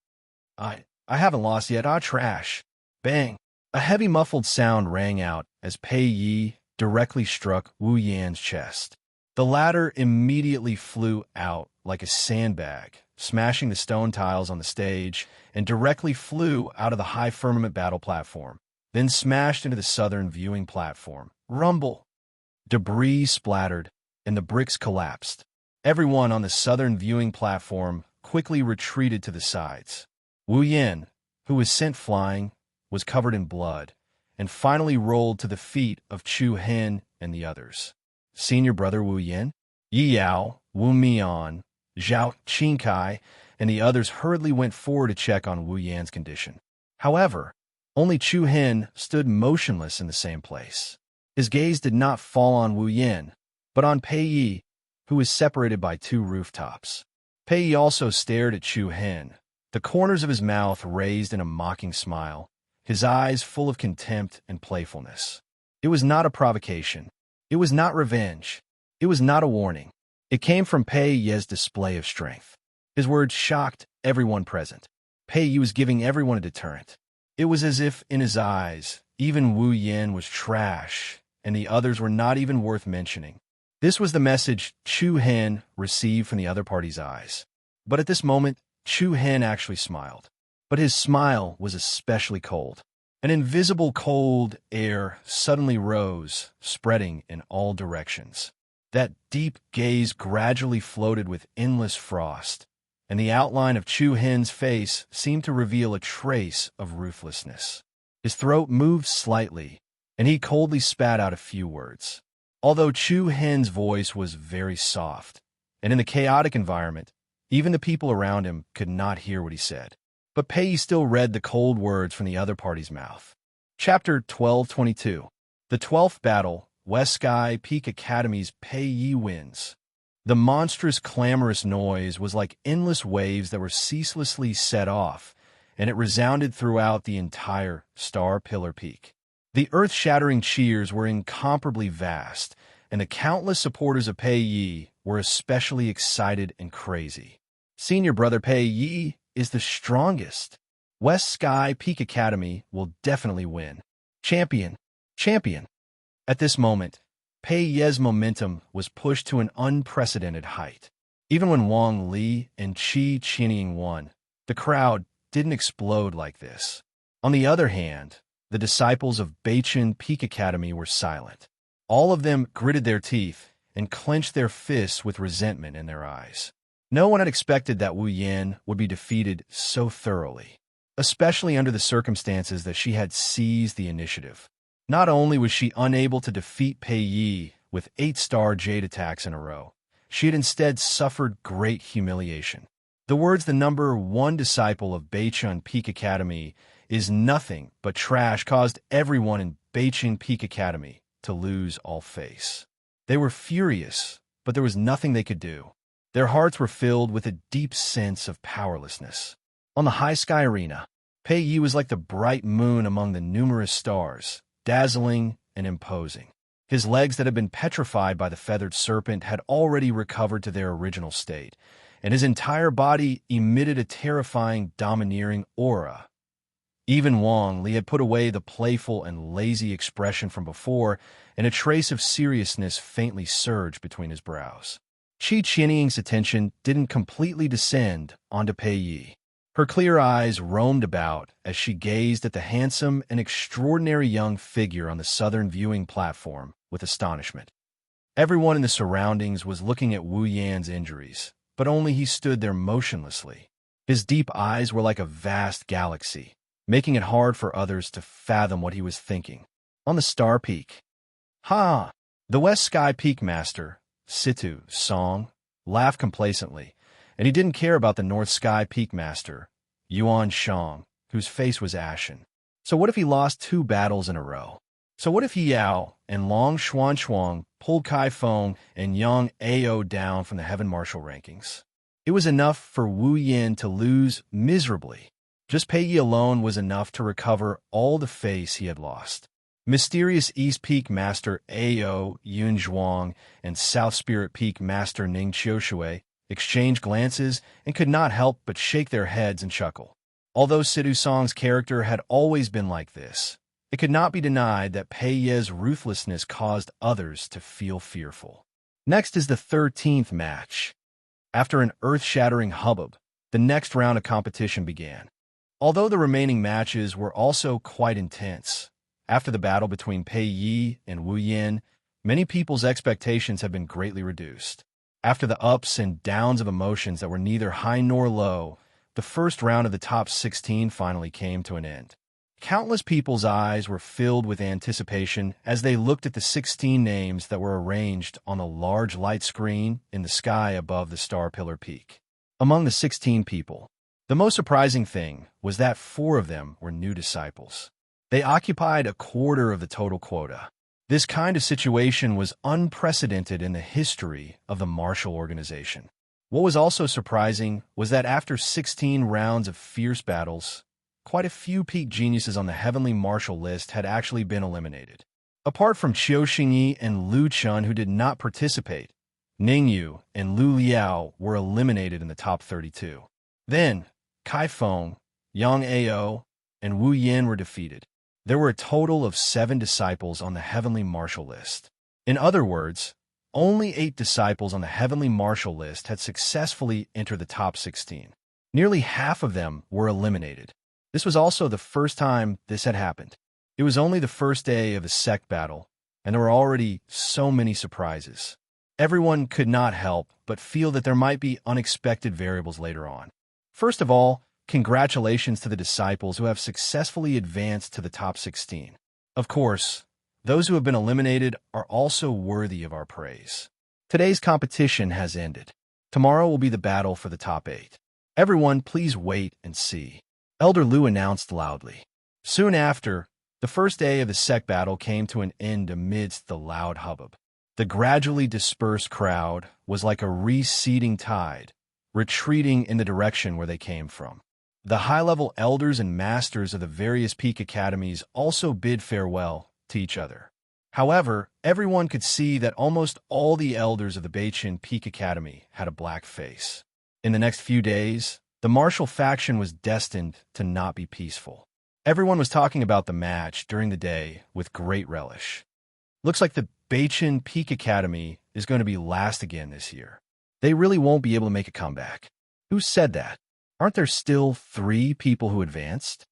I haven't lost yet. Trash. Bang. A heavy muffled sound rang out as Pei Yi directly struck Wu Yan's chest. The latter immediately flew out like a sandbag, smashing the stone tiles on the stage, and directly flew out of the high firmament battle platform, then smashed into the southern viewing platform. Rumble. Debris splattered, and the bricks collapsed. Everyone on the southern viewing platform quickly retreated to the sides. Wu Yin, who was sent flying, was covered in blood, and finally rolled to the feet of Chu Hen and the others. Senior brother Wu Yin, Yi Yao, Wu Mian, Zhao Qingkai, and the others hurriedly went forward to check on Wu Yan's condition. However, only Chu Hen stood motionless in the same place. His gaze did not fall on Wu Yin, but on Pei Yi, who was separated by two rooftops. Pei Yi also stared at Chu Hen, the corners of his mouth raised in a mocking smile, his eyes full of contempt and playfulness. It was not a provocation. It was not revenge. It was not a warning. It came from Pei Yi's display of strength. His words shocked everyone present. Pei Yi was giving everyone a deterrent. It was as if, in his eyes, even Wu Yin was trash, and the others were not even worth mentioning. This was the message Chu Hen received from the other party's eyes. But at this moment, Chu Hen actually smiled. But his smile was especially cold. An invisible cold air suddenly rose, spreading in all directions. That deep gaze gradually floated with endless frost, and the outline of Chu Hen's face seemed to reveal a trace of ruthlessness. His throat moved slightly, and he coldly spat out a few words. Although Chu Hen's voice was very soft, and in the chaotic environment, even the people around him could not hear what he said. But Pei Yi still read the cold words from the other party's mouth. Chapter 1222. The 12th Battle, West Sky Peak Academy's Pei Yi wins. The monstrous clamorous noise was like endless waves that were ceaselessly set off, and it resounded throughout the entire Star Pillar Peak. The earth-shattering cheers were incomparably vast, and the countless supporters of Pei Yi were especially excited and crazy. Senior brother Pei Yi is the strongest. West Sky Peak Academy will definitely win. Champion! Champion! At this moment, Pei Ye's momentum was pushed to an unprecedented height. Even when Wang Li and Qi Qinying won, the crowd didn't explode like this. On the other hand, the disciples of Beichen Peak Academy were silent. All of them gritted their teeth and clenched their fists with resentment in their eyes. No one had expected that Wu Yan would be defeated so thoroughly, especially under the circumstances that she had seized the initiative. Not only was she unable to defeat Pei Yi with 8-star jade attacks in a row, she had instead suffered great humiliation. The words the number 1 disciple of Beichen Peak Academy is nothing but trash caused everyone in Beichen Peak Academy to lose all face. They were furious, but there was nothing they could do. Their hearts were filled with a deep sense of powerlessness. On the high sky arena, Pei Yi was like the bright moon among the numerous stars, dazzling and imposing. His legs that had been petrified by the feathered serpent had already recovered to their original state, and his entire body emitted a terrifying, domineering aura. Even Wang Li had put away the playful and lazy expression from before, and a trace of seriousness faintly surged between his brows. Qi Qinying's attention didn't completely descend onto Pei Yi. Her clear eyes roamed about as she gazed at the handsome and extraordinary young figure on the southern viewing platform with astonishment. Everyone in the surroundings was looking at Wu Yan's injuries, but only he stood there motionlessly. His deep eyes were like a vast galaxy, making it hard for others to fathom what he was thinking. On the star peak. Ha! The West Sky Peak Master, Situ Song, laughed complacently, and he didn't care about the North Sky Peak Master, Yuan Shang, whose face was ashen. So what if he lost 2 battles in a row? So what if Yao and Long Xuan pulled Kai Feng and Yang Ao down from the Heaven Marshal rankings? It was enough for Wu Yan to lose miserably. Just Pei Yi alone was enough to recover all the face he had lost. Mysterious East Peak Master Ao Yun Zhuang and South Spirit Peak Master Ning Qiushui exchanged glances and could not help but shake their heads and chuckle. Although Situ Song's character had always been like this, it could not be denied that Pei Ye's ruthlessness caused others to feel fearful. Next is the 13th match. After an earth-shattering hubbub, the next round of competition began. Although the remaining matches were also quite intense, after the battle between Pei Yi and Wu Yan, many people's expectations have been greatly reduced. After the ups and downs of emotions that were neither high nor low, the first round of the top 16 finally came to an end. Countless people's eyes were filled with anticipation as they looked at the 16 names that were arranged on a large light screen in the sky above the Star Pillar Peak. Among the 16 people, the most surprising thing was that 4 of them were new disciples. They occupied a quarter of the total quota. This kind of situation was unprecedented in the history of the Marshall Organization. What was also surprising was that after 16 rounds of fierce battles, quite a few peak geniuses on the Heavenly Marshal list had actually been eliminated. Apart from Qiu Xingyi and Lu Chun, who did not participate, Ning Yu and Lu Liao were eliminated in the top 32. Then, Kai Feng, Yang Ao, and Wu Yan were defeated. There were a total of 7 disciples on the Heavenly Marshal list. In other words, only 8 disciples on the Heavenly Marshal list had successfully entered the top 16. Nearly half of them were eliminated. This was also the first time this had happened. It was only the first day of the sect battle, and there were already so many surprises. Everyone could not help but feel that there might be unexpected variables later on. First of all, congratulations to the disciples who have successfully advanced to the top 16. Of course, those who have been eliminated are also worthy of our praise. Today's competition has ended. Tomorrow will be the battle for the top 8. Everyone, please wait and see. Elder Lu announced loudly. Soon after, the first day of the sect battle came to an end amidst the loud hubbub. The gradually dispersed crowd was like a receding tide, retreating in the direction where they came from. The high-level elders and masters of the various peak academies also bid farewell to each other. However, everyone could see that almost all the elders of the Beichin Peak Academy had a black face. In the next few days, the martial faction was destined to not be peaceful. Everyone was talking about the match during the day with great relish. Looks like the Beichin Peak Academy is going to be last again this year. They really won't be able to make a comeback. Who said that? Aren't there still 3 people who advanced?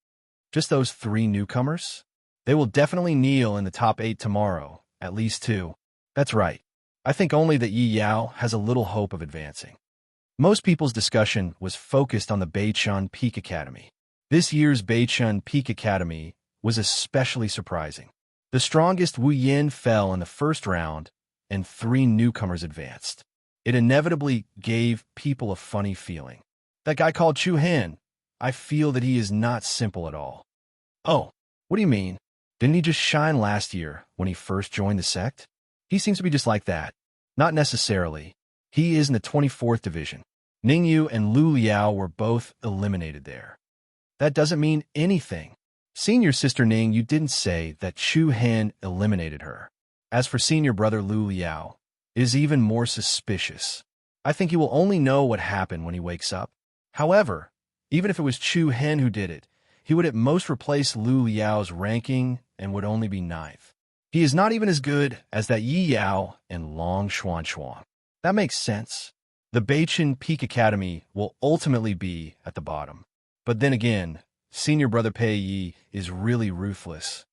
Just those 3 newcomers? They will definitely kneel in the top 8 tomorrow, at least 2. That's right. I think only that Yi Yao has a little hope of advancing. Most people's discussion was focused on the Beichin Peak Academy. This year's Beichin Peak Academy was especially surprising. The strongest Wu Yin fell in the first round, and 3 newcomers advanced. It inevitably gave people a funny feeling. That guy called Chu Hin, I feel that he is not simple at all. Oh, what do you mean? Didn't he just shine last year when he first joined the sect? He seems to be just like that. Not necessarily. He is in the 24th division. Ningyu and Lu Liao were both eliminated there. That doesn't mean anything. Senior sister Ning, you didn't say that Chu Hin eliminated her. As for senior brother Lu Liao, it is even more suspicious. I think he will only know what happened when he wakes up. However, even if it was Chu Hin who did it, he would at most replace Lu Liao's ranking and would only be 9th. He is not even as good as that Yi Yao and Long Xuan. That makes sense. The Beichin Peak Academy will ultimately be at the bottom. But then again, senior brother Pei Yi is really ruthless.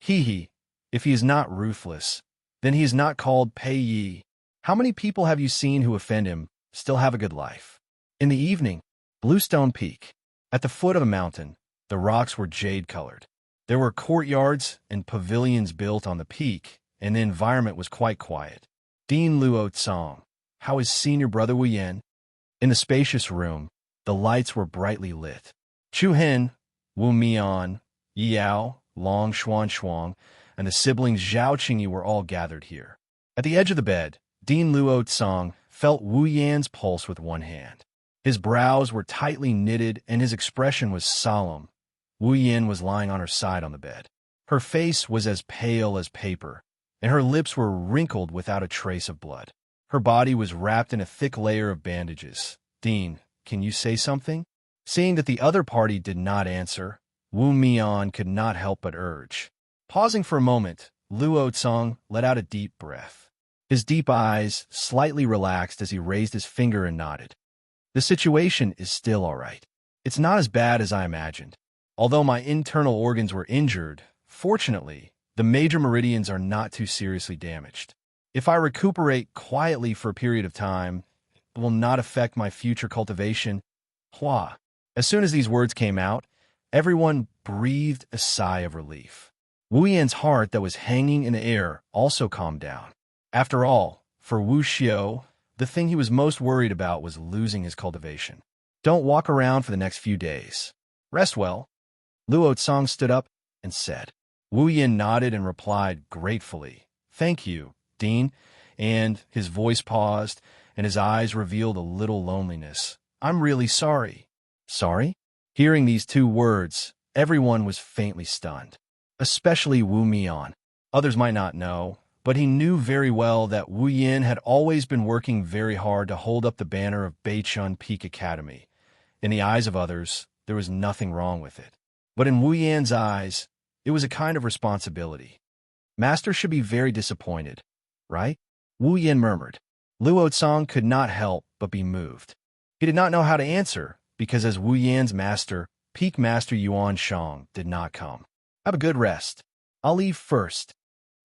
If he is not ruthless, then he is not called Pei Yi. How many people have you seen who offend him still have a good life? In the evening, Bluestone Peak. At the foot of a mountain, the rocks were jade-colored. There were courtyards and pavilions built on the peak, and the environment was quite quiet. Dean Luo Tsong, how is senior brother Wu Yin? In the spacious room, the lights were brightly lit. Chu Hin, Wu Mian, Yi Yao, Long Xuan, and the siblings Zhao Qingyi were all gathered here. At the edge of the bed, Dean Luo Tsong felt Wu Yan's pulse with one hand. His brows were tightly knitted and his expression was solemn. Wu Yan was lying on her side on the bed. Her face was as pale as paper, and her lips were wrinkled without a trace of blood. Her body was wrapped in a thick layer of bandages. Dean, can you say something? Seeing that the other party did not answer, Wu Mian could not help but urge. Pausing for a moment, Luo Tsong let out a deep breath. His deep eyes slightly relaxed as he raised his finger and nodded. The situation is still all right. It's not as bad as I imagined. Although my internal organs were injured, fortunately, the major meridians are not too seriously damaged. If I recuperate quietly for a period of time, it will not affect my future cultivation. Hua. As soon as these words came out, everyone breathed a sigh of relief. Wu Yan's heart that was hanging in the air also calmed down. After all, for Wu Xiao, the thing he was most worried about was losing his cultivation. Don't walk around for the next few days. Rest well. Luo Tsong stood up and said. Wu Yan nodded and replied gratefully, "Thank you, Dean," and his voice paused, and his eyes revealed a little loneliness. "I'm really sorry." Sorry? Hearing these 2 words, everyone was faintly stunned, especially Wu Mian. Others might not know, but he knew very well that Wu Yan had always been working very hard to hold up the banner of Beichin Peak Academy. In the eyes of others, there was nothing wrong with it. But in Wu Yan's eyes, it was a kind of responsibility. Master should be very disappointed, right? Wu Yan murmured. Luo Tsong could not help but be moved. He did not know how to answer, because as Wu Yan's master, Peak Master Yuan Shang did not come. Have a good rest. I'll leave first.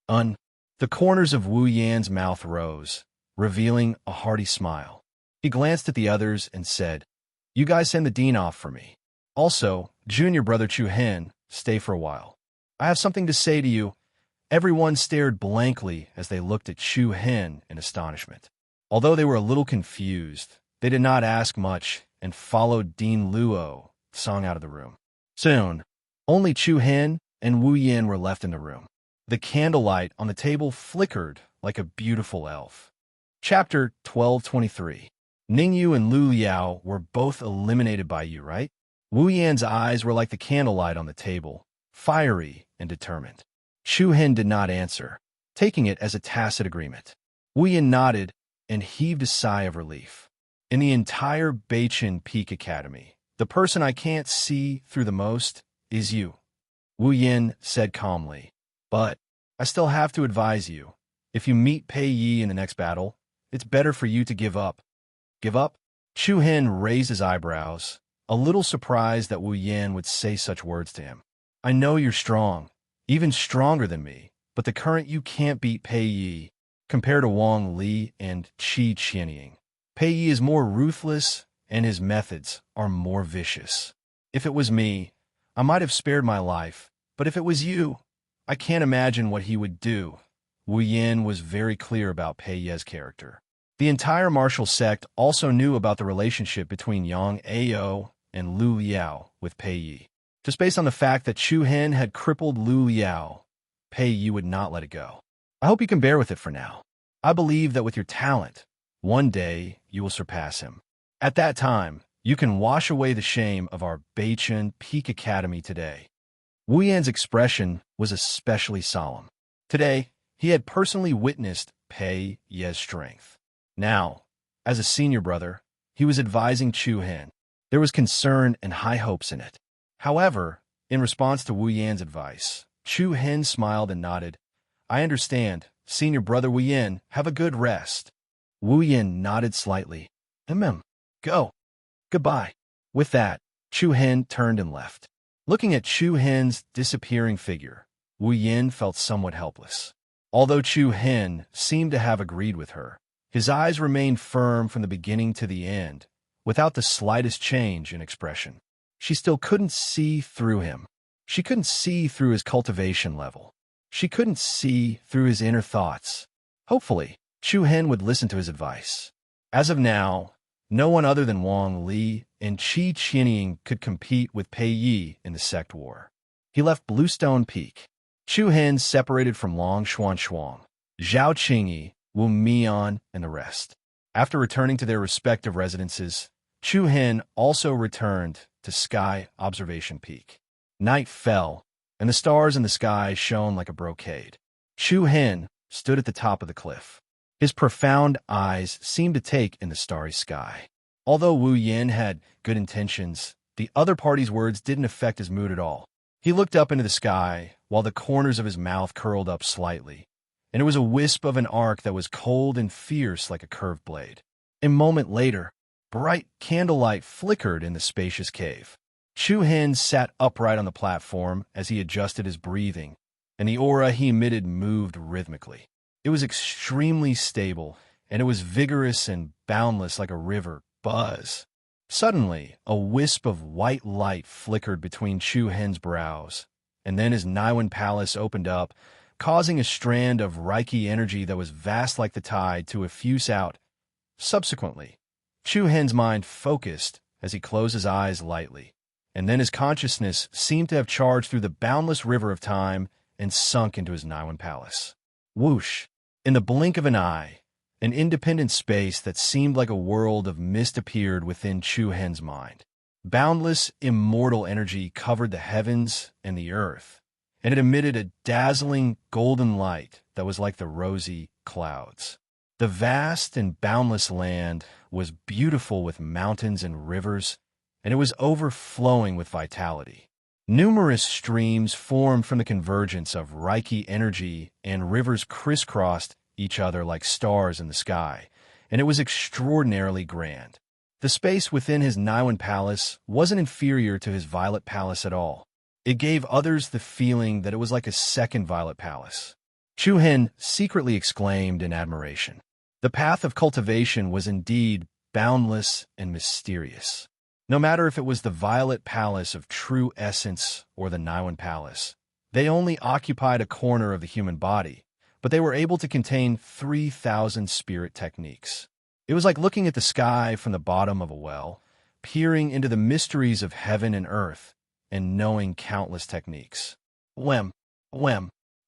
The corners of Wu Yan's mouth rose, revealing a hearty smile. He glanced at the others and said, "You guys send the dean off for me. Also, junior brother Chu Hin, stay for a while. I have something to say to you." Everyone stared blankly as they looked at Chu Hin in astonishment. Although they were a little confused, they did not ask much and followed Dean Luo Tsong out of the room. Soon, only Chu Hin and Wu Yan were left in the room. The candlelight on the table flickered like a beautiful elf. Chapter 1223. Ningyu and Lu Liao were both eliminated by you, right? Wu Yan's eyes were like the candlelight on the table, fiery and determined. Chu Hen did not answer, taking it as a tacit agreement. Wu Yan nodded and heaved a sigh of relief. In the entire Beichin Peak Academy, the person I can't see through the most is you, Wu Yan said calmly. But I still have to advise you, if you meet Pei Yi in the next battle, it's better for you to give up. Give up? Chu Hen raised his eyebrows, a little surprised that Wu Yan would say such words to him. I know you're strong, even stronger than me, but the current you can't beat Pei Yi, compared to Wang Li and Qi Qianying. Pei Yi is more ruthless, and his methods are more vicious. If it was me, I might have spared my life, but if it was you, I can't imagine what he would do. Wu Yan was very clear about Pei Yi's character. The entire martial sect also knew about the relationship between Yang Ao and Lu Liao with Pei Yi. Just based on the fact that Chu Hen had crippled Lu Liao, Pei Yi would not let it go. I hope you can bear with it for now. I believe that with your talent, one day you will surpass him. At that time, you can wash away the shame of our Beichin Peak Academy today. Wu Yan's expression was especially solemn. Today, he had personally witnessed Pei Yi's strength. Now, as a senior brother, he was advising Chu Hen. There was concern and high hopes in it. However, in response to Wu Yan's advice, Chu Hen smiled and nodded. I understand, senior brother Wu Yan, have a good rest. Wu Yan nodded slightly. Go. Goodbye. With that, Chu Hen turned and left. Looking at Chu Hen's disappearing figure, Wu Yan felt somewhat helpless. Although Chu Hen seemed to have agreed with her, his eyes remained firm from the beginning to the end, without the slightest change in expression. She still couldn't see through him. She couldn't see through his cultivation level. She couldn't see through his inner thoughts. Hopefully, Chu Hen would listen to his advice. As of now, no one other than Wang Li and Qi Qianying could compete with Pei Yi in the sect war. He left Bluestone Peak. Chu Hen separated from Long Xuan, Zhao Qingyi, Wu Mian, and the rest. After returning to their respective residences, Chu Hen also returned to Sky Observation Peak. Night fell, and the stars in the sky shone like a brocade. Chu Hen stood at the top of the cliff. His profound eyes seemed to take in the starry sky. Although Wu Yan had good intentions, the other party's words didn't affect his mood at all. He looked up into the sky, while the corners of his mouth curled up slightly, and it was a wisp of an arc that was cold and fierce like a curved blade. A moment later, bright candlelight flickered in the spacious cave. Chu Hen sat upright on the platform as he adjusted his breathing, and the aura he emitted moved rhythmically. It was extremely stable, and it was vigorous and boundless like a river. Buzz. Suddenly, a wisp of white light flickered between Chu Hen's brows, and then his Naiwan palace opened up, causing a strand of Reiki energy that was vast like the tide to effuse out. Subsequently, Chu Hen's mind focused as he closed his eyes lightly, and then his consciousness seemed to have charged through the boundless river of time and sunk into his Naiwan palace. Whoosh! In the blink of an eye, an independent space that seemed like a world of mist appeared within Chu Hen's mind. Boundless, immortal energy covered the heavens and the earth, and it emitted a dazzling golden light that was like the rosy clouds. The vast and boundless land was beautiful with mountains and rivers, and it was overflowing with vitality. Numerous streams formed from the convergence of Reiki energy, and rivers crisscrossed each other like stars in the sky, and it was extraordinarily grand. The space within his Naiwan palace wasn't inferior to his Violet Palace at all. It gave others the feeling that it was like a second Violet Palace. Chu Hen secretly exclaimed in admiration. The path of cultivation was indeed boundless and mysterious. No matter if it was the Violet Palace of true essence or the Naiwan Palace, they only occupied a corner of the human body, but they were able to contain 3,000 spirit techniques. It was like looking at the sky from the bottom of a well, peering into the mysteries of heaven and earth, and knowing countless techniques. Whem.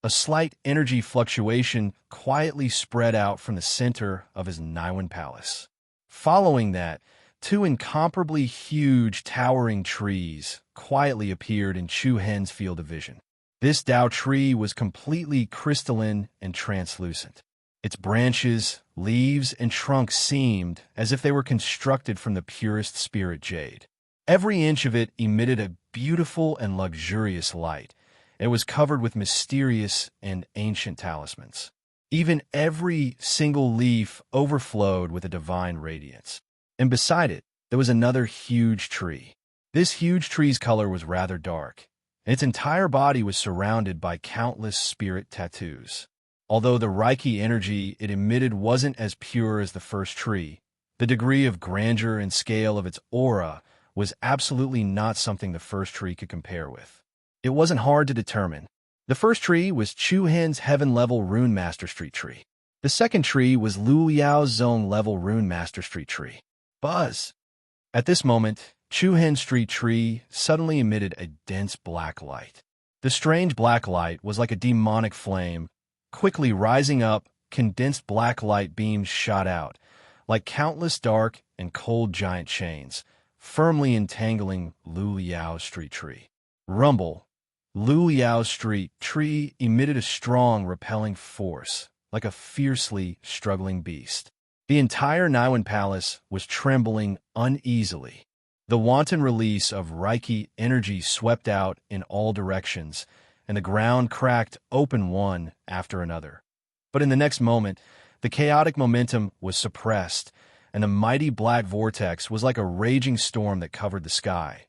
A slight energy fluctuation quietly spread out from the center of his Naiwan palace. Following that, Two incomparably huge, towering trees quietly appeared in Chu Hen's field of vision. This Dao tree was completely crystalline and translucent. Its branches, leaves, and trunk seemed as if they were constructed from the purest spirit jade. Every inch of it emitted a beautiful and luxurious light. It was covered with mysterious and ancient talismans. Even every single leaf overflowed with a divine radiance. And beside it, there was another huge tree. This huge tree's color was rather dark, and its entire body was surrounded by countless spirit tattoos. Although the Reiki energy it emitted wasn't as pure as the first tree, the degree of grandeur and scale of its aura was absolutely not something the first tree could compare with. It wasn't hard to determine. The first tree was Chu Hen's Heaven-level Rune Master Street tree. The second tree was Lu Liao's Zone-level Rune Master Street tree. Buzz! At this moment, Chu Hen's street tree suddenly emitted a dense black light. The strange black light was like a demonic flame. Quickly rising up, condensed black light beams shot out, like countless dark and cold giant chains, firmly entangling Lu Liao's street tree. Rumble! Lu Liao's street tree emitted a strong, repelling force, like a fiercely struggling beast. The entire Niwen Palace was trembling uneasily. The wanton release of Reiki energy swept out in all directions, and the ground cracked open one after another. But in the next moment, the chaotic momentum was suppressed, and the mighty black vortex was like a raging storm that covered the sky.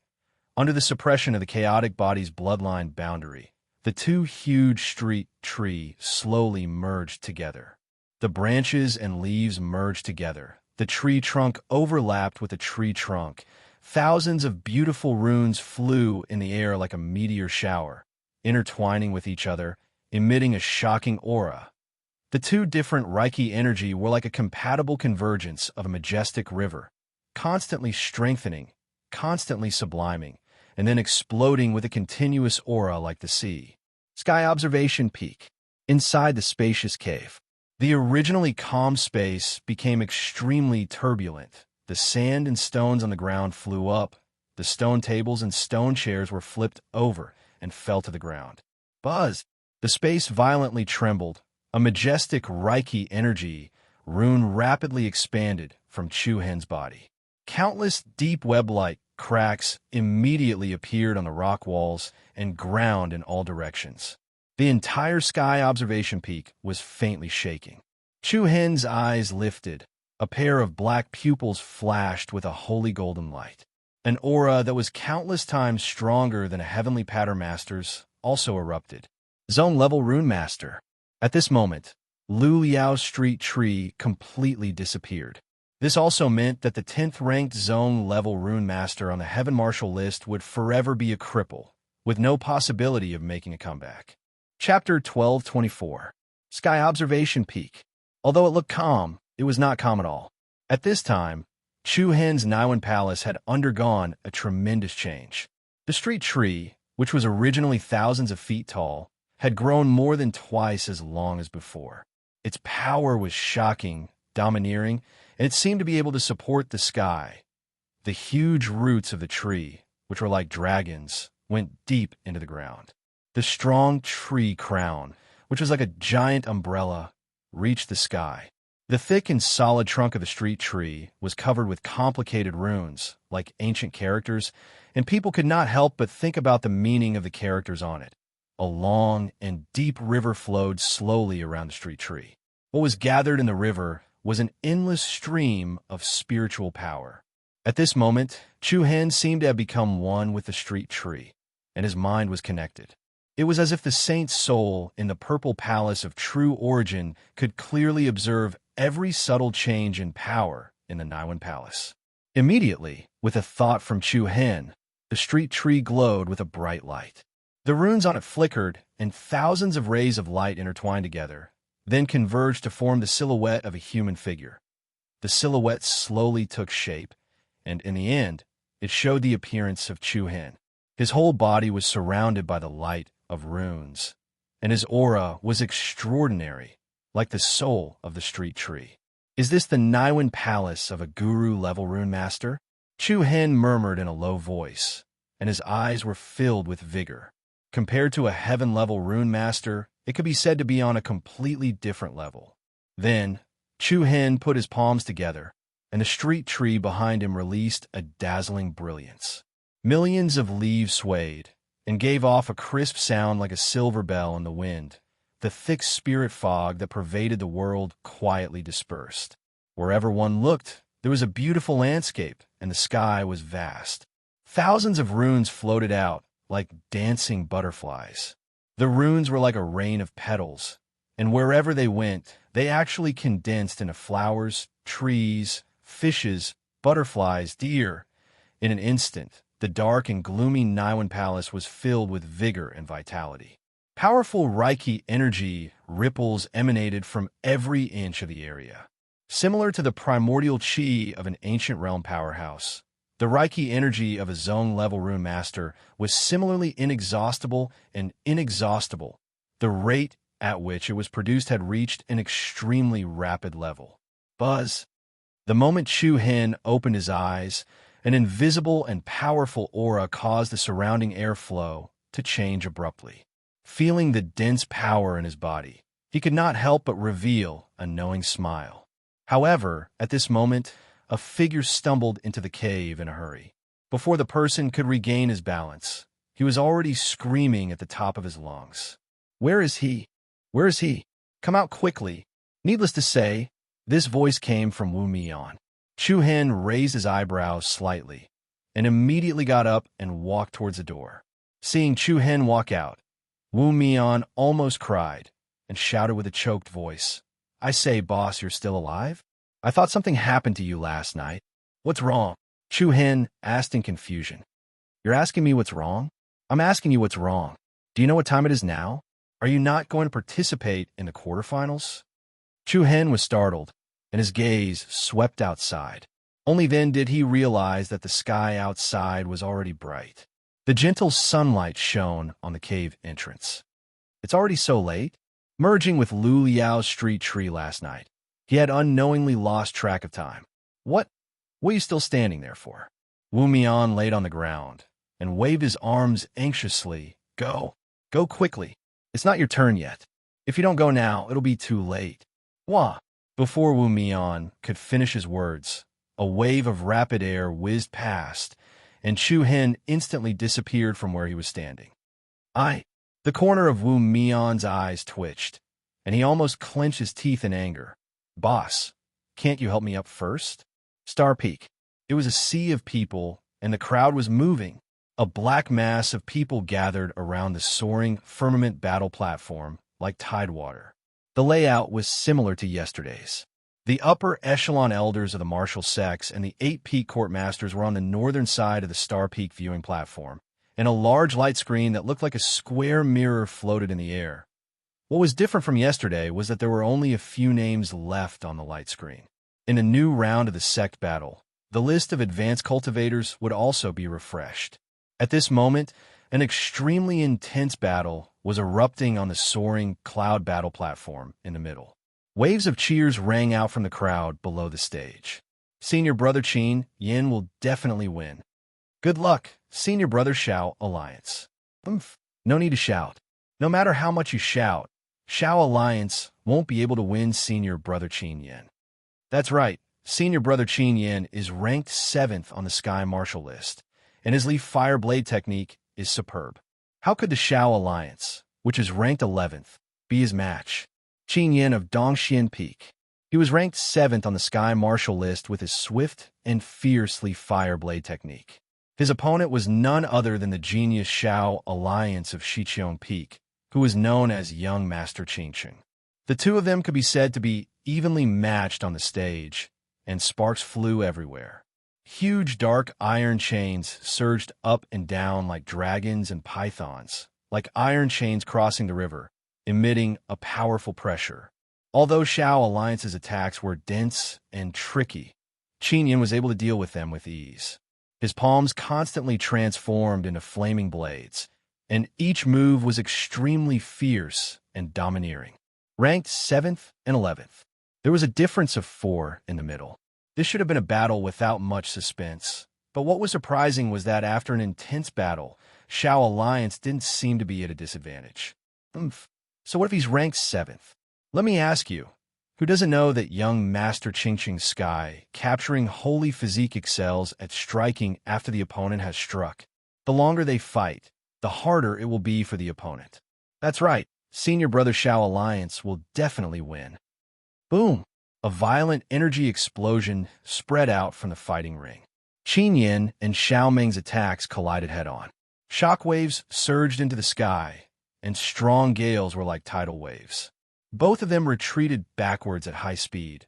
Under the suppression of the chaotic body's bloodline boundary, the two huge street trees slowly merged together. The branches and leaves merged together. The tree trunk overlapped with the tree trunk. Thousands of beautiful runes flew in the air like a meteor shower, intertwining with each other, emitting a shocking aura. The two different Reiki energy were like a compatible convergence of a majestic river, constantly strengthening, constantly subliming, and then exploding with a continuous aura like the sea. Sky Observation Peak. Inside the spacious cave, the originally calm space became extremely turbulent. The sand and stones on the ground flew up. The stone tables and stone chairs were flipped over and fell to the ground. Buzz! The space violently trembled. A majestic Reiki energy rune rapidly expanded from Chu Hen's body. Countless deep web-like cracks immediately appeared on the rock walls and ground in all directions. The entire Sky Observation Peak was faintly shaking. Chu Hen's eyes lifted. A pair of black pupils flashed with a holy golden light. An aura that was countless times stronger than a heavenly pattern master's also erupted. Zone-level Rune Master. At this moment, Lu Liao's street tree completely disappeared. This also meant that the 10th-ranked Zone-level Rune Master on the Heaven Marshal list would forever be a cripple, with no possibility of making a comeback. Chapter 1224. Sky Observation Peak. Although it looked calm, it was not calm at all. At this time, Chu Hen's Niwen Palace had undergone a tremendous change. The street tree, which was originally thousands of feet tall, had grown more than twice as long as before. Its power was shocking, domineering, and it seemed to be able to support the sky. The huge roots of the tree, which were like dragons, went deep into the ground. The strong tree crown, which was like a giant umbrella, reached the sky. The thick and solid trunk of the street tree was covered with complicated runes, like ancient characters, and people could not help but think about the meaning of the characters on it. A long and deep river flowed slowly around the street tree. What was gathered in the river was an endless stream of spiritual power. At this moment, Chu Hen seemed to have become one with the street tree, and his mind was connected. It was as if the saint's soul in the purple palace of true origin could clearly observe every subtle change in power in the Niwen Palace. Immediately, with a thought from Chu Hen, the street tree glowed with a bright light. The runes on it flickered, and thousands of rays of light intertwined together, then converged to form the silhouette of a human figure. The silhouette slowly took shape, and in the end, it showed the appearance of Chu Hen. His whole body was surrounded by the light of runes, and his aura was extraordinary, like the soul of the street tree. Is this the Niwen palace of a guru-level rune master? Chu Hen murmured in a low voice, and his eyes were filled with vigor. Compared to a heaven-level rune master, it could be said to be on a completely different level. Then, Chu Hen put his palms together, and the street tree behind him released a dazzling brilliance. Millions of leaves swayed and gave off a crisp sound like a silver bell in the wind. The thick spirit fog that pervaded the world quietly dispersed. Wherever one looked, there was a beautiful landscape, and the sky was vast. Thousands of runes floated out like dancing butterflies. The runes were like a rain of petals, and wherever they went, they actually condensed into flowers, trees, fishes, butterflies, deer. In an instant, the dark and gloomy Niwen Palace was filled with vigor and vitality. Powerful Reiki energy ripples emanated from every inch of the area. Similar to the primordial chi of an ancient realm powerhouse, the Reiki energy of a zone-level rune master was similarly inexhaustible and inexhaustible. The rate at which it was produced had reached an extremely rapid level. Buzz. The moment Chu Hen opened his eyes, an invisible and powerful aura caused the surrounding airflow to change abruptly. Feeling the dense power in his body, he could not help but reveal a knowing smile. However, at this moment, a figure stumbled into the cave in a hurry. Before the person could regain his balance, he was already screaming at the top of his lungs. "Where is he? Where is he? Come out quickly!" Needless to say, this voice came from Wu Mian. Chu Hen raised his eyebrows slightly and immediately got up and walked towards the door. Seeing Chu Hen walk out, Wu Mian almost cried and shouted with a choked voice, "I say, boss, you're still alive? I thought something happened to you last night. What's wrong?" Chu Hen asked in confusion. "You're asking me what's wrong? I'm asking you what's wrong. Do you know what time it is now? Are you not going to participate in the quarterfinals?" Chu Hen was startled, and his gaze swept outside. Only then did he realize that the sky outside was already bright. The gentle sunlight shone on the cave entrance. It's already so late? Merging with Lu Liao's street tree last night, he had unknowingly lost track of time. What are you still standing there for?" Wu Mian laid on the ground and waved his arms anxiously. Go quickly. It's not your turn yet. If you don't go now, it'll be too late." Wah! Before Wu Mian could finish his words, a wave of rapid air whizzed past, and Chu Hen instantly disappeared from where he was standing. The corner of Wu Mian's eyes twitched, and he almost clenched his teeth in anger. "Boss, can't you help me up first?" Star Peak. It was a sea of people, and the crowd was moving. A black mass of people gathered around the soaring firmament battle platform like tidewater. The layout was similar to yesterday's. The upper echelon elders of the martial sects and the 8 peak court masters were on the northern side of the Star Peak viewing platform, and a large light screen that looked like a square mirror floated in the air. What was different from yesterday was that there were only a few names left on the light screen. In a new round of the sect battle, the list of advanced cultivators would also be refreshed. At this moment, an extremely intense battle was erupting on the soaring cloud battle platform in the middle. Waves of cheers rang out from the crowd below the stage. Senior Brother Qin Yin will definitely win. Good luck, Senior Brother Xiao Alliance. No need to shout. No matter how much you shout, Xiao Alliance won't be able to win Senior Brother Qin Yin. That's right, Senior Brother Qin Yin is ranked 7th on the Sky Martial list, and his Leaf Fire Blade technique is superb. How could the Xiao Alliance, which is ranked 11th, be his match? Qin Yin of Dongxian Peak. He was ranked 7th on the Sky Martial list with his swift and fierce Leaf Fire Blade technique. His opponent was none other than the genius Xiao Alliance of Shiqiong Peak, who was known as Young Master Qingchen. The two of them could be said to be evenly matched on the stage, and sparks flew everywhere. Huge dark iron chains surged up and down like dragons and pythons, like iron chains crossing the river, emitting a powerful pressure. Although Xiao Alliance's attacks were dense and tricky, Qin Yin was able to deal with them with ease. His palms constantly transformed into flaming blades, and each move was extremely fierce and domineering. Ranked 7th and 11th. There was a difference of 4 in the middle. This should have been a battle without much suspense. But what was surprising was that after an intense battle, Shao Alliance didn't seem to be at a disadvantage. So what if he's ranked 7th? Let me ask you, who doesn't know that young Master Qingqing Sky, capturing holy physique, excels at striking after the opponent has struck? The longer they fight, the harder it will be for the opponent. That's right, Senior Brother Shao Alliance will definitely win. Boom! A violent energy explosion spread out from the fighting ring. Qin Yin and Xiao Meng's attacks collided head-on. Shockwaves surged into the sky, and strong gales were like tidal waves. Both of them retreated backwards at high speed.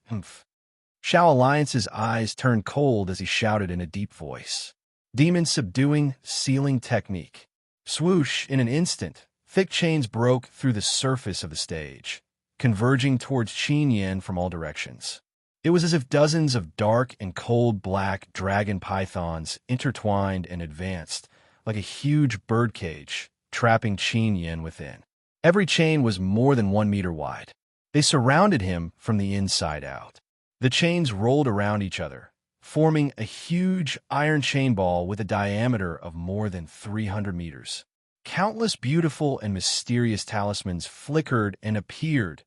Shao Alliance's eyes turned cold as he shouted in a deep voice. Demon subduing sealing technique. Swoosh! In an instant, thick chains broke through the surface of the stage, converging towards Qin Yin from all directions. It was as if dozens of dark and cold black dragon pythons intertwined and advanced, like a huge birdcage, trapping Qin Yin within. Every chain was more than 1 meter wide. They surrounded him from the inside out. The chains rolled around each other, forming a huge iron chain ball with a diameter of more than 300 meters. Countless beautiful and mysterious talismans flickered and appeared.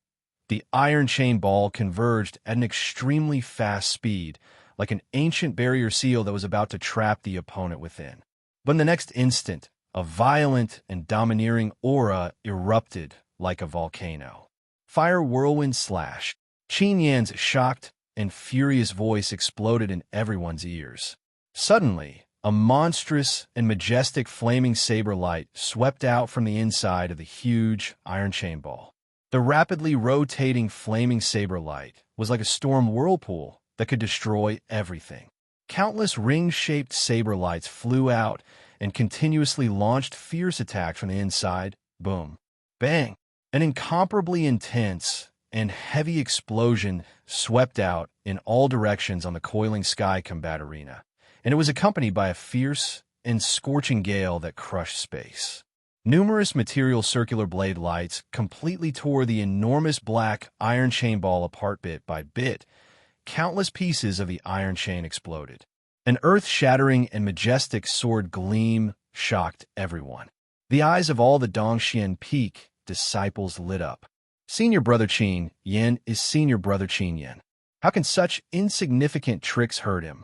The iron chain ball converged at an extremely fast speed, like an ancient barrier seal that was about to trap the opponent within. But in the next instant, a violent and domineering aura erupted like a volcano. Fire whirlwind slash. Qin Yan's shocked and furious voice exploded in everyone's ears. Suddenly, a monstrous and majestic flaming saber light swept out from the inside of the huge iron chain ball. The rapidly rotating flaming saber light was like a storm whirlpool that could destroy everything. Countless ring-shaped saber lights flew out and continuously launched fierce attacks from the inside. Boom. Bang. An incomparably intense and heavy explosion swept out in all directions on the coiling sky combat arena, and it was accompanied by a fierce and scorching gale that crushed space. Numerous material circular blade lights completely tore the enormous black iron chain ball apart bit by bit. Countless pieces of the iron chain exploded. An earth-shattering and majestic sword gleam shocked everyone. The eyes of all the Dongxian Peak disciples lit up. Senior Brother Qin Yin is Senior Brother Qin Yin. How can such insignificant tricks hurt him?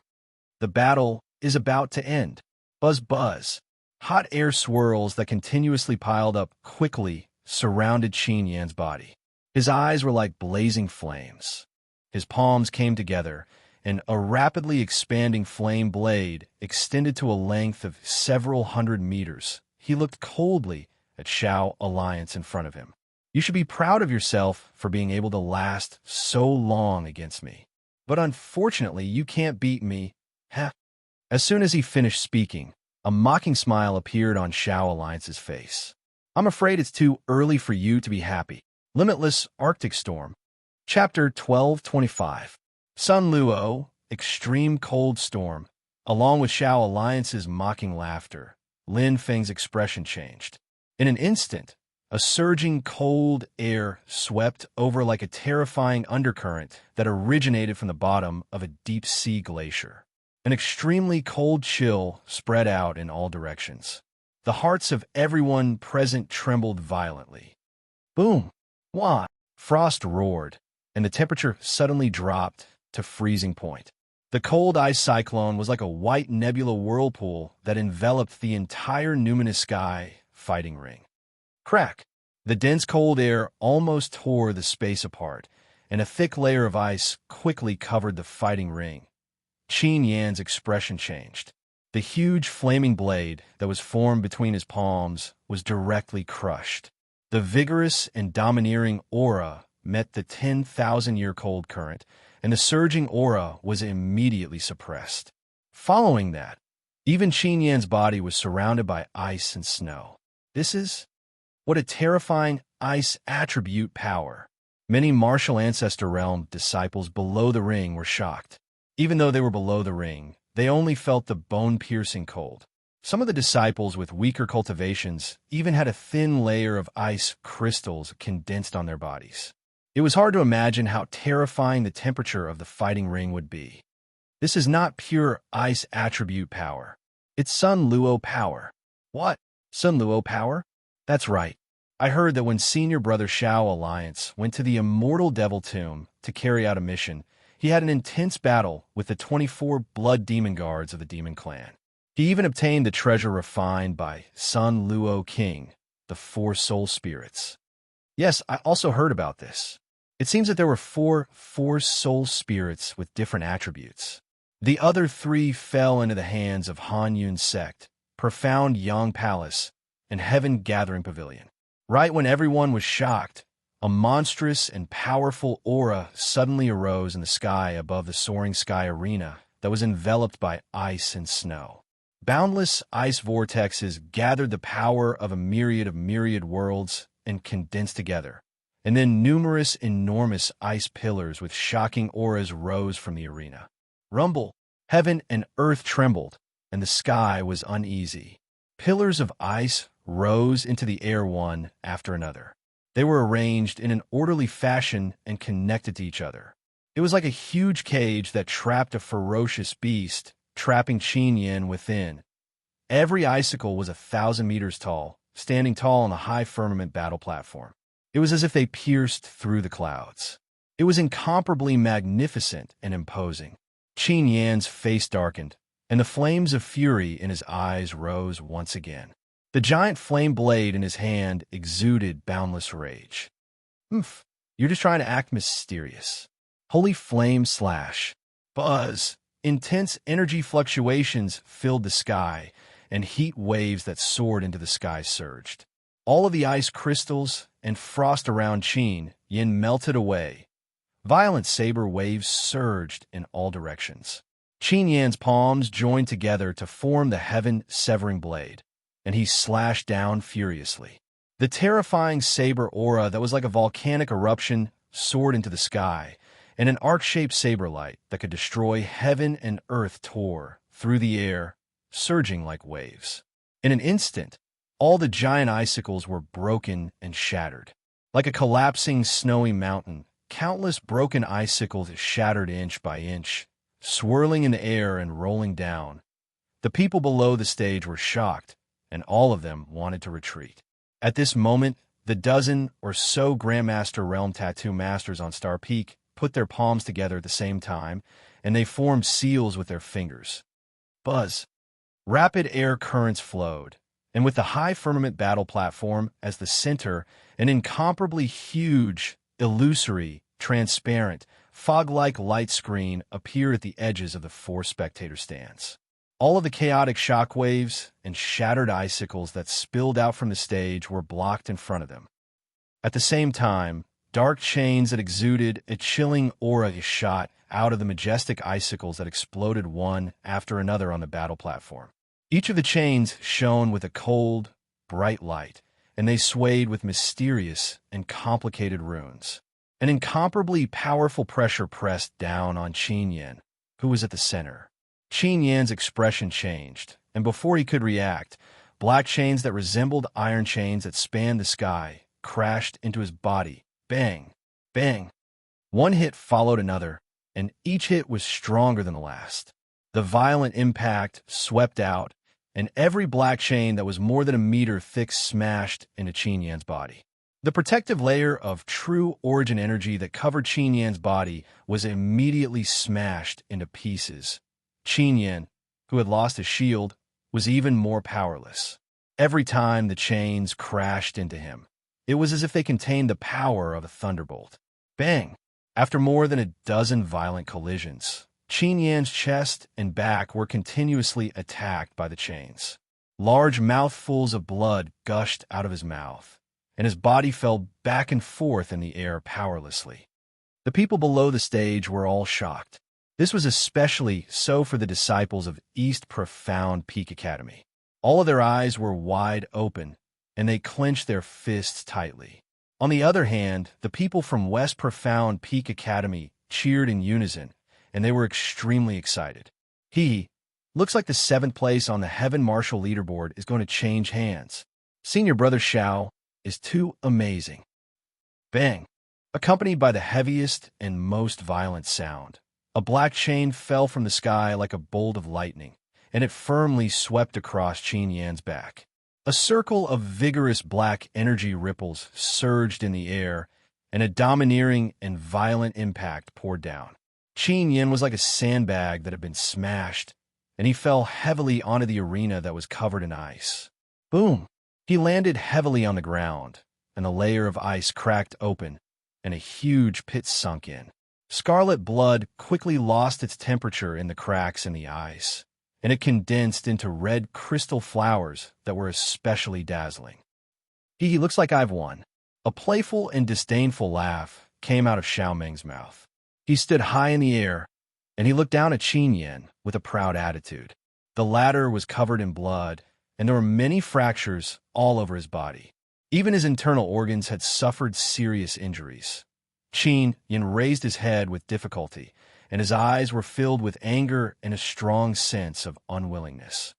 The battle is about to end. Buzz buzz. Hot air swirls that continuously piled up quickly surrounded Qin Yan's body. His eyes were like blazing flames. His palms came together, and a rapidly expanding flame blade extended to a length of several hundred meters. He looked coldly at Shao Alliance in front of him. You should be proud of yourself for being able to last so long against me. But unfortunately, you can't beat me. Heh. As soon as he finished speaking, a mocking smile appeared on Shao Alliance's face. I'm afraid it's too early for you to be happy. Limitless Arctic Storm. Chapter 1225. Sun Luo, Extreme Cold Storm. Along with Shao Alliance's mocking laughter, Lin Feng's expression changed. In an instant, a surging cold air swept over like a terrifying undercurrent that originated from the bottom of a deep-sea glacier. An extremely cold chill spread out in all directions. The hearts of everyone present trembled violently. Boom! Wah! Frost roared, and the temperature suddenly dropped to freezing point. The cold ice cyclone was like a white nebula whirlpool that enveloped the entire numinous sky fighting ring. Crack! The dense cold air almost tore the space apart, and a thick layer of ice quickly covered the fighting ring. Qin Yan's expression changed. The huge flaming blade that was formed between his palms was directly crushed. The vigorous and domineering aura met the 10,000-year cold current, and the surging aura was immediately suppressed. Following that, even Qin Yan's body was surrounded by ice and snow. What a terrifying ice attribute power. Many martial ancestor realm disciples below the ring were shocked. Even though they were below the ring, they only felt the bone-piercing cold. Some of the disciples with weaker cultivations even had a thin layer of ice crystals condensed on their bodies. It was hard to imagine how terrifying the temperature of the fighting ring would be. This is not pure ice attribute power. It's Sun Luo power. What? Sun Luo power? That's right. I heard that when Senior Brother Shao Alliance went to the Immortal Devil Tomb to carry out a mission, he had an intense battle with the 24 blood demon guards of the demon clan. He even obtained the treasure refined by Sun Luo King, the 4 soul spirits. Yes, I also heard about this. It seems that there were four soul spirits with different attributes. The other 3 fell into the hands of Han Yun's sect, Profound Yang Palace, and Heaven Gathering Pavilion. Right when everyone was shocked, a monstrous and powerful aura suddenly arose in the sky above the soaring sky arena that was enveloped by ice and snow. Boundless ice vortexes gathered the power of a myriad worlds and condensed together, and then numerous enormous ice pillars with shocking auras rose from the arena. Rumble, heaven and earth trembled, and the sky was uneasy. Pillars of ice rose into the air one after another. They were arranged in an orderly fashion and connected to each other. It was like a huge cage that trapped a ferocious beast, trapping Qin Yin within. Every icicle was 1,000 meters tall, standing tall on the high firmament battle platform. It was as if they pierced through the clouds. It was incomparably magnificent and imposing. Qin Yan's face darkened, and the flames of fury in his eyes rose once again. The giant flame blade in his hand exuded boundless rage. Oomph, you're just trying to act mysterious. Holy flame slash. Buzz. Intense energy fluctuations filled the sky, and heat waves that soared into the sky surged. All of the ice crystals and frost around Qin Yin melted away. Violent saber waves surged in all directions. Qin Yan's palms joined together to form the heaven-severing blade, and he slashed down furiously. The terrifying saber aura that was like a volcanic eruption soared into the sky, and an arc-shaped saber light that could destroy heaven and earth tore through the air, surging like waves. In an instant, all the giant icicles were broken and shattered. Like a collapsing snowy mountain, countless broken icicles shattered inch by inch, swirling in the air and rolling down. The people below the stage were shocked, and all of them wanted to retreat. At this moment, the dozen or so Grandmaster Realm Tattoo Masters on Star Peak put their palms together at the same time, and they formed seals with their fingers. Buzz. Rapid air currents flowed, and with the high firmament battle platform as the center, an incomparably huge, illusory, transparent, fog-like light screen appeared at the edges of the 4 spectator stands. All of the chaotic shockwaves and shattered icicles that spilled out from the stage were blocked in front of them. At the same time, dark chains that exuded a chilling aura shot out of the majestic icicles that exploded one after another on the battle platform. Each of the chains shone with a cold, bright light, and they swayed with mysterious and complicated runes. An incomparably powerful pressure pressed down on Qin Yin, who was at the center. Qin Yan's expression changed, and before he could react, black chains that resembled iron chains that spanned the sky crashed into his body. Bang! Bang! One hit followed another, and each hit was stronger than the last. The violent impact swept out, and every black chain that was more than a meter thick smashed into Qin Yan's body. The protective layer of true origin energy that covered Qin Yan's body was immediately smashed into pieces. Qin Yan, who had lost his shield, was even more powerless. Every time the chains crashed into him, it was as if they contained the power of a thunderbolt. Bang! After more than a dozen violent collisions, Qin Yan's chest and back were continuously attacked by the chains. Large mouthfuls of blood gushed out of his mouth, and his body fell back and forth in the air powerlessly. The people below the stage were all shocked. This was especially so for the disciples of East Profound Peak Academy. All of their eyes were wide open, and they clenched their fists tightly. On the other hand, the people from West Profound Peak Academy cheered in unison, and they were extremely excited. Looks like the 7th place on the Heaven Marshal leaderboard is going to change hands. Senior Brother Shao is too amazing. Bang! accompanied by the heaviest and most violent sound. A black chain fell from the sky like a bolt of lightning, and it firmly swept across Qin Yan's back. A circle of vigorous black energy ripples surged in the air, and a domineering and violent impact poured down. Qin Yan was like a sandbag that had been smashed, and he fell heavily onto the arena that was covered in ice. Boom! He landed heavily on the ground, and a layer of ice cracked open, and a huge pit sunk in. Scarlet blood quickly lost its temperature in the cracks in the ice, and it condensed into red crystal flowers that were especially dazzling. He looks like I've won. A playful and disdainful laugh came out of Xiao Meng's mouth. He stood high in the air, and he looked down at Qin Yan with a proud attitude. The latter was covered in blood, and there were many fractures all over his body. Even his internal organs had suffered serious injuries. Qin Yan raised his head with difficulty, and his eyes were filled with anger and a strong sense of unwillingness.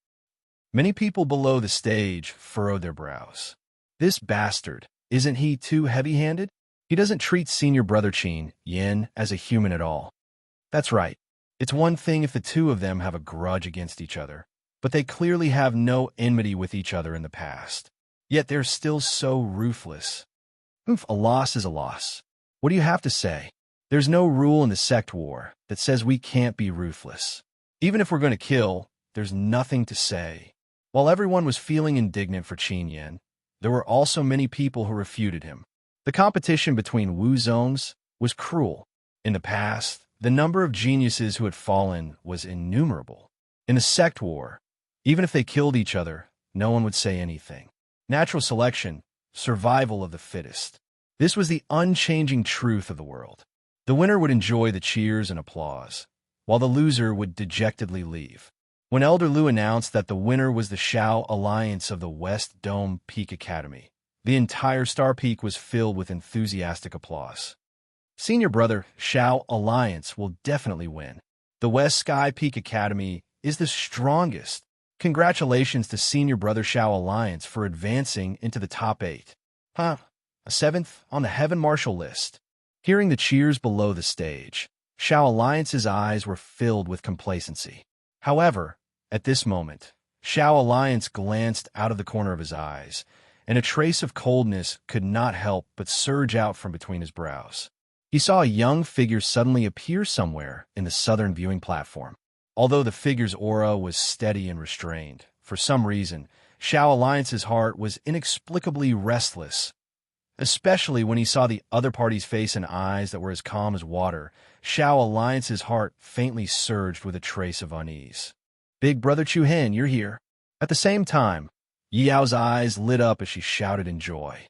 Many people below the stage furrowed their brows. This bastard, isn't he too heavy-handed? He doesn't treat senior brother Qin Yan as a human at all. That's right. It's one thing if the two of them have a grudge against each other, but they clearly have no enmity with each other in the past. Yet they're still so ruthless. A loss is a loss. What do you have to say? There's no rule in the sect war that says we can't be ruthless. Even if we're going to kill, there's nothing to say. While everyone was feeling indignant for Qin Yan, there were also many people who refuted him. The competition between Wu zones was cruel. In the past, the number of geniuses who had fallen was innumerable. In the sect war, even if they killed each other, no one would say anything. Natural selection, survival of the fittest. This was the unchanging truth of the world. The winner would enjoy the cheers and applause, while the loser would dejectedly leave. When Elder Lu announced that the winner was the Xiao Alliance of the West Dome Peak Academy, the entire Star Peak was filled with enthusiastic applause. Senior brother Xiao Alliance will definitely win. The West Sky Peak Academy is the strongest. Congratulations to Senior Brother Xiao Alliance for advancing into the top 8. A 7th on the Heaven Marshal list. Hearing the cheers below the stage, Xiao Alliance's eyes were filled with complacency. However, at this moment, Xiao Alliance glanced out of the corner of his eyes, and a trace of coldness could not help but surge out from between his brows. He saw a young figure suddenly appear somewhere in the southern viewing platform. Although the figure's aura was steady and restrained, for some reason, Xiao Alliance's heart was inexplicably restless. Especially when he saw the other party's face and eyes that were as calm as water, Xiao Alliance's heart faintly surged with a trace of unease. Big Brother Chu Hen, you're here. At the same time, Yi Yao's eyes lit up as she shouted in joy.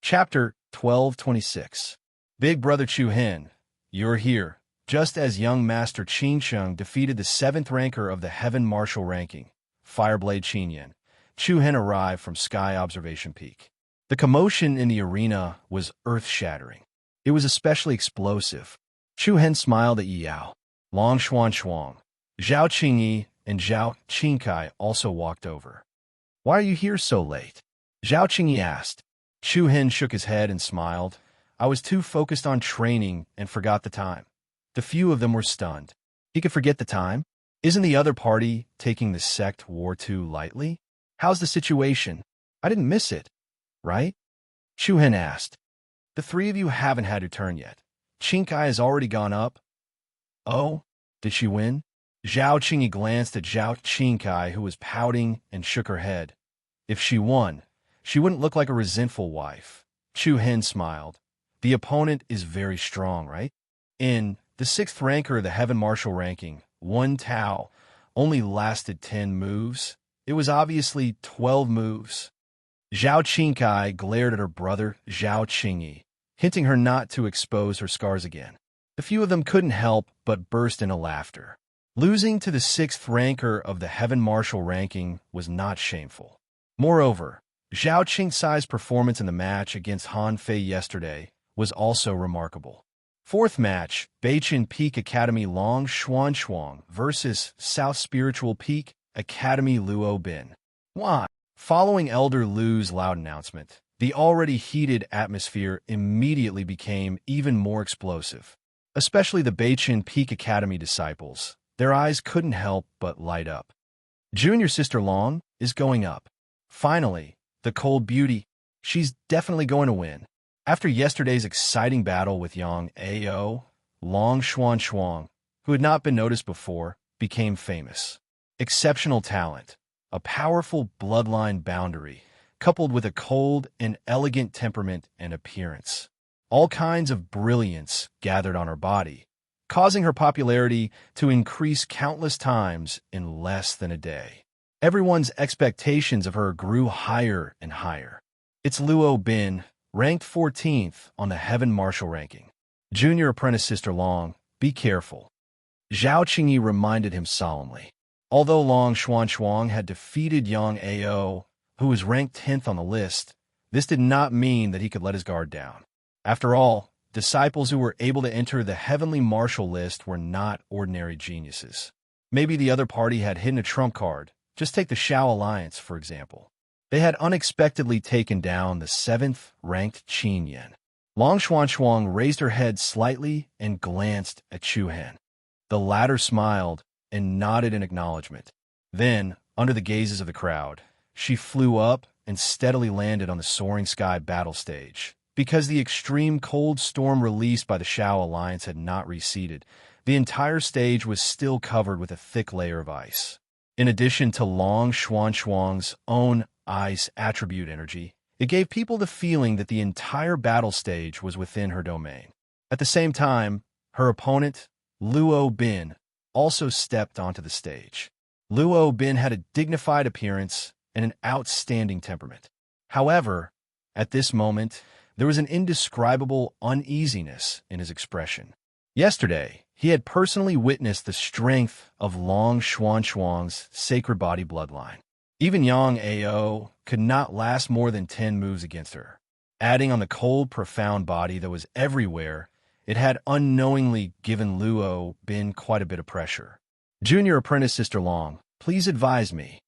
Chapter 1226. Big Brother Chu Hen, you're here. Just as young Master Qin Sheng defeated the 7th ranker of the Heaven Marshal ranking, Fireblade Qin Yan, Chu Hen arrived from Sky Observation Peak. The commotion in the arena was earth-shattering. It was especially explosive. Chu Hen smiled at Yi Yao. Long Xuan Shuang, Zhao Qingyi, and Zhao Qingkai also walked over. Why are you here so late? Zhao Qingyi asked. Chu Hen shook his head and smiled. I was too focused on training and forgot the time. The few of them were stunned. He could forget the time? Isn't the other party taking the sect war too lightly? How's the situation? I didn't miss it, right? Chu Hen asked. The 3 of you haven't had your turn yet. Qingkai has already gone up. Oh, did she win? Zhao Qingyi glanced at Zhao Qingkai, who was pouting and shook her head. If she won, she wouldn't look like a resentful wife. Chu Hen smiled. The opponent is very strong, right? In the 6th ranker of the Heaven Marshal ranking, Wen Tao, only lasted 10 moves. It was obviously 12 moves. Zhao Qingkai glared at her brother, Zhao Qingyi, hinting her not to expose her scars again. The few of them couldn't help but burst into laughter. Losing to the 6th ranker of the Heaven Marshal ranking was not shameful. Moreover, Zhao Qingcai's performance in the match against Han Fei yesterday was also remarkable. 4th match, Beichin Peak Academy Long Xuan Shuang versus South Spiritual Peak Academy Luo Bin. Why? Following Elder Lu's loud announcement, The already heated atmosphere immediately became even more explosive. Especially the Beichin Peak Academy disciples. Their eyes couldn't help but light up. Junior Sister Long is going up. Finally, the cold beauty. She's definitely going to win. After yesterday's exciting battle with Yang Ao, Long Xuan, who had not been noticed before, became famous. Exceptional talent, a powerful bloodline boundary, coupled with a cold and elegant temperament and appearance. All kinds of brilliance gathered on her body, causing her popularity to increase countless times in less than a day. Everyone's expectations of her grew higher and higher. It's Luo Bin, ranked 14th on the Heaven Marshal ranking. Junior Apprentice Sister Long, be careful. Zhao Qingyi reminded him solemnly. Although Long Xuan had defeated Yang Ao, who was ranked 10th on the list, this did not mean that he could let his guard down. After all, disciples who were able to enter the Heavenly Marshal list were not ordinary geniuses. Maybe the other party had hidden a trump card. Just take the Shao Alliance, for example. They had unexpectedly taken down the 7th-ranked Qin Yan. Long Xuan raised her head slightly and glanced at Chu Han. The latter smiled and nodded in acknowledgement. Then, under the gazes of the crowd, she flew up and steadily landed on the soaring sky battle stage. Because the extreme cold storm released by the Shao Alliance had not receded, the entire stage was still covered with a thick layer of ice. In addition to Long Xuan's own ice attribute energy, it gave people the feeling that the entire battle stage was within her domain. At the same time, her opponent, Luo Bin, also stepped onto the stage. Luo Bin had a dignified appearance and an outstanding temperament. However, at this moment, there was an indescribable uneasiness in his expression. Yesterday, he had personally witnessed the strength of Long Xuan's sacred body bloodline. Even Yang Ao could not last more than 10 moves against her. Adding on the cold, profound body that was everywhere, it had unknowingly given Luo Bin quite a bit of pressure. Junior Apprentice Sister Long, please advise me.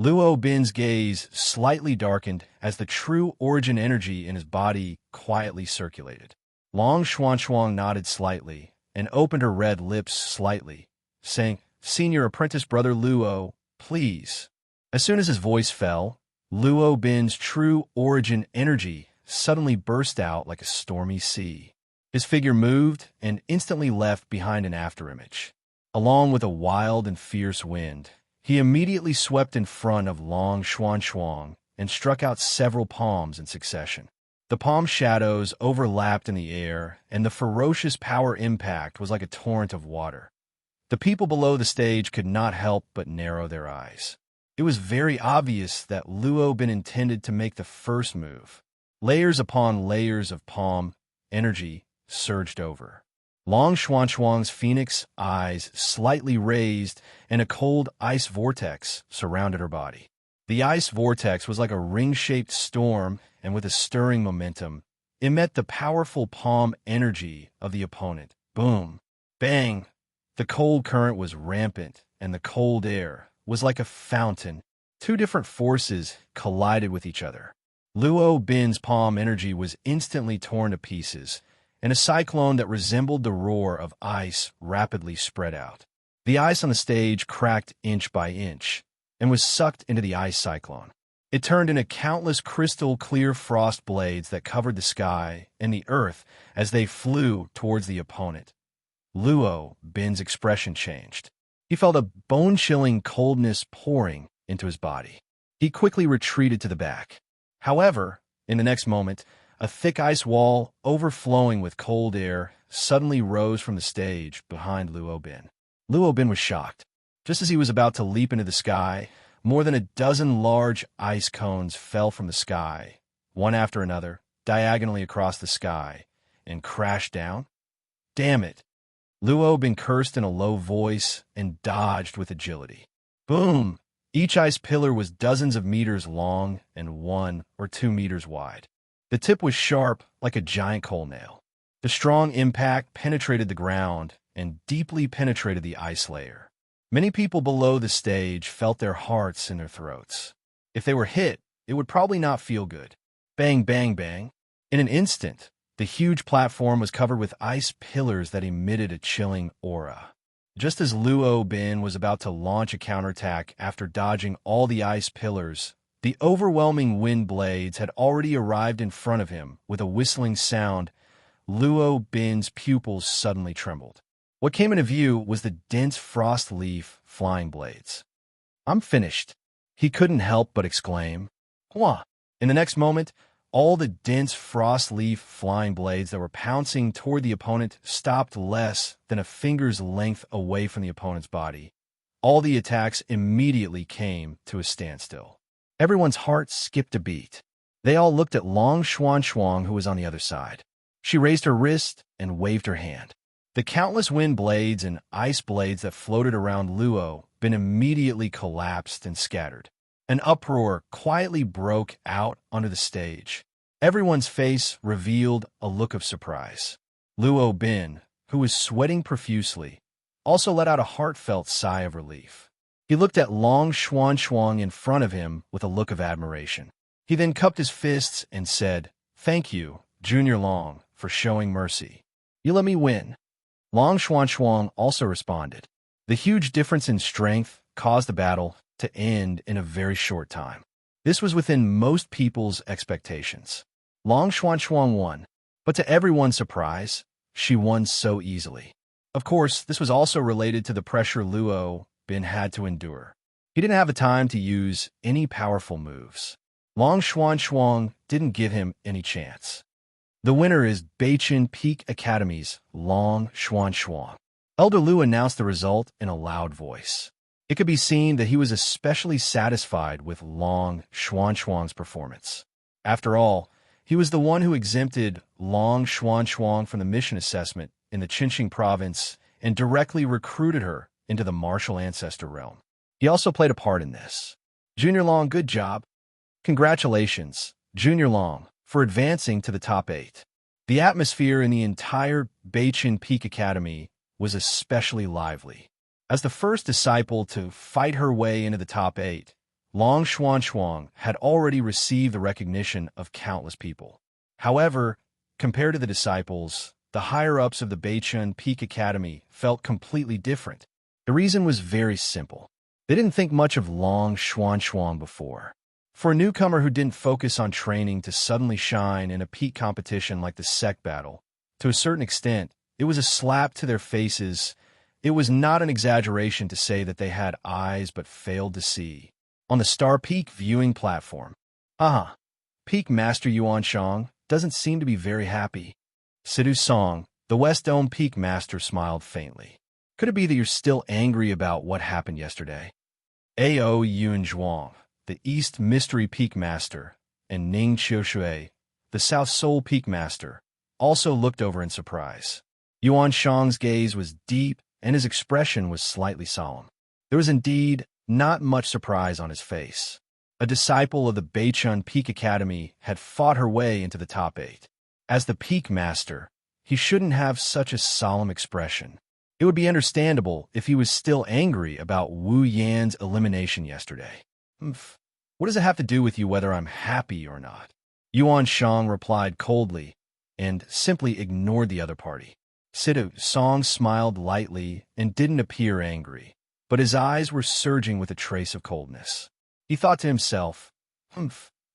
Luo Bin's gaze slightly darkened as the true origin energy in his body quietly circulated. Long Xuan nodded slightly and opened her red lips slightly, saying, Senior Apprentice Brother Luo, please. As soon as his voice fell, Luo Bin's true origin energy suddenly burst out like a stormy sea. His figure moved and instantly left behind an afterimage. Along with a wild and fierce wind, he immediately swept in front of Long Xuan and struck out several palms in succession. The palm shadows overlapped in the air, and the ferocious power impact was like a torrent of water. The people below the stage could not help but narrow their eyes. It was very obvious that Luo Bin intended to make the first move. Layers upon layers of palm energy surged over. Long Xuan's phoenix eyes slightly raised, and a cold ice vortex surrounded her body. The ice vortex was like a ring-shaped storm, and with a stirring momentum, it met the powerful palm energy of the opponent. Boom! Bang! The cold current was rampant, and the cold air was like a fountain. Two different forces collided with each other. Luo Bin's palm energy was instantly torn to pieces, and a cyclone that resembled the roar of ice rapidly spread out. The ice on the stage cracked inch by inch and was sucked into the ice cyclone. It turned into countless crystal-clear frost blades that covered the sky and the earth as they flew towards the opponent. Luo Bin's expression changed. He felt a bone-chilling coldness pouring into his body. He quickly retreated to the back. However, in the next moment, a thick ice wall, overflowing with cold air, suddenly rose from the stage behind Luo Bin. Luo Bin was shocked. Just as he was about to leap into the sky, more than a dozen large ice cones fell from the sky, one after another, diagonally across the sky, and crashed down. Damn it! Luo Bin cursed in a low voice and dodged with agility. Boom! Each ice pillar was dozens of meters long and 1 or 2 meters wide. The tip was sharp like a giant coal nail. The strong impact penetrated the ground and deeply penetrated the ice layer. Many people below the stage felt their hearts in their throats. If they were hit, it would probably not feel good. Bang, bang, bang. In an instant, the huge platform was covered with ice pillars that emitted a chilling aura. Just as Luo Bin was about to launch a counterattack after dodging all the ice pillars, the overwhelming wind blades had already arrived in front of him. With a whistling sound, Luo Bin's pupils suddenly trembled. What came into view was the dense frost leaf flying blades. "I'm finished," he couldn't help but exclaim. "Hua!" In the next moment, all the dense frost leaf flying blades that were pouncing toward the opponent stopped less than a finger's length away from the opponent's body. All the attacks immediately came to a standstill. Everyone's heart skipped a beat. They all looked at Long Xuan, who was on the other side. She raised her wrist and waved her hand. The countless wind blades and ice blades that floated around Luo Bin immediately collapsed and scattered. An uproar quietly broke out onto the stage. Everyone's face revealed a look of surprise. Luo Bin, who was sweating profusely, also let out a heartfelt sigh of relief. He looked at Long Xuan in front of him with a look of admiration. He then cupped his fists and said, "Thank you, Junior Long, for showing mercy. You let me win." Long Xuan also responded. The huge difference in strength caused the battle to end in a very short time. This was within most people's expectations. Long Xuan won, but to everyone's surprise, she won so easily. Of course, this was also related to the pressure Luo Bin had to endure. He didn't have the time to use any powerful moves. Long Xuan didn't give him any chance. The winner is Beichen Peak Academy's Long Xuan. Elder Lu announced the result in a loud voice. It could be seen that he was especially satisfied with Long Xuan's performance. After all, he was the one who exempted Long Xuan from the mission assessment in the Qinxing province and directly recruited her into the martial ancestor realm. He also played a part in this. Junior Long, good job. Congratulations, Junior Long, for advancing to the top 8. The atmosphere in the entire Beichen Peak Academy was especially lively. As the first disciple to fight her way into the top 8, Long Xuan had already received the recognition of countless people. However, compared to the disciples, the higher-ups of the Beichen Peak Academy felt completely different. The reason was very simple. They didn't think much of Long Xuan before. For a newcomer who didn't focus on training to suddenly shine in a peak competition like the sect battle, to a certain extent, it was a slap to their faces. It was not an exaggeration to say that they had eyes but failed to see. On the Star Peak viewing platform, Peak Master Yuan Shang doesn't seem to be very happy. Sidu Song, the West Dome Peak Master, smiled faintly. Could it be that you're still angry about what happened yesterday? Ao Yun Zhuang, the East Mystery Peak Master, and Ning Qiushui, the South Seoul Peak Master, also looked over in surprise. Yuan Shang's gaze was deep and his expression was slightly solemn. There was indeed not much surprise on his face. A disciple of the Beichen Peak Academy had fought her way into the top 8. As the Peak Master, he shouldn't have such a solemn expression. It would be understandable if he was still angry about Wu Yan's elimination yesterday. What does it have to do with you whether I'm happy or not? Yuan Shang replied coldly and simply ignored the other party. Sidu Song smiled lightly and didn't appear angry, but his eyes were surging with a trace of coldness. He thought to himself,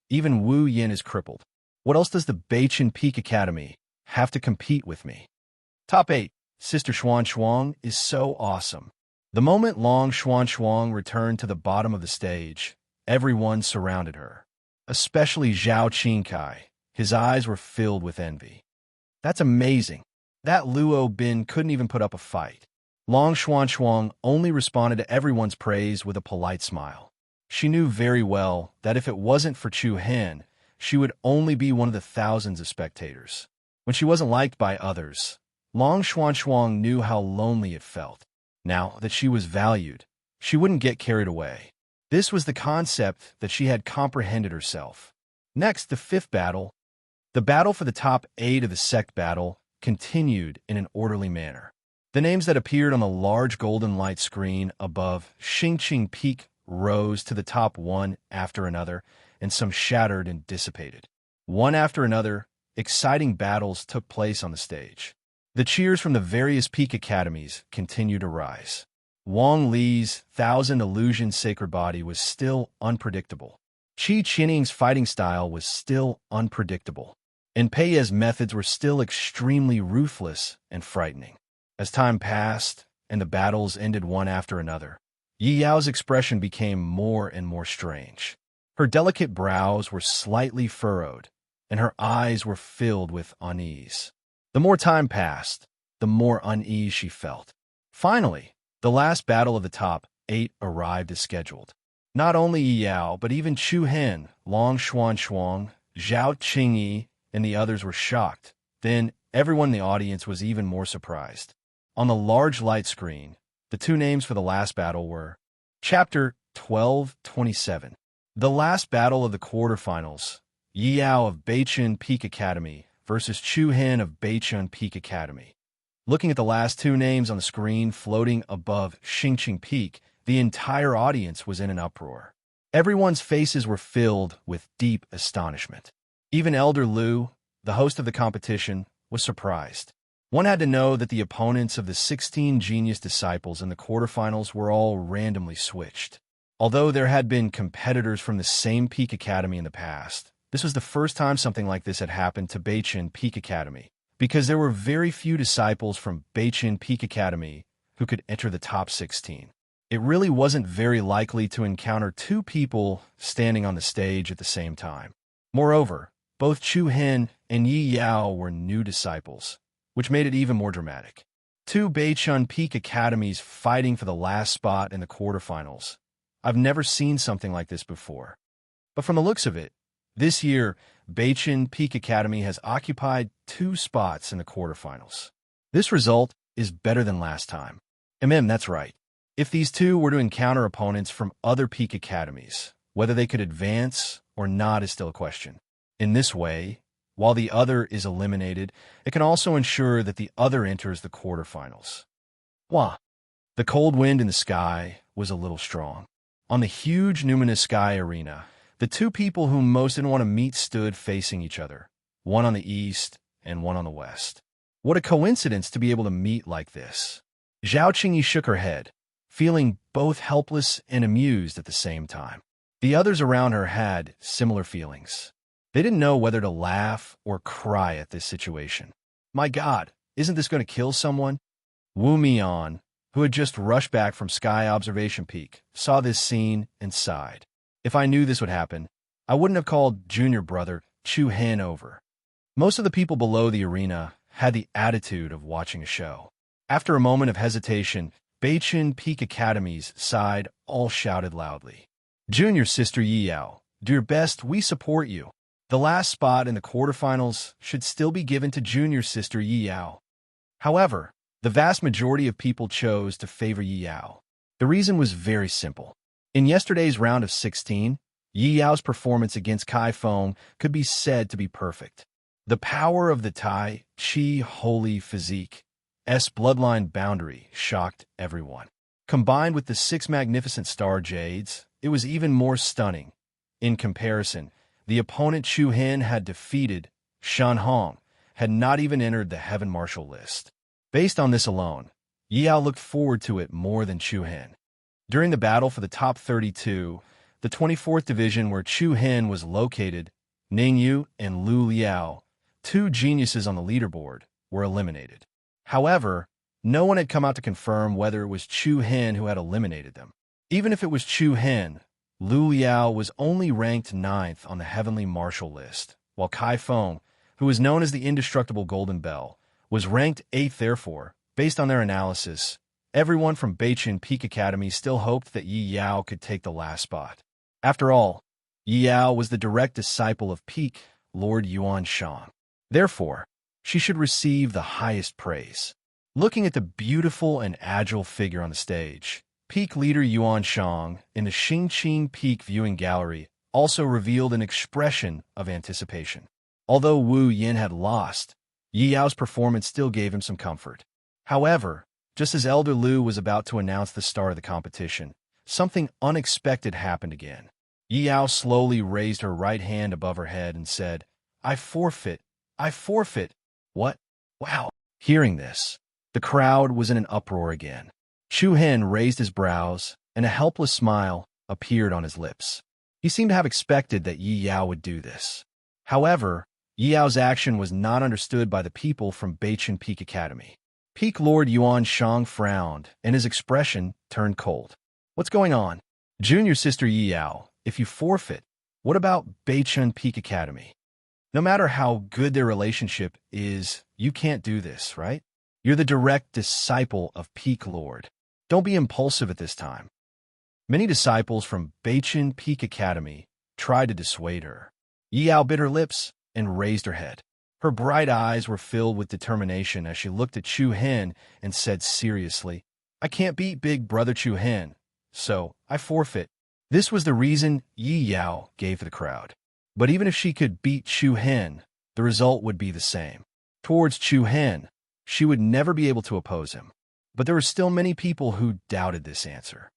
even Wu Yin is crippled. What else does the Beichen Peak Academy have to compete with me? Top 8, Sister Xuan is so awesome. The moment Long Xuan returned to the bottom of the stage, everyone surrounded her, especially Zhao Qingkai. His eyes were filled with envy. That's amazing. That Luo Bin couldn't even put up a fight. Long Xuan only responded to everyone's praise with a polite smile. She knew very well that if it wasn't for Chu Hen, she would only be one of the thousands of spectators. When she wasn't liked by others, Long Xuan knew how lonely it felt. Now that she was valued, she wouldn't get carried away. This was the concept that she had comprehended herself. Next, the 5th battle. The battle for the top 8 of the sect battle continued in an orderly manner. The names that appeared on the large golden light screen above Xingqing Peak rose to the top one after another, and some shattered and dissipated. One after another, exciting battles took place on the stage. The cheers from the various peak academies continued to rise. Wang Li's Thousand Illusion Sacred Body was still unpredictable. Qi Qinning's fighting style was still unpredictable. And Pei's methods were still extremely ruthless and frightening. As time passed, and the battles ended one after another, Yi Yao's expression became more and more strange. Her delicate brows were slightly furrowed, and her eyes were filled with unease. The more time passed, the more unease she felt. Finally, the last battle of the top 8 arrived as scheduled. Not only Yi Yao, but even Chu Hen, Long Xuan, Zhao Qingyi, and the others were shocked. Then, everyone in the audience was even more surprised. On the large light screen, the 2 names for the last battle were Chapter 1227. The last battle of the quarterfinals, Yi Yao of Beichun Peak Academy versus Chu Hen of Beichun Peak Academy. Looking at the last 2 names on the screen floating above Xingqing Peak, the entire audience was in an uproar. Everyone's faces were filled with deep astonishment. Even Elder Lu, the host of the competition, was surprised. One had to know that the opponents of the 16 genius disciples in the quarterfinals were all randomly switched. Although there had been competitors from the same Peak Academy in the past, this was the first time something like this had happened to Beichun Peak Academy, because there were very few disciples from Beichun Peak Academy who could enter the top 16. It really wasn't very likely to encounter 2 people standing on the stage at the same time. Moreover, both Chu Hen and Yi Yao were new disciples, which made it even more dramatic. 2 Beichun Peak Academies fighting for the last spot in the quarterfinals. I've never seen something like this before. But from the looks of it, this year, Beichun Peak Academy has occupied 2 spots in the quarterfinals. This result is better than last time. That's right. If these 2 were to encounter opponents from other Peak Academies, whether they could advance or not is still a question. In this way, while the other is eliminated, it can also ensure that the other enters the quarterfinals. Wah! The cold wind in the sky was a little strong. On the huge numinous sky arena, the 2 people whom most didn't want to meet stood facing each other, one on the east and one on the west. What a coincidence to be able to meet like this. Zhao Qingyi shook her head, feeling both helpless and amused at the same time. The others around her had similar feelings. They didn't know whether to laugh or cry at this situation. My God, isn't this going to kill someone? Wu Mian, who had just rushed back from Sky Observation Peak, saw this scene and sighed. If I knew this would happen, I wouldn't have called junior brother Chu Hen over. Most of the people below the arena had the attitude of watching a show. After a moment of hesitation, Beichun Peak Academy's side all shouted loudly. Junior sister Yi Yao, do your best, we support you. The last spot in the quarterfinals should still be given to junior sister Yi Yao. However, the vast majority of people chose to favor Yi Yao. The reason was very simple. In yesterday's round of 16, Yi Yao's performance against Kai Feng could be said to be perfect. The power of the Tai Chi Holy Physique S bloodline boundary shocked everyone. Combined with the 6 magnificent star jades, it was even more stunning. In comparison, the opponent Chu Hen had defeated, Shan Hong, had not even entered the Heaven Marshal list. Based on this alone, Yi Yao looked forward to it more than Chu Hen. During the battle for the top 32, the 24th division where Chu Hen was located, Ning Yu and Lu Liao, 2 geniuses on the leaderboard, were eliminated. However, no one had come out to confirm whether it was Chu Hen who had eliminated them. Even if it was Chu Hen, Lu Liao was only ranked 9th on the Heavenly Marshal list, while Kai Feng, who is known as the indestructible Golden Bell, was ranked 8th. Therefore, based on their analysis, everyone from Beichun Peak Academy still hoped that Yi Yao could take the last spot. After all, Yi Yao was the direct disciple of Peak Lord Yuan Shang. Therefore, she should receive the highest praise. Looking at the beautiful and agile figure on the stage, Peak leader Yuan Shang in the Xingqing Peak viewing gallery also revealed an expression of anticipation. Although Wu Yin had lost, Yi Yao's performance still gave him some comfort. However, just as Elder Lu was about to announce the start of the competition, something unexpected happened again. Yi Yao slowly raised her right hand above her head and said, I forfeit. I forfeit. What? Wow. Hearing this, the crowd was in an uproar again. Chu Hen raised his brows, and a helpless smile appeared on his lips. He seemed to have expected that Yi Yao would do this. However, Yi Yao's action was not understood by the people from Beichen Peak Academy. Peak Lord Yuan Shang frowned, and his expression turned cold. What's going on? Junior sister Yi Yao, if you forfeit, what about Beichen Peak Academy? No matter how good their relationship is, you can't do this, right? You're the direct disciple of Peak Lord. Don't be impulsive at this time. Many disciples from Beichen Peak Academy tried to dissuade her. Yi Yao bit her lips and raised her head. Her bright eyes were filled with determination as she looked at Chu Hen and said seriously, I can't beat big brother Chu Hen, so I forfeit. This was the reason Yi Yao gave to the crowd. But even if she could beat Chu Hen, the result would be the same. Towards Chu Hen, she would never be able to oppose him. But there were still many people who doubted this answer.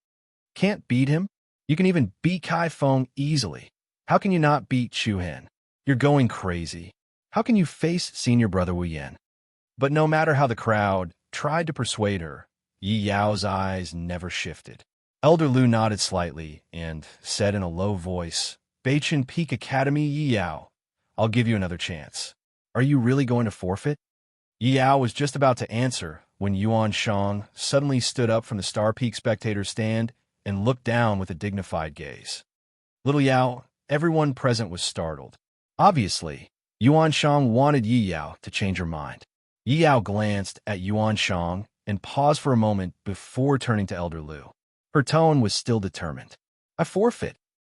Can't beat him? You can even beat Kai Feng easily. How can you not beat Chu Hen? You're going crazy. How can you face senior brother Wu Yan? But no matter how the crowd tried to persuade her, Yi Yao's eyes never shifted. Elder Lu nodded slightly and said in a low voice, Beichen Peak Academy Yi Yao, I'll give you another chance. Are you really going to forfeit? Yi Yao was just about to answer when Yuan Shang suddenly stood up from the Star Peak spectator stand and looked down with a dignified gaze. Little Yao, everyone present was startled. Obviously, Yuan Shang wanted Yi Yao to change her mind. Yi Yao glanced at Yuan Shang and paused for a moment before turning to Elder Lu. Her tone was still determined. I forfeit.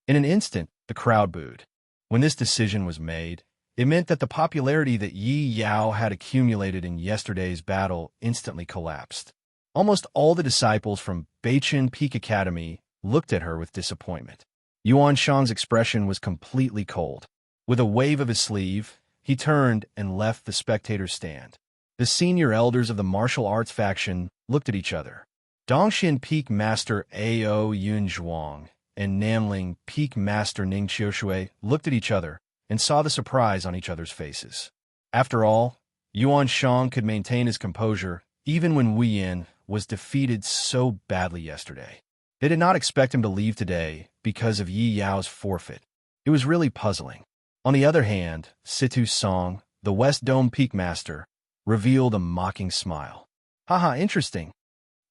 In an instant, the crowd booed. When this decision was made, it meant that the popularity that Yi Yao had accumulated in yesterday's battle instantly collapsed. Almost all the disciples from Beichen Peak Academy looked at her with disappointment. Yuan Shang's expression was completely cold. With a wave of his sleeve, he turned and left the spectator's stand. The senior elders of the martial arts faction looked at each other. Dongxian Peak Master Ao Yun Zhuang and Namling Peak Master Ning Qiushui looked at each other and saw the surprise on each other's faces. After all, Yuan Shang could maintain his composure even when Wu Yan was defeated so badly yesterday. They did not expect him to leave today because of Yi Yao's forfeit. It was really puzzling. On the other hand, Situ Song, the West Dome Peak Master, revealed a mocking smile. Haha, interesting.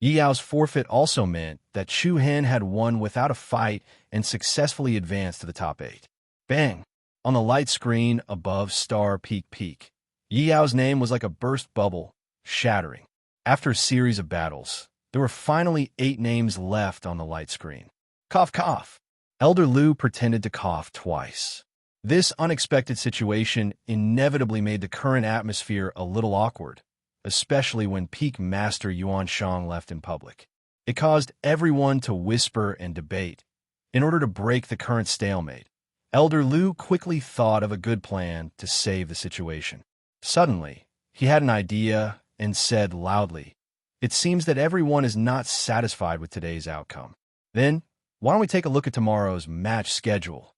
Yi Yao's forfeit also meant that Chu Hen had won without a fight and successfully advanced to the top 8. Bang! On the light screen above Star Peak Peak, Yi Yao's name was like a burst bubble, shattering. After a series of battles, there were finally 8 names left on the light screen. Cough, cough. Elder Lu pretended to cough twice. This unexpected situation inevitably made the current atmosphere a little awkward, especially when Peak Master Yuan Shang left in public. It caused everyone to whisper and debate. In order to break the current stalemate, Elder Lu quickly thought of a good plan to save the situation. Suddenly, he had an idea and said loudly, It seems that everyone is not satisfied with today's outcome. Then, why don't we take a look at tomorrow's match schedule?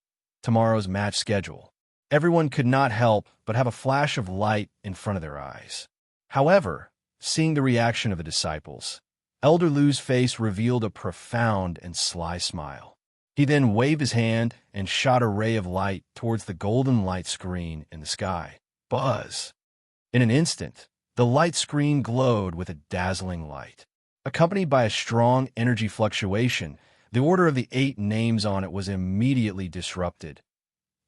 Everyone could not help but have a flash of light in front of their eyes. However, seeing the reaction of the disciples, Elder Lu's face revealed a profound and sly smile. He then waved his hand and shot a ray of light towards the golden light screen in the sky. Buzz! In an instant, the light screen glowed with a dazzling light. Accompanied by a strong energy fluctuation, the order of the 8 names on it was immediately disrupted.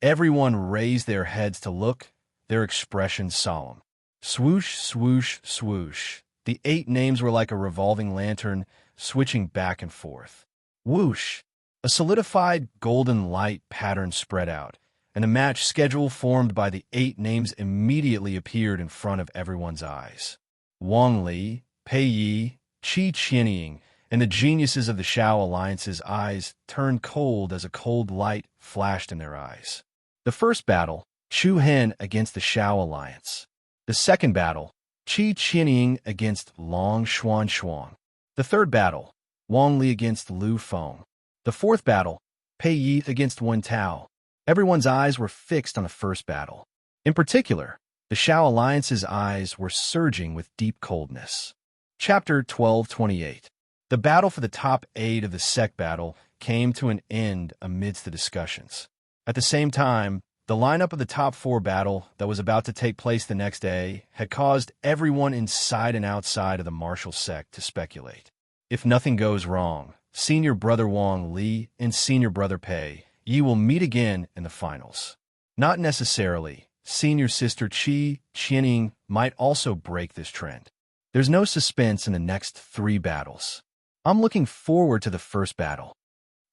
Everyone raised their heads to look, their expressions solemn. Swoosh, swoosh, swoosh. The 8 names were like a revolving lantern, switching back and forth. Whoosh! A solidified golden light pattern spread out, and a match schedule formed by the 8 names immediately appeared in front of everyone's eyes. Wang Li, Pei Yi, Qi Qianying, and the geniuses of the Shao Alliance's eyes turned cold as a cold light flashed in their eyes. The first battle, Chu Hen against the Shao Alliance. The second battle, Qi Qianying against Long Xuan. The third battle, Wang Li against Lu Feng. The fourth battle, Pei Yi against Wen Tao. Everyone's eyes were fixed on the first battle. In particular, the Shao Alliance's eyes were surging with deep coldness. Chapter 1228. The battle for the top 8 of the sect battle came to an end amidst the discussions. At the same time, the lineup of the top 4 battle that was about to take place the next day had caused everyone inside and outside of the martial sect to speculate. If nothing goes wrong, Senior Brother Wang Li and Senior Brother Pei Yi will meet again in the finals. Not necessarily. Senior Sister Qi Qianing might also break this trend. There's no suspense in the next 3 battles. I'm looking forward to the first battle.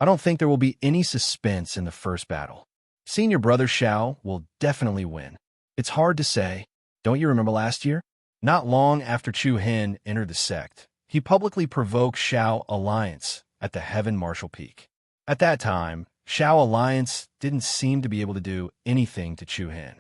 I don't think there will be any suspense in the first battle. Senior Brother Shao will definitely win. It's hard to say. Don't you remember last year? Not long after Chu Hen entered the sect, he publicly provoked Shao Alliance at the Heaven Martial Peak. At that time, Shao Alliance didn't seem to be able to do anything to Chu Hen.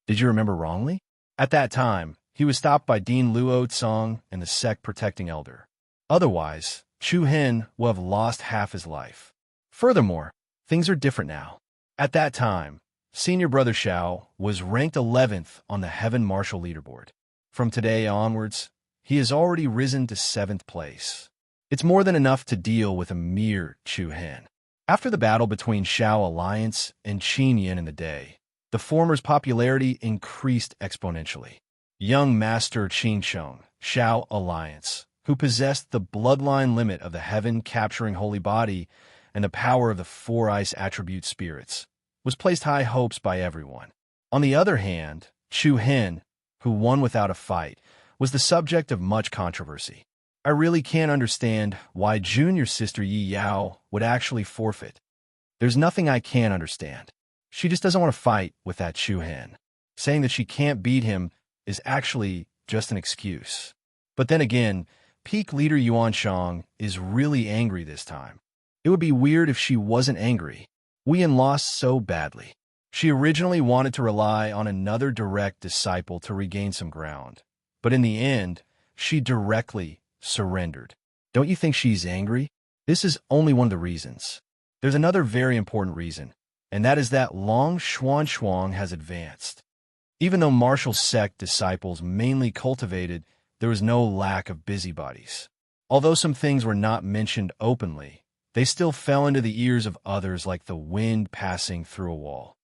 Did you remember wrongly? At that time, he was stopped by Dean Luo Tsong and the sect protecting elder. Otherwise, Chu Hen will have lost half his life. Furthermore, things are different now. At that time, Senior Brother Shao was ranked 11th on the Heaven Martial leaderboard. From today onwards, he has already risen to 7th place. It's more than enough to deal with a mere Chu Hen. After the battle between Shao Alliance and Qin Yin in the day, the former's popularity increased exponentially. Young Master Qin Sheng, Shao Alliance, who possessed the bloodline limit of the heaven-capturing holy body and the power of the 4 ice attribute spirits, was placed high hopes by everyone. On the other hand, Chu Hen, who won without a fight, was the subject of much controversy. I really can't understand why Junior Sister Yi Yao would actually forfeit. There's nothing I can't understand. She just doesn't want to fight with that Chu Hen. Saying that she can't beat him is actually just an excuse. But then again, peak leader Yuan Shang is really angry this time. It would be weird if she wasn't angry. Wu Yin lost so badly. She originally wanted to rely on another direct disciple to regain some ground. But in the end, she directly surrendered. Don't you think she's angry? This is only one of the reasons. There's another very important reason, and that is that Long Xuan has advanced. Even though martial sect disciples mainly cultivated, there was no lack of busybodies. Although some things were not mentioned openly, they still fell into the ears of others like the wind passing through a wall.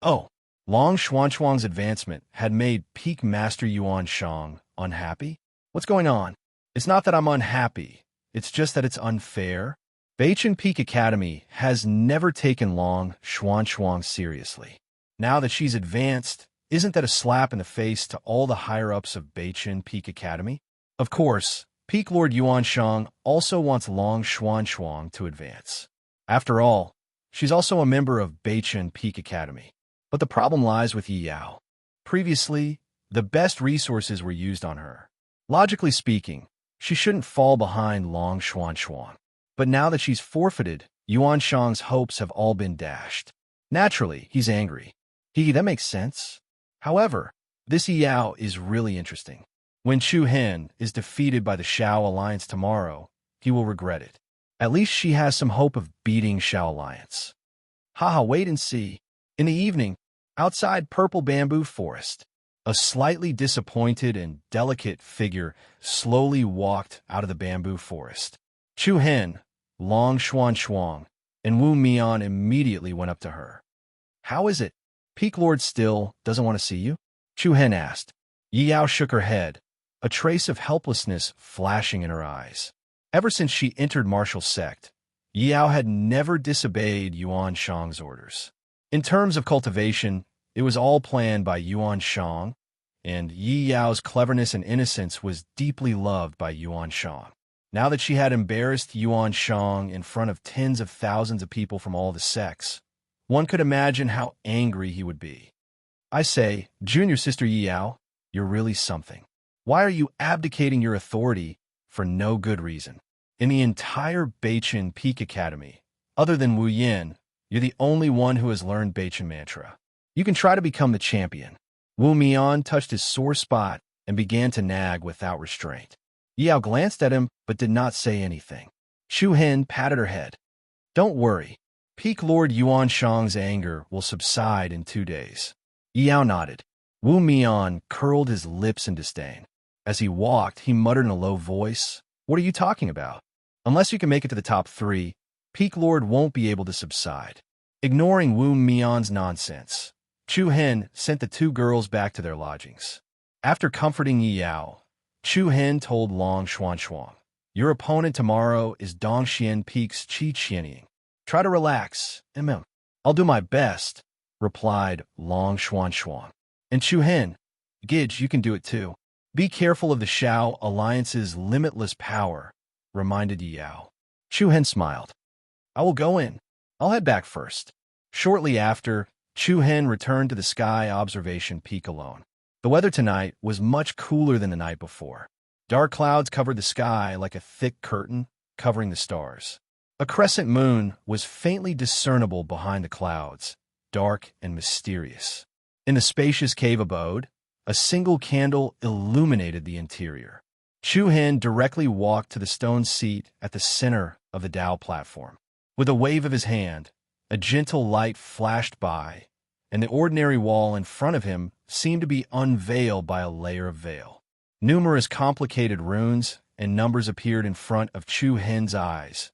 Oh, Long Xuan's advancement had made peak Master Yuan Shang unhappy? What's going on? It's not that I'm unhappy, it's just that it's unfair. Beichen Peak Academy has never taken Long Xuan seriously. Now that she's advanced, isn't that a slap in the face to all the higher-ups of Beichen Peak Academy? Of course, Peak Lord Yuan Shang also wants Long Xuan to advance. After all, she's also a member of Beichen Peak Academy. But the problem lies with Yi Yao. Previously, the best resources were used on her. Logically speaking, she shouldn't fall behind Long Xuan. But now that she's forfeited, Yuan Shang's hopes have all been dashed. Naturally, he's angry. That makes sense. However, this Yi Yao is really interesting. When Chu Hen is defeated by the Shao Alliance tomorrow, he will regret it. At least she has some hope of beating Shao Alliance. Haha, wait and see. In the evening, outside Purple Bamboo Forest, a slightly disappointed and delicate figure slowly walked out of the bamboo forest. Chu Hen, Long Xuan, and Wu Mian immediately went up to her. How is it? Peak Lord still doesn't want to see you? Chu Hen asked. Yi Yao shook her head, a trace of helplessness flashing in her eyes. Ever since she entered martial sect, Yi Yao had never disobeyed Yuan Shang's orders. In terms of cultivation, it was all planned by Yuan Shang, and Yi Yao's cleverness and innocence was deeply loved by Yuan Shang. Now that she had embarrassed Yuan Shang in front of tens of thousands of people from all the sects, one could imagine how angry he would be. I say, Junior Sister Yi Yao, you're really something. Why are you abdicating your authority for no good reason? In the entire Beichen Peak Academy, other than Wu Yin, you're the only one who has learned Beichen Mantra. You can try to become the champion. Wu Mian touched his sore spot and began to nag without restraint. Yi Yao glanced at him but did not say anything. Chu Hen patted her head. Don't worry. Peak Lord Yuan Shang's anger will subside in 2 days. Yi Yao nodded. Wu Mian curled his lips in disdain. As he walked, he muttered in a low voice, "What are you talking about? Unless you can make it to the top 3, Peak Lord won't be able to subside." Ignoring Wu Mian's nonsense, Chu Hen sent the 2 girls back to their lodgings. After comforting Yi Yao, Chu Hen told Long Xuanshuang, "Your opponent tomorrow is Dongxian Peak's Qi Qianying. Try to relax, I'll do my best," replied Long Xuanshuang. And Chu Hen, "Gidge, you can do it too. Be careful of the Shao Alliance's limitless power," reminded Yi Yao. Chu Hen smiled. "I will go in. I'll head back first." Shortly after, Chu Hen returned to the sky observation peak alone. The weather tonight was much cooler than the night before. Dark clouds covered the sky like a thick curtain covering the stars. A crescent moon was faintly discernible behind the clouds, dark and mysterious. In the spacious cave abode, a single candle illuminated the interior. Chu Hen directly walked to the stone seat at the center of the Dao platform. With a wave of his hand, a gentle light flashed by, and the ordinary wall in front of him seemed to be unveiled by a layer of veil. Numerous complicated runes and numbers appeared in front of Chu Hen's eyes.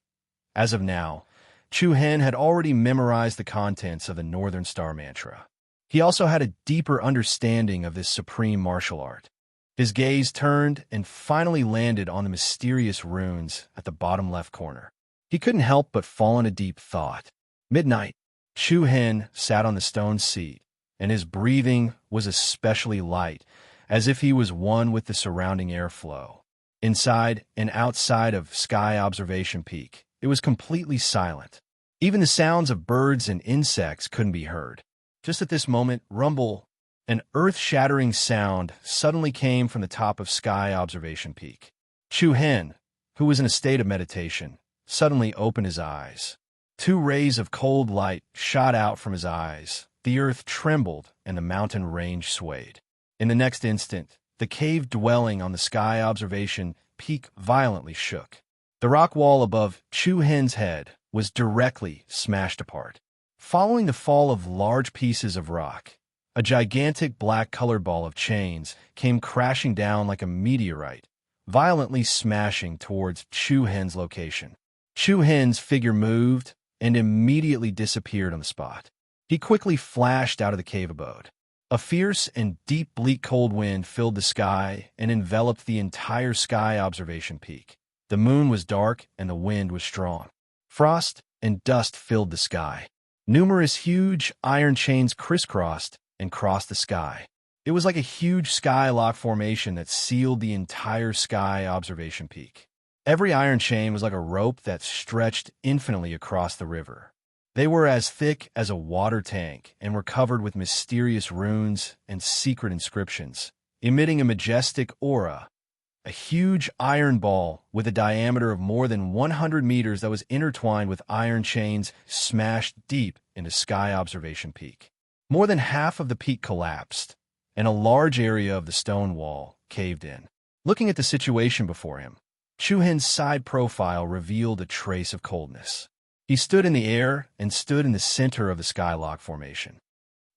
As of now, Chu Hen had already memorized the contents of the Northern Star Mantra. He also had a deeper understanding of this supreme martial art. His gaze turned and finally landed on the mysterious runes at the bottom left corner. He couldn't help but fall into deep thought. Midnight, Chu Hen sat on the stone seat, and his breathing was especially light, as if he was one with the surrounding airflow. Inside and outside of Sky Observation Peak, it was completely silent. Even the sounds of birds and insects couldn't be heard. Just at this moment, rumble, an earth-shattering sound suddenly came from the top of Sky Observation Peak. Chu Hen, who was in a state of meditation, suddenly opened his eyes. 2 rays of cold light shot out from his eyes. The earth trembled and the mountain range swayed. In the next instant, the cave dwelling on the Sky Observation Peak violently shook. The rock wall above Chu Hen's head was directly smashed apart. Following the fall of large pieces of rock, a gigantic black-colored ball of chains came crashing down like a meteorite, violently smashing towards Chu Hen's location. Chu Hen's figure moved and immediately disappeared on the spot. He quickly flashed out of the cave abode. A fierce and deep bleak cold wind filled the sky and enveloped the entire Sky Observation Peak. The moon was dark and the wind was strong. Frost and dust filled the sky. Numerous huge iron chains crisscrossed and crossed the sky. It was like a huge skylock formation that sealed the entire Sky Observation Peak. Every iron chain was like a rope that stretched infinitely across the river. They were as thick as a water tank and were covered with mysterious runes and secret inscriptions, emitting a majestic aura. A huge iron ball with a diameter of more than 100 meters that was intertwined with iron chains smashed deep into Sky Observation Peak. More than half of the peak collapsed, and a large area of the stone wall caved in. Looking at the situation before him, Chu Hen's side profile revealed a trace of coldness. He stood in the air and stood in the center of the skylock formation.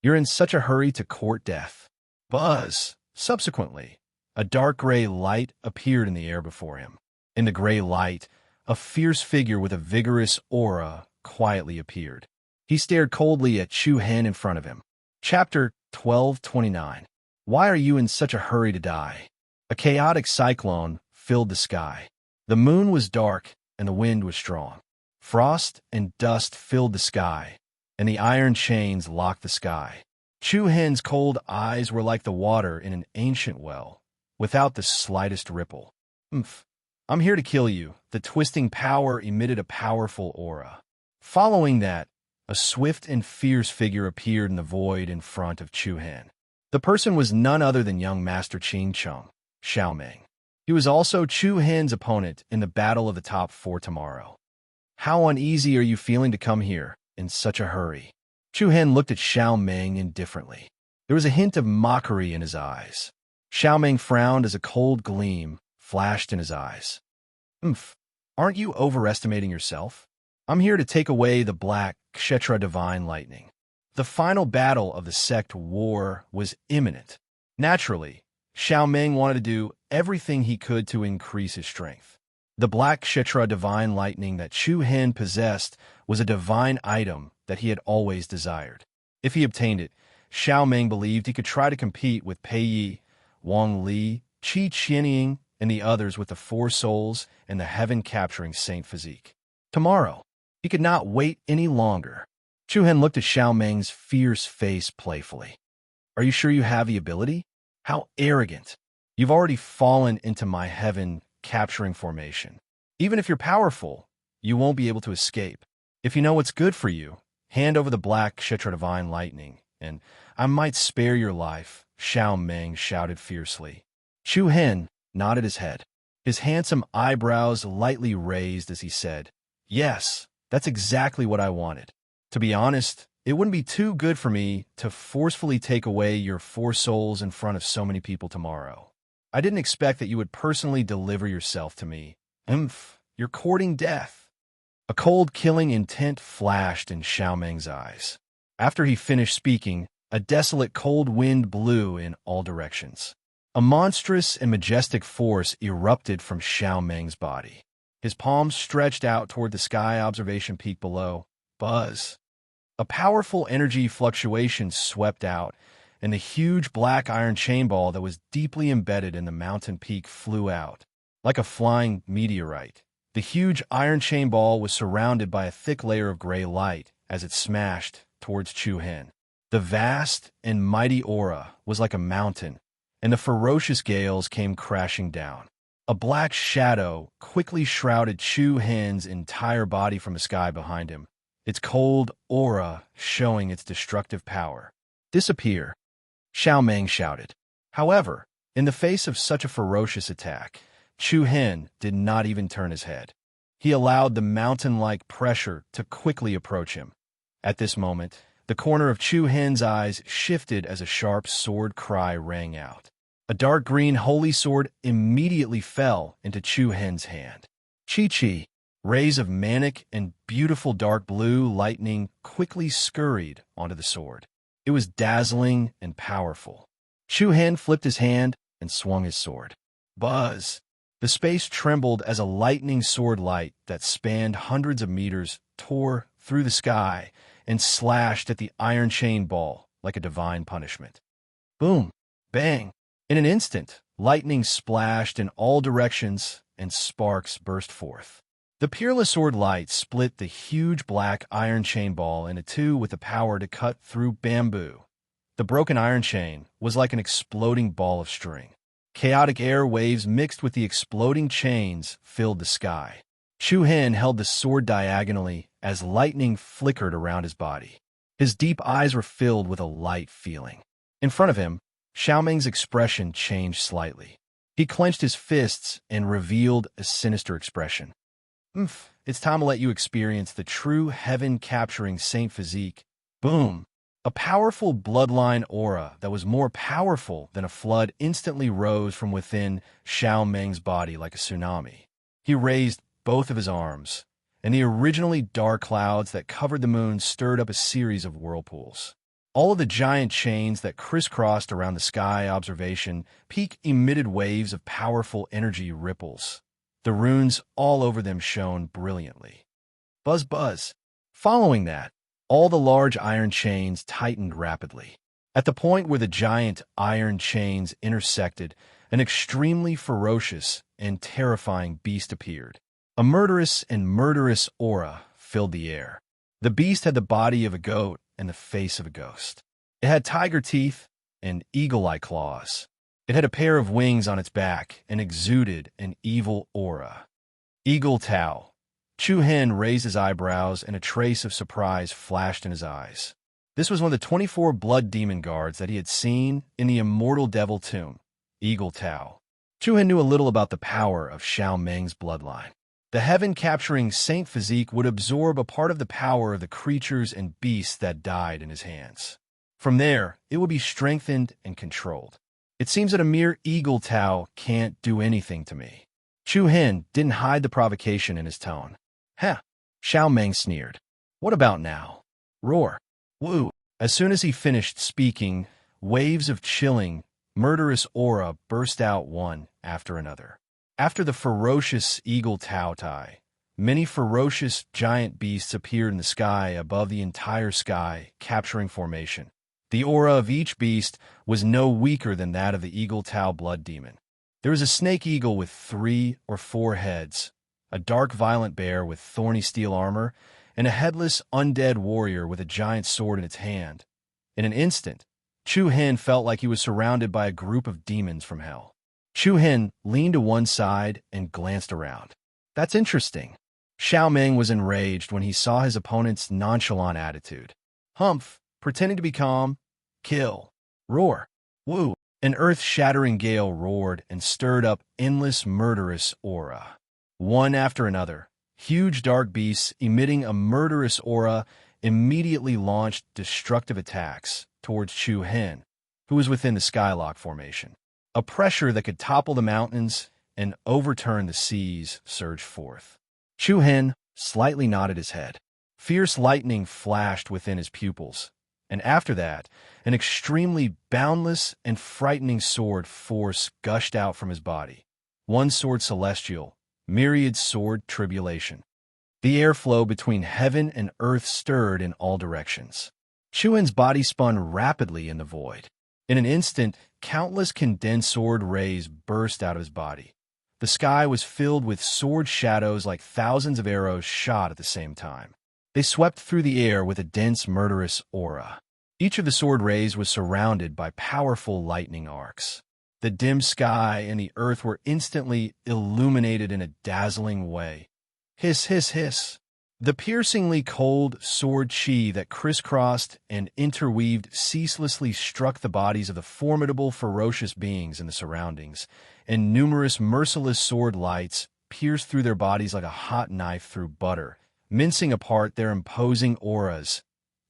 "You're in such a hurry to court death." Buzz! Subsequently, a dark gray light appeared in the air before him. In the gray light, a fierce figure with a vigorous aura quietly appeared. He stared coldly at Chu Hen in front of him. Chapter 1229. Why are you in such a hurry to die? A chaotic cyclone filled the sky. The moon was dark and the wind was strong. Frost and dust filled the sky, and the iron chains locked the sky. Chu Hen's cold eyes were like the water in an ancient well, without the slightest ripple. I'm here to kill you." The twisting power emitted a powerful aura. Following that, a swift and fierce figure appeared in the void in front of Chu Hen. The person was none other than young Master Qing Cheng, Xiaomeng. He was also Chu Hen's opponent in the Battle of the Top 4 tomorrow. "How uneasy are you feeling to come here in such a hurry?" Chu Hen looked at Xiaomeng indifferently. There was a hint of mockery in his eyes. Xiaomeng frowned as a cold gleam flashed in his eyes. Aren't you overestimating yourself? I'm here to take away the black Kshetra divine lightning." The final battle of the sect war was imminent. Naturally, Xiao Meng wanted to do everything he could to increase his strength. The black Kshetra divine lightning that Chu Hen possessed was a divine item that he had always desired. If he obtained it, Xiao Meng believed he could try to compete with Pei Yi, Wang Li, Qi Qianying, and the others with the Four Souls and the heaven-capturing Saint physique. Tomorrow, he could not wait any longer. Chu Hen looked at Xiao Meng's fierce face playfully. Are you sure you have the ability? How arrogant. You've already fallen into my heaven-capturing formation. Even if you're powerful, you won't be able to escape. If you know what's good for you, hand over the black Kshetra divine lightning, and I might spare your life, Xiao Meng shouted fiercely. Chu Hen nodded his head. His handsome eyebrows lightly raised as he said, Yes, that's exactly what I wanted. To be honest, it wouldn't be too good for me to forcefully take away your four souls in front of so many people tomorrow. I didn't expect that you would personally deliver yourself to me. You're courting death. A cold, killing intent flashed in Xiao Meng's eyes. After he finished speaking, a desolate cold wind blew in all directions. A monstrous and majestic force erupted from Xiao Meng's body. His palms stretched out toward the sky observation peak below. Buzz. A powerful energy fluctuation swept out, and the huge black iron chain ball that was deeply embedded in the mountain peak flew out. Like a flying meteorite, the huge iron chain ball was surrounded by a thick layer of gray light as it smashed towards Chu Hen. The vast and mighty aura was like a mountain, and the ferocious gales came crashing down. A black shadow quickly shrouded Chu Hen's entire body from the sky behind him, its cold aura showing its destructive power. Disappear, Xiao Meng shouted. However, in the face of such a ferocious attack, Chu Hen did not even turn his head. He allowed the mountain-like pressure to quickly approach him. At this moment, the corner of Chu Hen's eyes shifted as a sharp sword cry rang out. A dark green holy sword immediately fell into Chu Hen's hand. Chi-Chi, rays of manic and beautiful dark blue lightning quickly scurried onto the sword. It was dazzling and powerful. Chu Hen flipped his hand and swung his sword. Buzz! The space trembled as a lightning sword light that spanned hundreds of meters tore through the sky and slashed at the iron chain ball like a divine punishment. Boom! Bang! In an instant, lightning splashed in all directions and sparks burst forth. The peerless sword light split the huge black iron chain ball into two with the power to cut through bamboo. The broken iron chain was like an exploding ball of string. Chaotic air waves mixed with the exploding chains filled the sky. Chu Hen held the sword diagonally as lightning flickered around his body. His deep eyes were filled with a light feeling. In front of him, Xiao Meng's expression changed slightly. He clenched his fists and revealed a sinister expression. It's time to let you experience the true heaven-capturing saint physique. Boom! A powerful bloodline aura that was more powerful than a flood instantly rose from within Xiao Meng's body like a tsunami. He raised both of his arms, and the originally dark clouds that covered the moon stirred up a series of whirlpools. All of the giant chains that crisscrossed around the sky observation peak emitted waves of powerful energy ripples. The runes all over them shone brilliantly. Buzz, buzz. Following that, all the large iron chains tightened rapidly. At the point where the giant iron chains intersected, an extremely ferocious and terrifying beast appeared. A murderous aura filled the air. The beast had the body of a goat and the face of a ghost. It had tiger teeth and eagle-eye claws. It had a pair of wings on its back and exuded an evil aura. Eagle Tao. Chu Hen raised his eyebrows and a trace of surprise flashed in his eyes. This was one of the 24 blood demon guards that he had seen in the immortal devil tomb, Eagle Tao. Chu Hen knew a little about the power of Xiao Meng's bloodline. The heaven-capturing saint physique would absorb a part of the power of the creatures and beasts that died in his hands. From there, it would be strengthened and controlled. It seems that a mere Eagle Tao can't do anything to me. Chu Hen didn't hide the provocation in his tone. Xiao Meng sneered. What about now? Roar. Woo. As soon as he finished speaking, waves of chilling, murderous aura burst out one after another. After the ferocious eagle Tao-Tai, many ferocious giant beasts appeared in the sky above the entire sky, capturing formation. The aura of each beast was no weaker than that of the eagle Tao blood demon. There was a snake eagle with 3 or 4 heads, a dark violent bear with thorny steel armor, and a headless undead warrior with a giant sword in its hand. In an instant, Chu Hen felt like he was surrounded by a group of demons from hell. Chu Hen leaned to one side and glanced around. That's interesting. Xiao Meng was enraged when he saw his opponent's nonchalant attitude. Humph, pretending to be calm. Kill. Roar. Woo. An earth-shattering gale roared and stirred up endless murderous aura. One after another, huge dark beasts emitting a murderous aura immediately launched destructive attacks towards Chu Hen, who was within the Skylock formation. A pressure that could topple the mountains and overturn the seas surged forth. Chu Hen slightly nodded his head. Fierce lightning flashed within his pupils, and after that, an extremely boundless and frightening sword force gushed out from his body. One sword celestial, myriad sword tribulation. The airflow between heaven and earth stirred in all directions. Chu Hen's body spun rapidly in the void. In an instant, countless condensed sword rays burst out of his body. The sky was filled with sword shadows like thousands of arrows shot at the same time. They swept through the air with a dense, murderous aura. Each of the sword rays was surrounded by powerful lightning arcs. The dim sky and the earth were instantly illuminated in a dazzling way. Hiss, hiss, hiss. The piercingly cold sword chi that crisscrossed and interweaved ceaselessly struck the bodies of the formidable, ferocious beings in the surroundings, and numerous merciless sword lights pierced through their bodies like a hot knife through butter, mincing apart their imposing auras.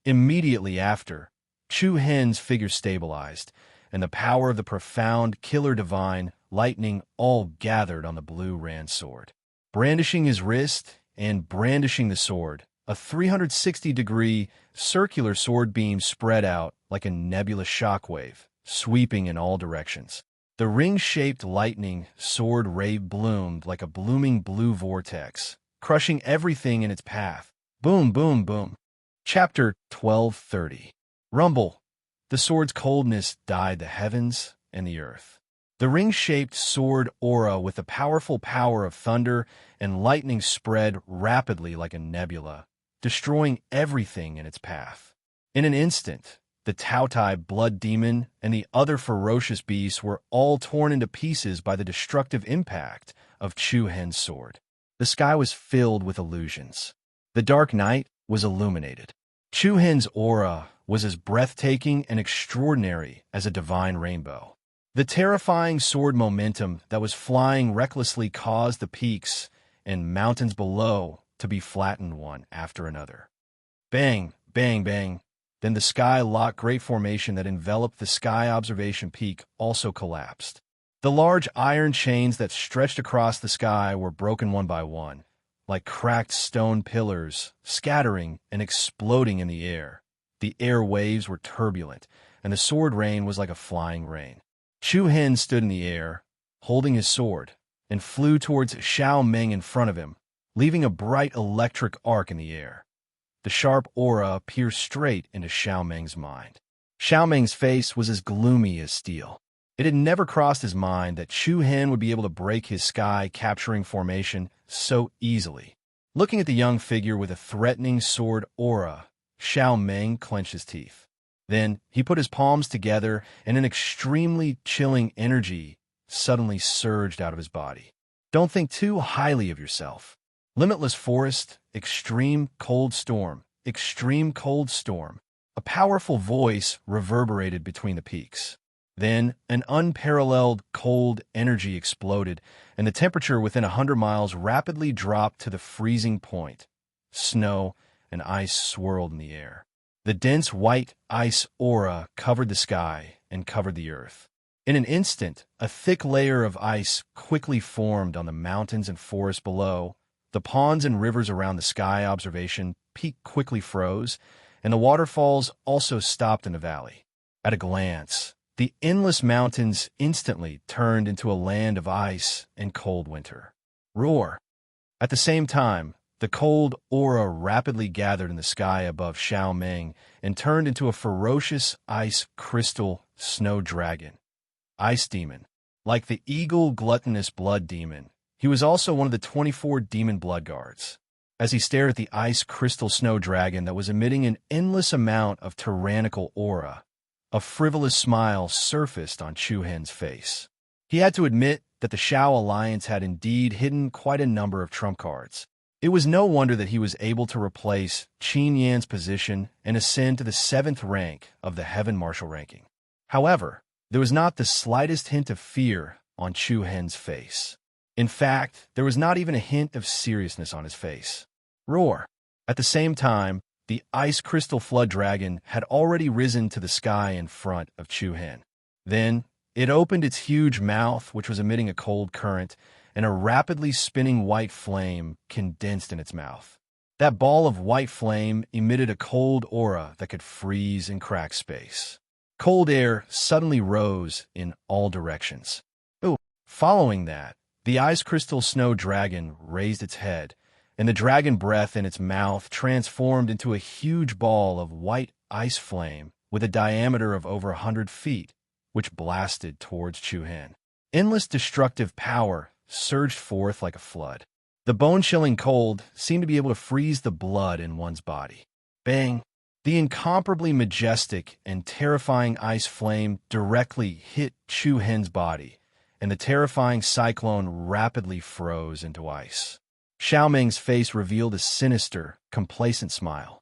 Immediately after, Chu Hen's figure stabilized, and the power of the profound, killer divine lightning all gathered on the blue Rand sword. Brandishing his wrist and brandishing the sword, a 360-degree circular sword beam spread out like a nebulous shockwave, sweeping in all directions. The ring-shaped lightning sword ray bloomed like a blooming blue vortex, crushing everything in its path. Boom, boom, boom. Chapter 1230. Rumble. The sword's coldness dyed the heavens and the earth. The ring-shaped sword aura with the powerful power of thunder and lightning spread rapidly like a nebula, destroying everything in its path. In an instant, the Tao-Tai blood demon and the other ferocious beasts were all torn into pieces by the destructive impact of Chu Hen's sword. The sky was filled with illusions. The dark night was illuminated. Chu Hen's aura was as breathtaking and extraordinary as a divine rainbow. The terrifying sword momentum that was flying recklessly caused the peaks and mountains below to be flattened one after another. Bang, bang, bang. Then the sky-lock great formation that enveloped the sky observation peak also collapsed. The large iron chains that stretched across the sky were broken one by one, like cracked stone pillars, scattering and exploding in the air. The air waves were turbulent, and the sword rain was like a flying rain. Chu Hen stood in the air, holding his sword, and flew towards Xiao Meng in front of him, leaving a bright electric arc in the air. The sharp aura pierced straight into Xiao Meng's mind. Xiao Meng's face was as gloomy as steel. It had never crossed his mind that Chu Hen would be able to break his sky-capturing formation so easily. Looking at the young figure with a threatening sword aura, Xiao Meng clenched his teeth. Then he put his palms together, and an extremely chilling energy suddenly surged out of his body. Don't think too highly of yourself. Limitless forest, extreme cold storm, extreme cold storm. A powerful voice reverberated between the peaks. Then an unparalleled cold energy exploded, and the temperature within 100 miles rapidly dropped to the freezing point. Snow and ice swirled in the air. The dense white ice aura covered the sky and covered the earth. In an instant, a thick layer of ice quickly formed on the mountains and forests below. The ponds and rivers around the sky observation peak quickly froze, and the waterfalls also stopped in the valley. At a glance, the endless mountains instantly turned into a land of ice and cold winter. Roar! At the same time, the cold aura rapidly gathered in the sky above Xiaoming and turned into a ferocious ice crystal snow dragon. Ice demon. Like the eagle gluttonous blood demon, he was also one of the 24 demon blood guards. As he stared at the ice crystal snow dragon that was emitting an endless amount of tyrannical aura, a frivolous smile surfaced on Chu Hen's face. He had to admit that the Shao alliance had indeed hidden quite a number of trump cards. It was no wonder that he was able to replace Qin Yan's position and ascend to the 7th rank of the Heaven Marshal ranking. However, there was not the slightest hint of fear on Chu Hen's face. In fact, there was not even a hint of seriousness on his face. Roar! At the same time, the ice crystal flood dragon had already risen to the sky in front of Chu Hen. Then, it opened its huge mouth, which was emitting a cold current, and a rapidly spinning white flame condensed in its mouth. That ball of white flame emitted a cold aura that could freeze and crack space. Cold air suddenly rose in all directions. Following that, the ice crystal snow dragon raised its head, and the dragon breath in its mouth transformed into a huge ball of white ice flame with a diameter of over 100 feet, which blasted towards Chu Hen. Endless destructive power surged forth like a flood. The bone-chilling cold seemed to be able to freeze the blood in one's body. Bang! The incomparably majestic and terrifying ice flame directly hit Chu Hen's body, and the terrifying cyclone rapidly froze into ice. Xiaoming's face revealed a sinister, complacent smile.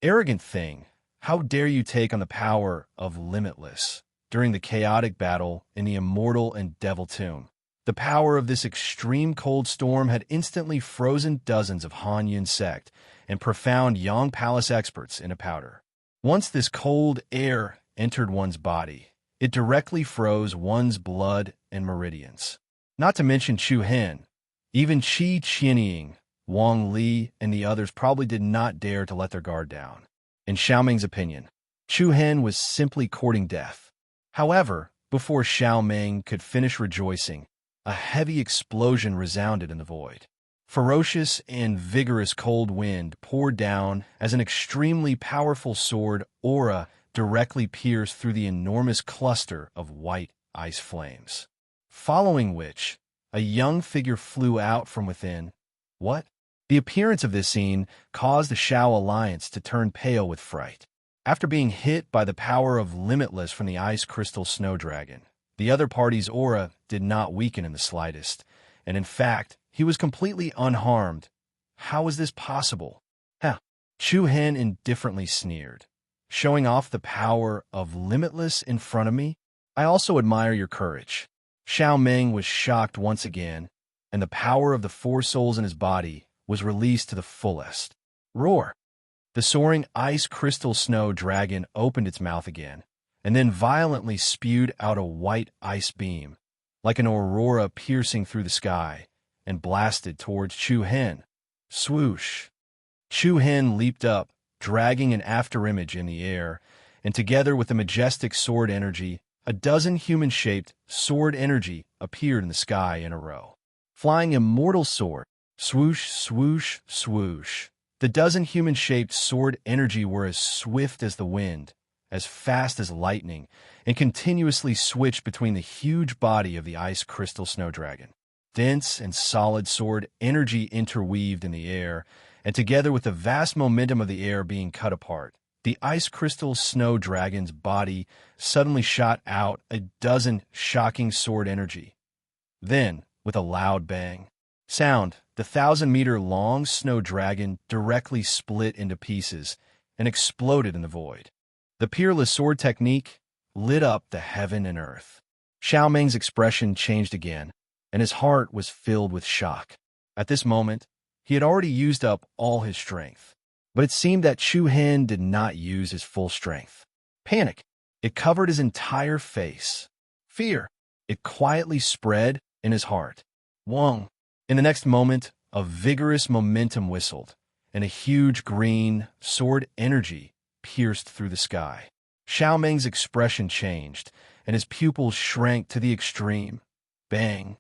Arrogant thing, how dare you take on the power of Limitless during the chaotic battle in the Immortal and Devil Tomb? The power of this extreme cold storm had instantly frozen dozens of Han Yun sect and profound Yang Palace experts into powder. Once this cold air entered one's body, it directly froze one's blood and meridians. Not to mention Chu Hen, even Qi Qianying, Wang Li, and the others probably did not dare to let their guard down. In Xiaoming's opinion, Chu Hen was simply courting death. However, before Xiaoming could finish rejoicing, a heavy explosion resounded in the void. Ferocious and vigorous cold wind poured down as an extremely powerful sword aura directly pierced through the enormous cluster of white ice flames. Following which, a young figure flew out from within. What? The appearance of this scene caused the Shao alliance to turn pale with fright. After being hit by the power of Limitless from the ice crystal snow dragon, the other party's aura did not weaken in the slightest, and in fact, he was completely unharmed. How was this possible? Chu Hen indifferently sneered. Showing off the power of Limitless in front of me? I also admire your courage. Xiaoming was shocked once again, and the power of the 4 souls in his body was released to the fullest. Roar! The soaring ice crystal snow dragon opened its mouth again, and then violently spewed out a white ice beam, like an aurora piercing through the sky, and blasted towards Chu Hen. Swoosh! Chu Hen leaped up, dragging an afterimage in the air, and together with the majestic sword energy, a dozen human-shaped sword energy appeared in the sky in a row. Flying immortal sword, swoosh, swoosh, swoosh. The dozen human-shaped sword energy were as swift as the wind, as fast as lightning, and continuously switched between the huge body of the ice crystal snow dragon. Dense and solid sword energy interweaved in the air, and together with the vast momentum of the air being cut apart, the ice crystal snow dragon's body suddenly shot out a dozen shocking sword energy. Then, with a loud bang sound, the 1,000-meter-long snow dragon directly split into pieces and exploded in the void. The peerless sword technique lit up the heaven and earth. Xiaoming's expression changed again, and his heart was filled with shock. At this moment, he had already used up all his strength, but it seemed that Chu Hen did not use his full strength. Panic! It covered his entire face. Fear! It quietly spread in his heart. Wong! In the next moment, a vigorous momentum whistled, and a huge green sword energy pierced through the sky. Xiaoming's expression changed, and his pupils shrank to the extreme. Bang!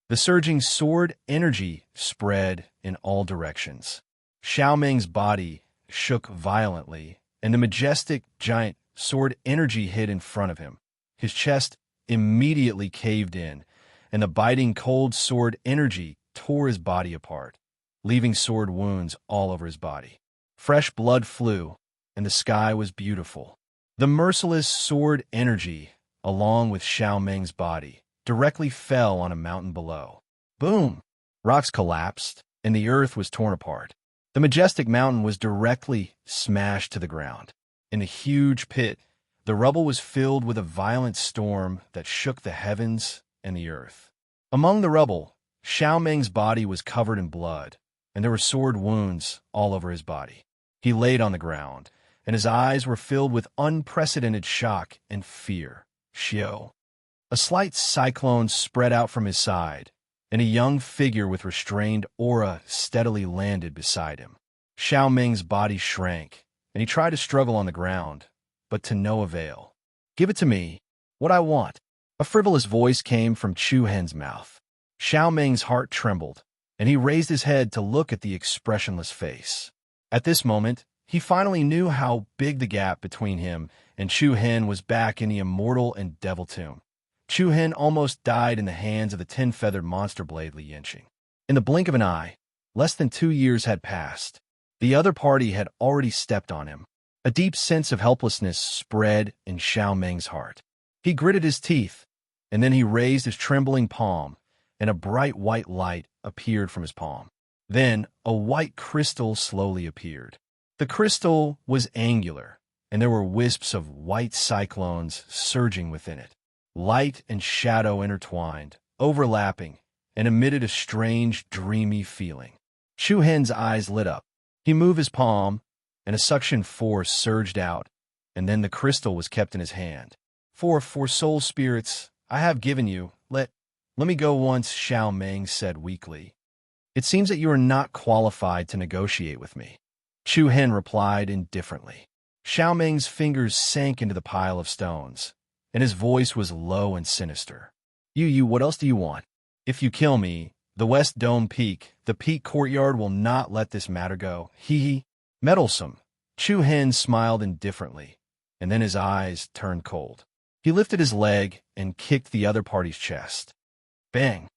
The surging sword energy spread in all directions. Xiaoming's body shook violently, and the majestic, giant sword energy hid in front of him. His chest immediately caved in, and the biting cold sword energy tore his body apart, leaving sword wounds all over his body. Fresh blood flew, and the sky was beautiful. The merciless sword energy, along with Xiaoming's body, directly fell on a mountain below. Boom! Rocks collapsed, and the earth was torn apart. The majestic mountain was directly smashed to the ground. In the huge pit, the rubble was filled with a violent storm that shook the heavens and the earth. Among the rubble, Xiaoming's body was covered in blood, and there were sword wounds all over his body. He laid on the ground, and his eyes were filled with unprecedented shock and fear. Xiao. A slight cyclone spread out from his side, and a young figure with restrained aura steadily landed beside him. Xiaoming's body shrank, and he tried to struggle on the ground, but to no avail. "Give it to me. What I want." A frivolous voice came from Chu Hen's mouth. Xiaoming's heart trembled, and he raised his head to look at the expressionless face. At this moment, he finally knew how big the gap between him and Chu Hen was back in the immortal and devil tomb. Chu Hen almost died in the hands of the 10-feathered monster blade Li Yanqing. In the blink of an eye, less than 2 years had passed. The other party had already stepped on him. A deep sense of helplessness spread in Xiaoming's heart. He gritted his teeth, and then he raised his trembling palm, and a bright white light appeared from his palm. Then a white crystal slowly appeared. The crystal was angular, and there were wisps of white cyclones surging within it. Light and shadow intertwined, overlapping, and emitted a strange, dreamy feeling. Chu Hen's eyes lit up. He moved his palm, and a suction force surged out, and then the crystal was kept in his hand. For soul spirits, I have given you. Let me go once," Xiaoming said weakly. "It seems that you are not qualified to negotiate with me." Chu Hen replied indifferently. Xiaoming's fingers sank into the pile of stones, and his voice was low and sinister. You, what else do you want? If you kill me, the West Dome Peak, the Peak Courtyard will not let this matter go. Hee. Meddlesome. Chu Hen smiled indifferently, and then his eyes turned cold. He lifted his leg and kicked the other party's chest. Bang!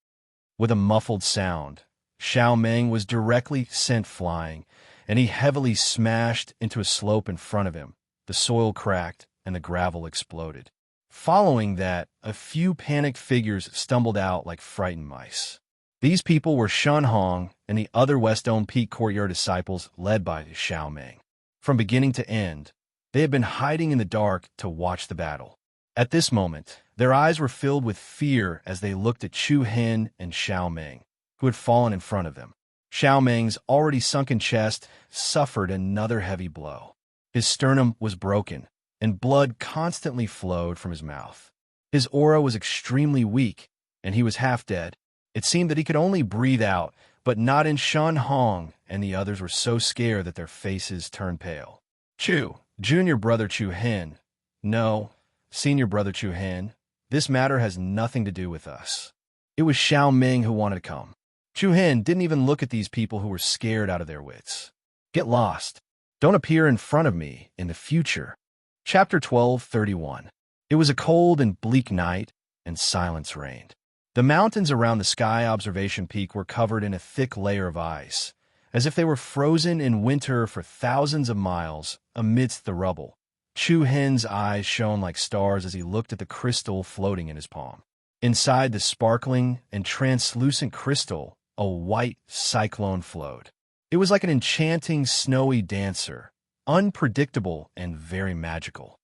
With a muffled sound, Xiaoming was directly sent flying, and he heavily smashed into a slope in front of him. The soil cracked, and the gravel exploded. Following that, a few panicked figures stumbled out like frightened mice. These people were Shun Hong and the other West Dome Peak Courtyard disciples led by Xiaoming. From beginning to end, they had been hiding in the dark to watch the battle. At this moment, their eyes were filled with fear as they looked at Chu Hen and Xiaoming, who had fallen in front of them. Xiaoming's already sunken chest suffered another heavy blow. His sternum was broken, and blood constantly flowed from his mouth. His aura was extremely weak, and he was half dead. It seemed that he could only breathe out, but not in Shun Hong, and the others were so scared that their faces turned pale. Chu, junior brother Chu Hen. No, senior brother Chu Hen. This matter has nothing to do with us. It was Xiaoming who wanted to come. Chu Hen didn't even look at these people who were scared out of their wits. Get lost. Don't appear in front of me in the future. Chapter 12:31. It was a cold and bleak night, and silence reigned. The mountains around the Sky Observation Peak were covered in a thick layer of ice, as if they were frozen in winter for thousands of miles amidst the rubble. Chu Hen's eyes shone like stars as he looked at the crystal floating in his palm. Inside the sparkling and translucent crystal, a white cyclone flowed. It was like an enchanting, snowy dancer, unpredictable and very magical.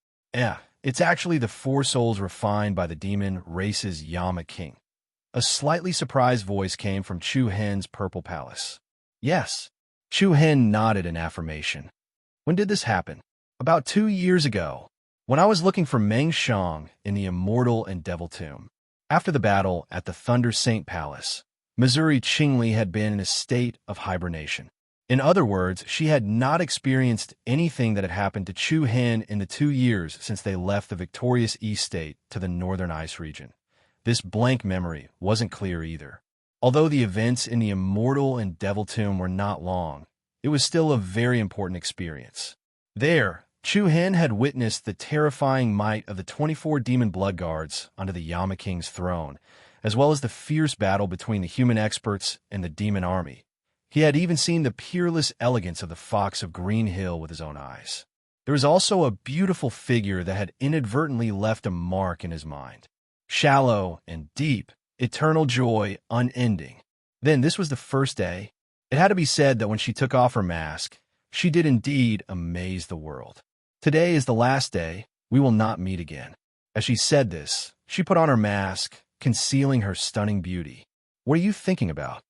It's actually the four souls refined by the demon race's Yama King. A slightly surprised voice came from Chu Hen's purple palace. Yes. Chu Hen nodded in affirmation. When did this happen? About 2 years ago, when I was looking for Meng Shang in the Immortal and Devil Tomb. After the battle at the Thunder Saint Palace, Missouri Qingli had been in a state of hibernation. In other words, she had not experienced anything that had happened to Chu Hen in the 2 years since they left the victorious East State to the Northern Ice region. This blank memory wasn't clear either. Although the events in the Immortal and Devil Tomb were not long, it was still a very important experience. There, Chu Hen had witnessed the terrifying might of the 24 demon blood guards under the Yama King's throne, as well as the fierce battle between the human experts and the demon army. He had even seen the peerless elegance of the Fox of Green Hill with his own eyes. There was also a beautiful figure that had inadvertently left a mark in his mind. Shallow and deep, eternal joy, unending. Then this was the first day. It had to be said that when she took off her mask, she did indeed amaze the world. Today is the last day. We will not meet again. As she said this, she put on her mask, concealing her stunning beauty. What are you thinking about?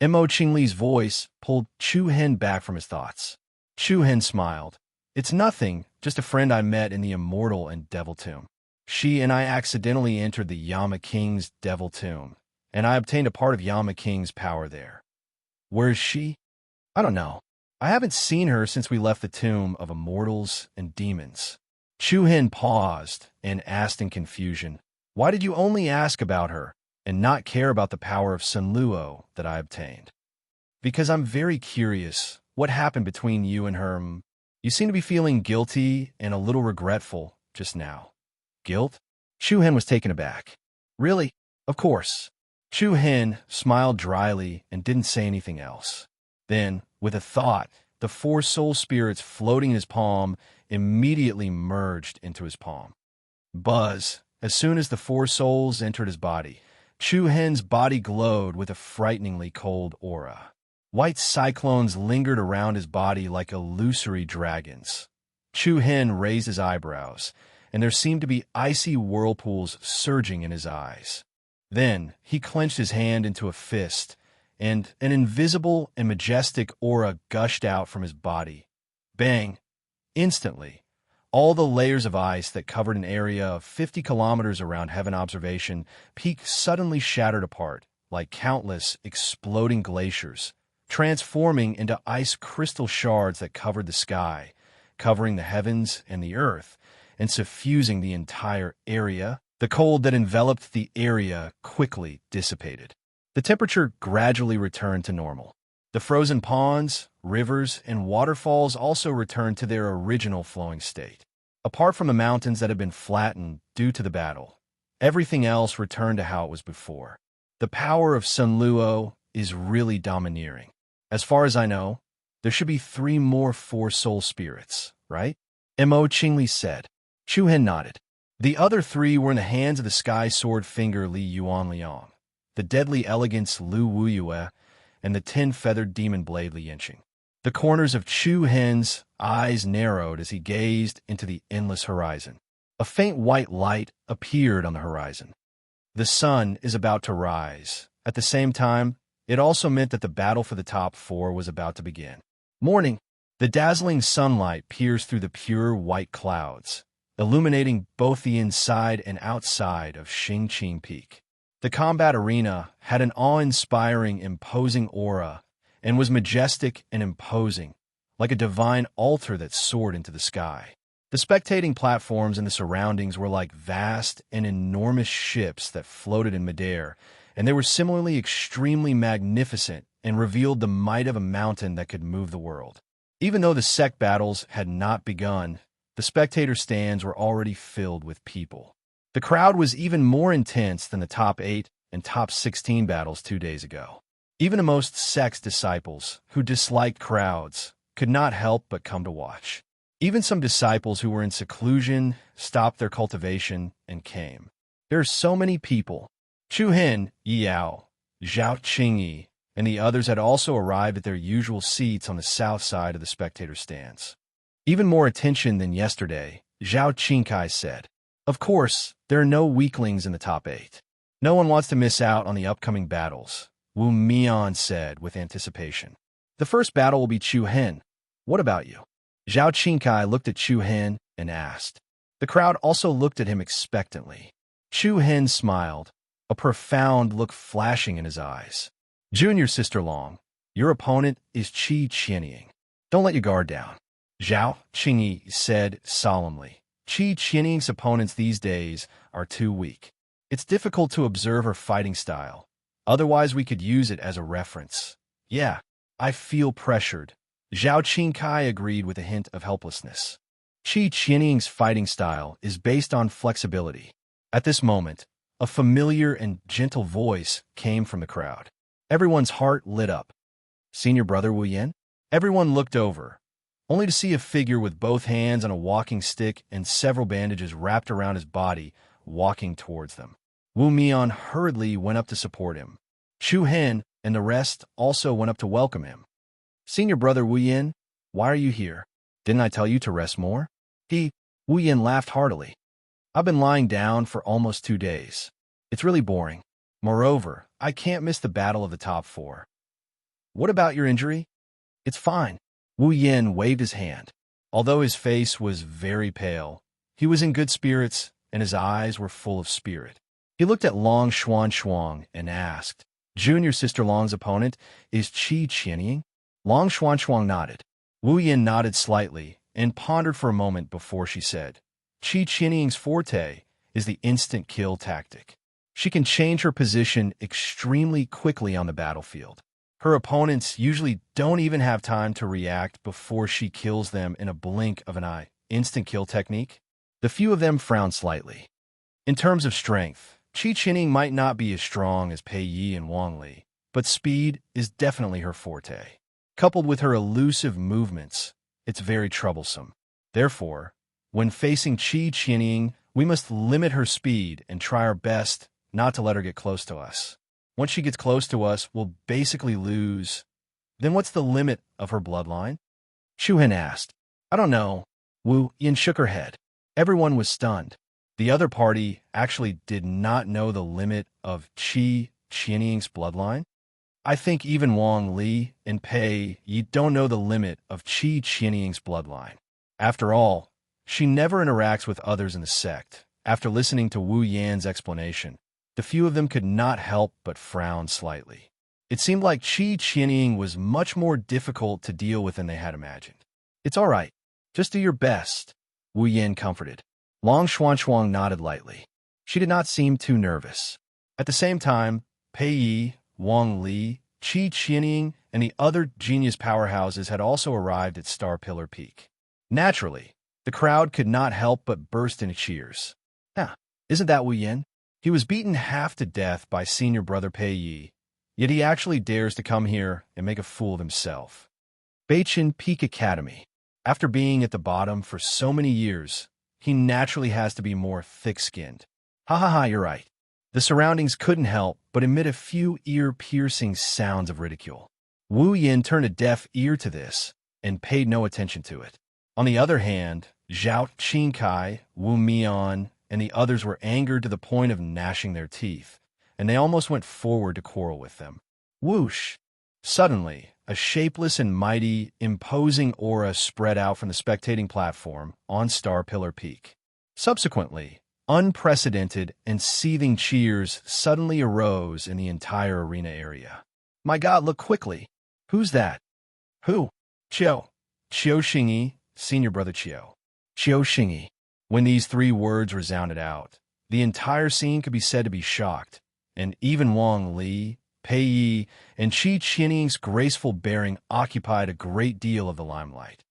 Mo Qingli's voice pulled Chu Hen back from his thoughts. Chu Hen smiled. It's nothing, just a friend I met in the Immortal and Devil Tomb. She and I accidentally entered the Yama King's Devil Tomb, and I obtained a part of Yama King's power there. Where is she? I don't know. I haven't seen her since we left the Tomb of Immortals and Demons. Chu Hen paused and asked in confusion, Why did you only ask about her and not care about the power of Sun Luo that I obtained? Because I'm very curious. What happened between you and her? You seem to be feeling guilty and a little regretful just now. Guilt? Chu Hen was taken aback. Really? Of course. Chu Hen smiled dryly and didn't say anything else. Then, with a thought, the 4 soul spirits floating in his palm immediately merged into his palm. Buzz. As soon as the 4 souls entered his body, Chu Hen's body glowed with a frighteningly cold aura. White cyclones lingered around his body like illusory dragons. Chu Hen raised his eyebrows, and there seemed to be icy whirlpools surging in his eyes. Then he clenched his hand into a fist, and an invisible and majestic aura gushed out from his body. Bang! Instantly, all the layers of ice that covered an area of 50 kilometers around Heaven Observation Peak suddenly shattered apart, like countless exploding glaciers, transforming into ice crystal shards that covered the sky, covering the heavens and the earth, and suffusing the entire area. The cold that enveloped the area quickly dissipated. The temperature gradually returned to normal. The frozen ponds, rivers, and waterfalls also returned to their original flowing state. Apart from the mountains that had been flattened due to the battle, everything else returned to how it was before. The power of Sun Luo is really domineering. As far as I know, there should be 3 more 4 soul spirits, right? Mo Qingli said. Chu Hen nodded. The other 3 were in the hands of the sky sword finger Li Yuan Liang, the deadly elegance Lu Wuyue, and the 10-feathered demon blade Li Yanqing. The corners of Chu Hen's eyes narrowed as he gazed into the endless horizon. A faint white light appeared on the horizon. The sun is about to rise. At the same time, it also meant that the battle for the top 4 was about to begin. Morning. The dazzling sunlight pierced through the pure white clouds, illuminating both the inside and outside of Xingqing Peak. The combat arena had an awe-inspiring, imposing aura and was majestic and imposing, like a divine altar that soared into the sky. The spectating platforms and the surroundings were like vast and enormous ships that floated in midair, and they were similarly extremely magnificent and revealed the might of a mountain that could move the world. Even though the sect battles had not begun, the spectator stands were already filled with people. The crowd was even more intense than the top 8 and top 16 battles 2 days ago. Even the most sect disciples, who disliked crowds, could not help but come to watch. Even some disciples who were in seclusion stopped their cultivation and came. There are so many people. Chu Hen, Yao, Zhao Qingyi, and the others had also arrived at their usual seats on the south side of the spectator stands. Even more attention than yesterday, Zhao Qingkai said. Of course, there are no weaklings in the top 8. No one wants to miss out on the upcoming battles, Wu Mian said with anticipation. The first battle will be Chu Hen. What about you? Zhao Qingkai looked at Chu Hen and asked. The crowd also looked at him expectantly. Chu Hen smiled, a profound look flashing in his eyes. Junior Sister Long, Your opponent is Qi Qianying. Don't let your guard down. Zhao Qingyi said solemnly. Qi Qianying's opponents these days are too weak. It's difficult to observe her fighting style. Otherwise, we could use it as a reference. Yeah, I feel pressured. Zhao Qingkai agreed with a hint of helplessness. Qi Qianying's fighting style is based on flexibility. At this moment, a familiar and gentle voice came from the crowd. Everyone's heart lit up. Senior brother Wu Yan? Everyone looked over, only to see a figure with both hands on a walking stick and several bandages wrapped around his body walking towards them. Wu Mian hurriedly went up to support him. Chu Hen and the rest also went up to welcome him. Senior brother Wu Yan, why are you here? Didn't I tell you to rest more? Wu Yan laughed heartily. I've been lying down for almost 2 days. It's really boring. Moreover, I can't miss the battle of the top 4. What about your injury? It's fine. Wu Yan waved his hand. Although his face was very pale, he was in good spirits and his eyes were full of spirit. He looked at Long Xuan and asked, Junior sister Long's opponent is Qi Qianying? Long Xuan nodded. Wu Yan nodded slightly and pondered for a moment before she said, Qi Qianying's forte is the instant kill tactic. She can change her position extremely quickly on the battlefield. Her opponents usually don't even have time to react before she kills them in a blink of an eye. Instant kill technique? The few of them frowned slightly. In terms of strength, Qi Qianying might not be as strong as Pei Yi and Wang Li, but speed is definitely her forte. Coupled with her elusive movements, it's very troublesome. Therefore, when facing Qi Qianying, we must limit her speed and try our best not to let her get close to us. Once she gets close to us, we'll basically lose. Then what's the limit of her bloodline? Chu Hen asked. I don't know. Wu Yan shook her head. Everyone was stunned. The other party actually did not know the limit of Qi Qianying's bloodline. I think even Wang Li and Pei Yi don't know the limit of Qi Qianying's bloodline. After all, she never interacts with others in the sect. After listening to Wu Yan's explanation, the few of them could not help but frown slightly. It seemed like Qi Qianying was much more difficult to deal with than they had imagined. It's all right. Just do your best, Wu Yan comforted. Long Xuan nodded lightly. She did not seem too nervous. At the same time, Pei Yi, Wang Li, Qi Qianying, and the other genius powerhouses had also arrived at Star Pillar Peak. Naturally, the crowd could not help but burst into cheers. Isn't that Wu Yan? He was beaten half to death by senior brother Pei Yi, yet he actually dares to come here and make a fool of himself. Beichin Peak Academy. After being at the bottom for so many years, he naturally has to be more thick-skinned. Ha, you're right. The surroundings couldn't help but emit a few ear-piercing sounds of ridicule. Wu Yan turned a deaf ear to this and paid no attention to it. On the other hand, Zhao Qingkai, Wu Mian, and the others were angered to the point of gnashing their teeth, and they almost went forward to quarrel with them. Whoosh! Suddenly, a shapeless and mighty, imposing aura spread out from the spectating platform on Star Pillar Peak. Subsequently, unprecedented and seething cheers suddenly arose in the entire arena area. My God, look quickly! Who's that? Who? Qiu Xingyi, senior brother Qiu Xingyi. When these 3 words resounded out, the entire scene could be said to be shocked, and even Wang Li, Pei Yi, and Qi Qianying's graceful bearing occupied a great deal of the limelight.